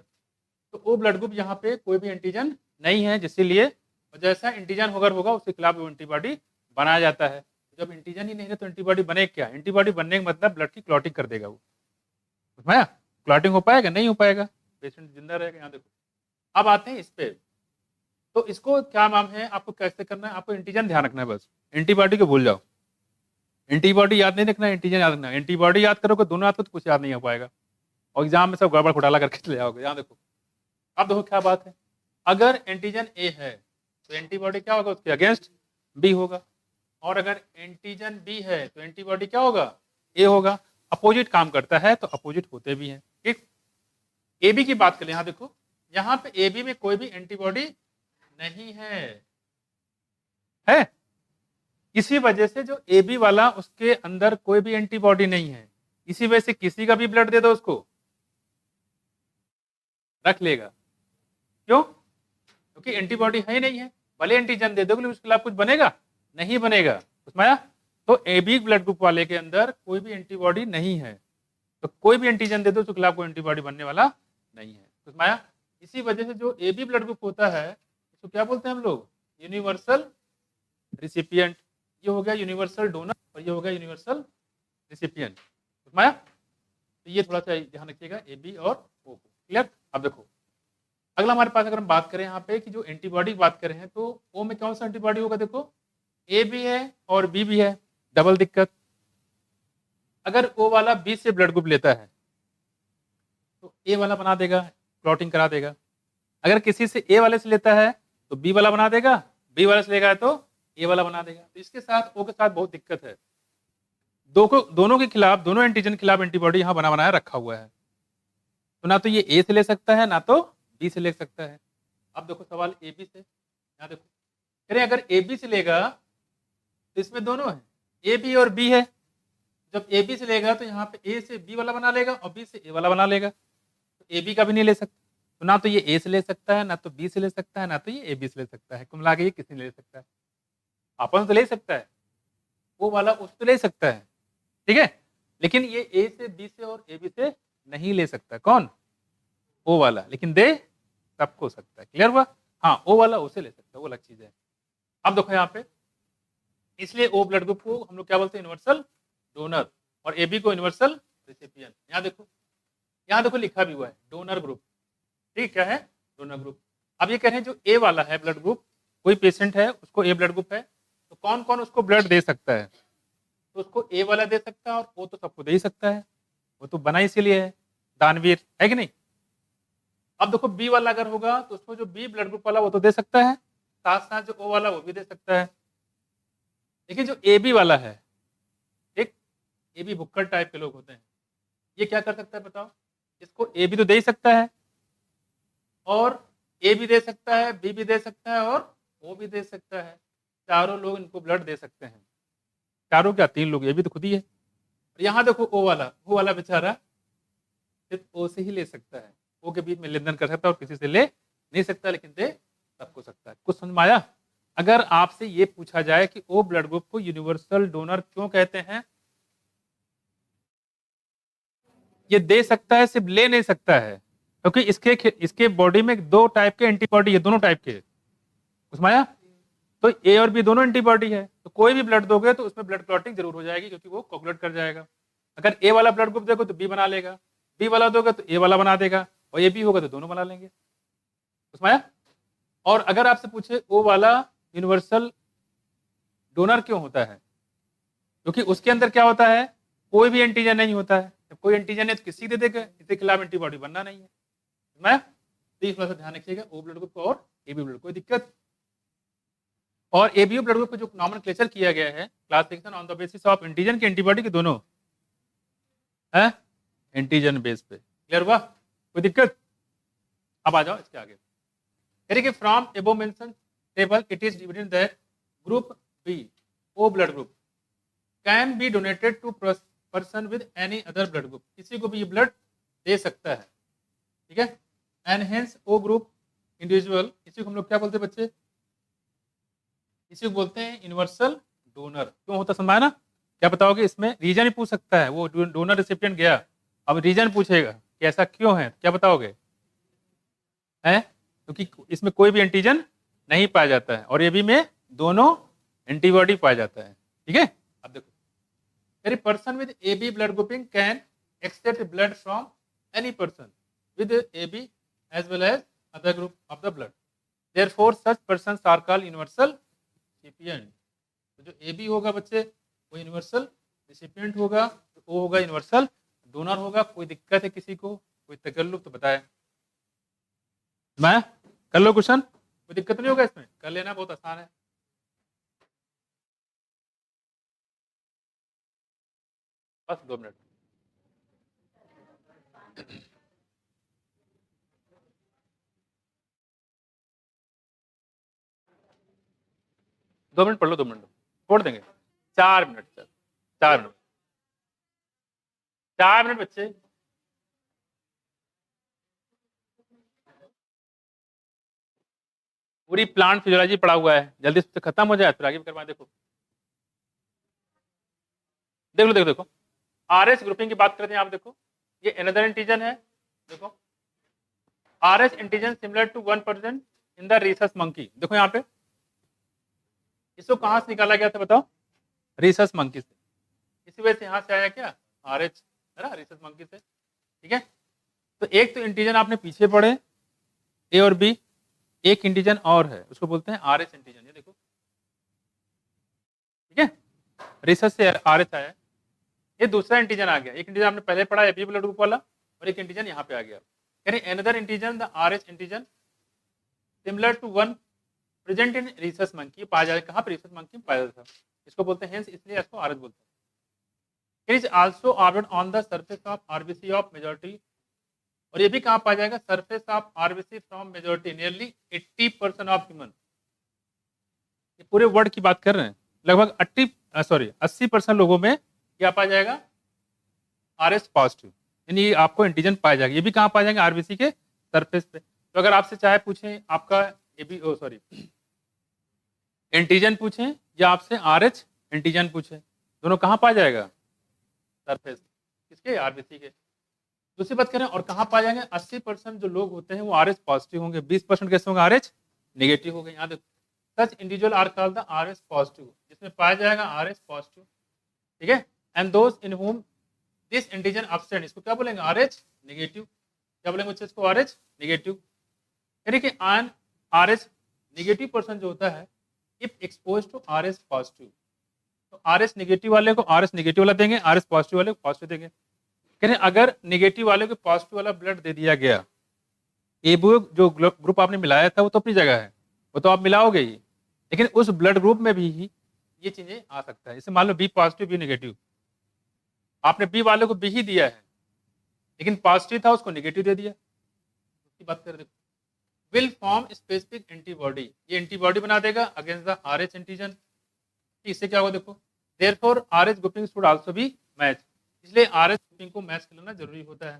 S1: तो वो ब्लड ग्रुप यहाँ पे कोई भी एंटीजन नहीं है, जिसलिए जैसा एंटीजन अगर होगा उसके खिलाफ वो एंटीबॉडी बनाया जाता है। जब एंटीजन ही नहीं है तो एंटीबॉडी बने क्या, एंटीबॉडी बनने का मतलब ब्लड की क्लॉटिंग कर देगा वो, समझ, क्लॉटिंग हो पाएगा, नहीं हो पाएगा, पेशेंट जिंदा रहेगा। यहाँ देखो, अब आते हैं इस पे, तो इसको क्या नाम है, आपको कैसे करना है, आपको एंटीजन ध्यान रखना है, बस एंटीबॉडी को भूल जाओ, एंटीबॉडी याद नहीं रखना, एंटीजन याद रखना। एंटीबॉडी याद करोगे दोनों याद करो तो कुछ याद नहीं हो पाएगा, और एग्जाम में सब गड़बड़ घोटाला करके चले जाओगे। यहाँ देखो, अब देखो क्या बात है, अगर एंटीजन ए है तो एंटीबॉडी क्या होगा, उसके अगेंस्ट बी होगा, और अगर एंटीजन बी है तो एंटीबॉडी क्या होगा, ए होगा। अपोजिट काम करता है तो अपोजिट होते भी हैं, ठीक। ए बी की बात करें, यहाँ देखो, यहाँ पे ए बी में कोई भी एंटीबॉडी नहीं है, इसी वजह से जो ए बी वाला उसके अंदर कोई भी एंटीबॉडी नहीं है, इसी वजह से किसी का भी ब्लड दे दो उसको रख लेगा। क्यों, क्योंकि एंटीबॉडी है ही नहीं है, भले एंटीजन दे दोगे उसके खिलाफ कुछ बनेगा, नहीं बनेगा, उसमें आया। तो ए बी ब्लड ग्रुप वाले के अंदर कोई भी एंटीबॉडी नहीं है, तो कोई भी एंटीजन दे दो उसके खिलाफ कोई एंटीबॉडी बनने वाला नहीं है, उसमें आया। इसी वजह से जो ए बी ब्लड ग्रुप होता है उसको क्या बोलते हैं हम लोग, यूनिवर्सल रिसिपिएंट। ये हो गया यूनिवर्सल डोनर और ये हो गया यूनिवर्सल रिसिपिएंट, उसमें आया। तो ये थोड़ा सा ध्यान रखिएगा, ए बी और ओ को, क्लियर। अब देखो अगला हमारे पास अगर हम बात करें यहाँ पे कि जो एंटीबॉडी की बात करें हैं, तो ओ में कौन सा एंटीबॉडी होगा, देखो ए भी है और बी भी है, डबल दिक्कत। अगर ओ वाला बी से ब्लड ग्रुप लेता है तो ए वाला बना देगा, क्लॉटिंग करा देगा। अगर किसी से ए वाले से लेता है तो बी वाला बना देगा, बी वाले से लेगा तो ए वाला बना देगा। तो इसके साथ ओ के साथ बहुत दिक्कत है, दोनों के खिलाफ, दोनों एंटीजन के खिलाफ एंटीबॉडी यहाँ बना बनाया रखा हुआ है, तो ना तो ये ए से ले सकता है ना तो बी से ले सकता है। अब देखो सवाल ए बी से, यहाँ देखो कह रहे अगर ए बी से लेगा तो इसमें दोनों है, ए बी और बी है। जब ए बी से लेगा तो यहाँ पे ए से बी वाला बना लेगा और बी से ए वाला बना लेगा, तो ए बी का भी नहीं ले सकता, तो ना तो ये ए से ले सकता है, ना तो बी से ले सकता है, ना तो ये ए बी से ले सकता है, कुल मिला के ये किसी ने ले सकता है। अपन तो ले सकता है, वो वाला उस तो ले सकता है, ठीक है, लेकिन ये ए से बी से और ए बी से नहीं ले सकता। कौन, ओ वाला, लेकिन दे सबको सकता है, क्लियर हुआ। हाँ, ओ वाला उसे ले सकता है, वो अलग चीज है। अब देखो यहाँ पे, इसलिए ओ ब्लड ग्रुप को हम लोग क्या बोलते हैं, यूनिवर्सल डोनर, और ए बी को यूनिवर्सल रेसिपिएंट। यहाँ देखो लिखा भी हुआ है डोनर ग्रुप, ठीक, क्या है, डोनर ग्रुप। अब ये कह रहे हैं जो ए वाला है ब्लड ग्रुप, कोई पेशेंट है उसको ए ब्लड ग्रुप है, तो कौन कौन उसको ब्लड दे सकता है, तो उसको ए वाला दे सकता है, और वो तो सबको दे ही सकता है, वो तो बना इसीलिए है, दानवीर है कि नहीं। अब देखो बी वाला अगर होगा तो उसको जो बी ब्लड ग्रुप वाला वो तो दे सकता है, साथ साथ जो ओ वाला वो भी दे सकता है। लेकिन जो ए बी वाला है, एक ए बी भुक्कड़ टाइप के लोग होते हैं, ये क्या कर सकता है बताओ, इसको ए बी तो दे ही सकता है, और ए भी दे सकता है, बी भी दे सकता है, और ओ भी दे सकता है। चारों लोग इनको ब्लड दे सकते हैं, चारों क्या, 3 लोग, ये भी तो खुद ही है। यहाँ देखो ओ वाला बेचारा सिर्फ ओ से ही ले सकता है, ओ के बीच में लेन देन कर सकता है और किसी से ले नहीं सकता, लेकिन दे सबको सकता है। कुछ समझ में आया। अगर आपसे ये पूछा जाए कि ओ ब्लड ग्रुप को यूनिवर्सल डोनर क्यों कहते हैं, ये दे सकता है, सिर्फ ले नहीं सकता है, क्योंकि इसके बॉडी में 2 टाइप के एंटीबॉडी है, दोनों टाइप के, उसमें आया। तो ए और बी दोनों एंटीबॉडी है, तो कोई भी ब्लड दोगे तो उसमें ब्लड क्लॉटिंग जरूर हो जाएगी, क्योंकि वो कोगुलेट कर जाएगा। अगर ए वाला ब्लड ग्रुप दोगे तो बी बना लेगा, बी वाला दोगे तो ए वाला बना देगा, और ए बी होगा तो दोनों बना लेंगे, उसमें आया। और अगर आपसे पूछे ओ वाला यूनिवर्सल डोनर क्यों होता है, क्योंकि उसके अंदर क्या होता है, कोई भी एंटीजन नहीं होता है। जब कोई एंटीजन है तो किसी दे देगा, इसके खिलाफ एंटीबॉडी बनना नहीं है। मैं तो थोड़ा सा ध्यान रखिएगा, ओ ब्लड ग्रुप और ए बी ब्लड, कोई दिक्कत। और ए बी ब्लड ग्रुप को जो नॉमेनक्लेचर किया गया है, classification on the basis of antigen के एंटीबॉडी के दोनों है एंटीजन बेस पे। क्लियर हुआ, कोई दिक्कत। अब आ जाओ इसके आगे, कह रही कि from above mention table it is divided that group B O blood group can be donated to person with any other blood group, किसी को भी ये ब्लड दे सकता है, ठीक है। And hence O group individual, इसी को हम लोग क्या बोलते हैं बच्चे, इसी को बोलते हैं यूनिवर्सल डोनर। क्यों होता समझा ना, क्या बताओगे, इसमें रीजन ही पूछ सकता है, वो डोनर रिसिपिएंट गया, अब रीजन पूछेगा कि ऐसा क्यों है, क्या बताओगे, है क्योंकि इसमें कोई भी एंटीजन नहीं पाया जाता है और ए बी में दोनों एंटीबॉडी पाया जाता है, ठीक है। अब देखो, Every person with AB blood grouping can accept blood from any person with AB as well as other group of the blood. Therefore, such persons are called universal recipient. तो जो AB होगा बच्चे वो यूनिवर्सल रिसिपिएंट होगा, तो O होगा universal donor होगा। कोई दिक्कत है किसी को, कोई तकल्लुफ तो बताए, मैं कर लो क्वेश्चन, कोई दिक्कत नहीं होगा इसमें, कर लेना, बहुत आसान है। बस 2 मिनट। दो मिनट पढ़ लो, 2 मिनट छोड़ देंगे, 4 मिनट, चल 4 मिनट, 4 मिनट बच्चे। पूरी प्लांट फिजियोलॉजी पढ़ा हुआ है, जल्दी से खत्म हो जाए फिर आगे भी करवाएं। देखो देख लो, देखो देखो, आर एस ग्रुपिंग की बात करते हैं आप। देखो ये अनदर एंटीजन है, देखो R S antigen similar to 1% in the rhesus monkey. देखो यहाँ पे इसको कहां से निकाला गया था बताओ, रीसस मंकी से, इसी वजह से यहां से आया क्या आर एच, है ना, रीसस मंकी से, ठीक है। तो एक तो एंटीजन आपने पीछे पढ़े ए और बी, एक एंटीजन और है उसको बोलते हैं आर एच एंटीजन, ये देखो, ठीक है, रीसस से आर एच आया। ये दूसरा एंटीजन आ गया, एक एंटीजन आपने पहले पढ़ा ए बी ब्लड ग्रुप वाला और एक एंटीजन यहाँ पे आ गया, यानी another antigen the R H antigen similar to 1 present in rhesus monkey, पाया जाए कहाँ पे, रीसस मंकी में पाया जाता है, इसको बोलते हैं, इसलिए इसको आर एच बोलते हैं। It is also observed on the surface of RBC of majority, और ये भी कहाँ पाया जाएगा, surface of RBC from majority nearly 80% of human. ये पूरे वर्ल्ड की बात कर रहे हैं, लगभग 80% लोगों में क्या पाया जाएगा, आर एस पॉजिटिव, यानी ये आपको एंटीजन पाया जाएगा। ये भी कहाँ पाया जाएगा, आरबीसी के सरफेस पे। तो अगर आपसे चाहे पूछें आपका एंटीजन पूछें या आपसे आर एच एंटीजन पूछें, दोनों कहाँ पाया जाएगा, सरफेस किसके, आरबीसी के। दूसरी बात करें और कहाँ पाए जाएंगे, 80% जो लोग होते हैं वो आर एच पॉजिटिव होंगे, 20% कैसे होंगे, आर एच निगेटिव होंगे। यहाँ देखो, such individual are called the R H positive, जिसमें पाया जाएगा आर एच पॉजिटिव, ठीक है। And those in whom this antigen absent, इसको क्या बोलेंगे, आर एच निगेटिव। क्या बोलेंगे बच्चे इसको, आर एच निगेटिव। यानी कि आर एच निगेटिव पर्सन जो होता है if expose to R H positive, तो आर एच निगेटिव वाले को आर एच निगेटिव वाला देंगे, आर एच पॉजिटिव वाले को पॉजिटिव देंगे। कहते अगर निगेटिव वाले को पॉजिटिव वाला ब्लड दे दिया गया, एबो जो ग्रुप आपने मिलाया था वो तो अपनी जगह है, वो तो आप मिलाओगे ही, लेकिन उस ब्लड ग्रुप में भी ये चीजें आ सकता है। जैसे मान लो बी पॉजिटिव बी नेगेटिव, आपने बी वाले को बी ही दिया है लेकिन पॉजिटिव था उसको नेगेटिव दे दिया, उसकी बात कर, देखो विल फॉर्म स्पेसिफिक एंटीबॉडी, ये एंटीबॉडी बना देगा against the R H antigen. इससे क्या होगा, देखो therefore R H grouping should also be match, इसलिए आर एच ग्रुपिंग को मैच कर लेना जरूरी होता है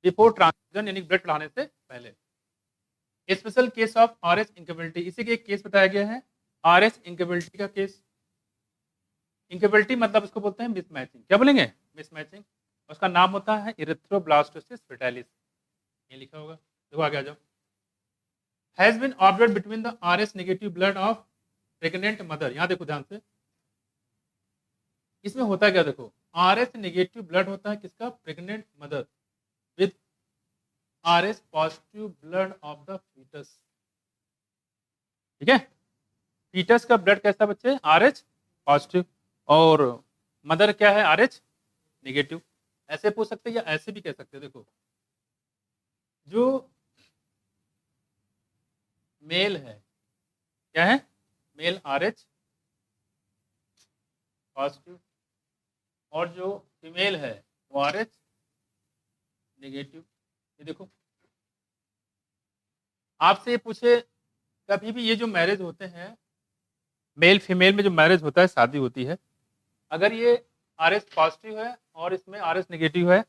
S1: बिफोर ट्रांसफ्यूजन, यानी ब्लड चढ़ाने से पहले। Special case of R H incompatibility, इसी के एक केस बताया गया है, आर एच इंकेबिलिटी का केस। इंकेबिलिटी मतलब उसको बोलते हैं मिसमैचिंग, क्या बोलेंगे, मिसमैचिंग। उसका नाम होता है इरिथ्रोब्लास्टोसिस फेटालिस, ये लिखा होगा, देखो आगे आ जाओ। Has been observed between the R H negative blood of pregnant mother, यहाँ देखो ध्यान से, इसमें होता क्या, देखो आर एच नेगेटिव ब्लड होता है किसका, pregnant mother with R H positive blood of the foetus. ठीक है, फीटस का ब्लड कैसा बच्चे, आर एच पॉजिटिव, और मदर क्या है, आर एच निगेटिव। ऐसे पूछ सकते हैं या ऐसे भी कह सकते हैं। देखो जो मेल है क्या है, मेल आर एच पॉजिटिव, और जो फीमेल है वो आर एच नेगेटिव। ये देखो आपसे ये पूछे कभी भी, ये जो मैरिज होते हैं मेल फीमेल में, जो मैरिज होता है शादी होती है, अगर ये आर एस पॉजिटिव है और इसमें आर एस नेगेटिव है,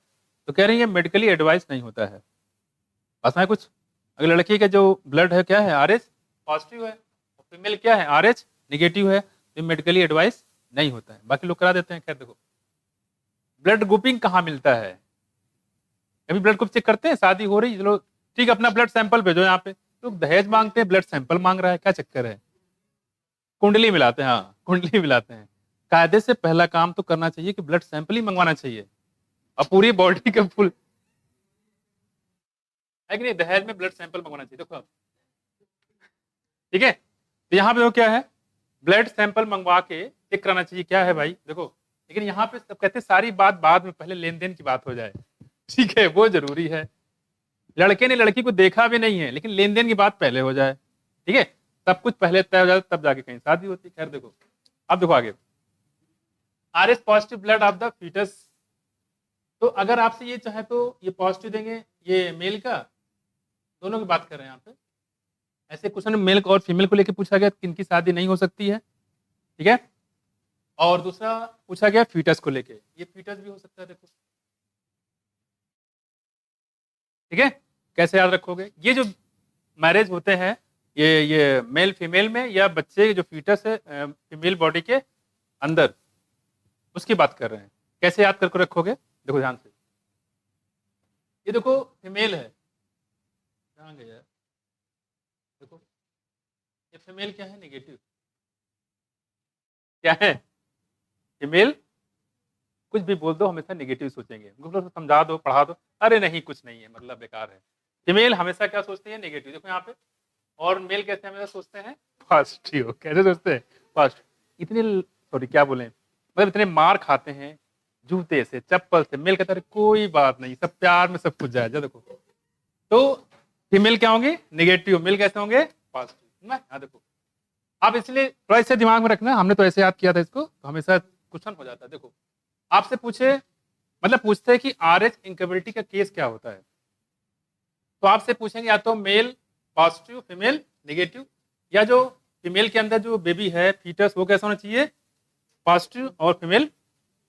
S1: तो कह रही है मेडिकली एडवाइस नहीं होता है। बस में कुछ, अगर लड़की का जो ब्लड है क्या है, आर एस पॉजिटिव है, और फीमेल क्या है, आर एच निगेटिव है, तो मेडिकली एडवाइस नहीं होता है। बाकी लोग करा देते हैं। खैर देखो, ब्लड ग्रुपिंग कहाँ मिलता है, कभी ब्लड ग्रुप चेक करते हैं, शादी हो रही, चलो ठीक है अपना ब्लड सैंपल भेजो यहाँ पे, लोग दहेज मांगते हैं, ब्लड सैंपल मांग रहा है, क्या चक्कर है। कुंडली मिलाते हैं, हाँ कुंडली मिलाते हैं। कायदे से पहला काम तो करना चाहिए कि ब्लड सैंपल ही मंगवाना चाहिए, और पूरी बॉडी का फुल है कि नहीं, दहेज में ब्लड सैंपल मंगवाना चाहिए। देखो ठीक है, तो यहाँ पे वो क्या है, ब्लड सैंपल मंगवा के चेक कराना चाहिए क्या है भाई। देखो लेकिन यहाँ पे सब कहते हैं सारी बात बाद में, पहले लेन देन की बात हो जाए। ठीक है, वो जरूरी है। लड़के ने लड़की को देखा भी नहीं है, लेकिन लेन देन की बात पहले हो जाए। ठीक है, सब कुछ पहले तय हो जाए, तब जाके कहीं शादी होती है। खैर देखो, अब देखो आगे, R S positive blood of the foetus. तो अगर आपसे ये चाहे तो ये पॉजिटिव देंगे, ये मेल का, दोनों की बात कर रहे हैं यहाँ पे। ऐसे क्वेश्चन मेल और फीमेल को लेकर पूछा गया किनकी शादी नहीं हो सकती है। ठीक है, और दूसरा पूछा गया फीटस को लेके, ये फीटस भी हो सकता है। देखो ठीक है, कैसे याद रखोगे, ये जो मैरिज होते हैं ये मेल फीमेल में, या बच्चे जो फीटस है फीमेल बॉडी के अंदर, उसकी बात कर रहे हैं। कैसे याद करके रखोगे, देखो ध्यान से, ये देखो फीमेल है, कहाँ गया, देखो ये फीमेल क्या है, नेगेटिव, क्या है फीमेल, कुछ भी बोल दो हमेशा नेगेटिव सोचेंगे, उनको समझा दो पढ़ा दो, अरे नहीं कुछ नहीं है, मतलब बेकार है। फीमेल हमेशा क्या सोचती है, नेगेटिव। देखो यहाँ पे, और मेल कैसे हमेशा सोचते हैं, पॉजिटिव। कैसे सोचते हैं, पॉजिटिव। इतने, सॉरी क्या बोले, मतलब इतने मार खाते हैं जूते से चप्पल से, मेल कहता है कोई बात नहीं, सब प्यार में सब कुछ जाएगा। देखो तो फीमेल क्या होंगे, नेगेटिव, मेल कैसे होंगे, पॉजिटिव। हाँ देखो, आप इसलिए थोड़ा इसे दिमाग में रखना, हमने तो ऐसे याद किया था इसको, तो हमेशा क्वेश्चन हो जाता है। देखो आपसे पूछे, मतलब पूछते हैं कि आर एच इनकेबिलिटी का केस क्या होता है, तो आपसे पूछेंगे या तो मेल पॉजिटिव फीमेल नेगेटिव, या जो फीमेल के अंदर जो बेबी है फीटस वो कैसा होना चाहिए, पॉजिटिव, और फीमेल,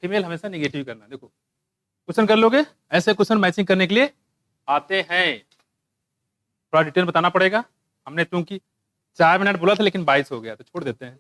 S1: फीमेल हमेशा नेगेटिव करना। देखो क्वेश्चन कर लोगे, ऐसे क्वेश्चन मैचिंग करने के लिए आते हैं, थोड़ा डिटेल बताना पड़ेगा। हमने क्योंकि 4 मिनट बोला था लेकिन 22 हो गया, तो छोड़ देते हैं।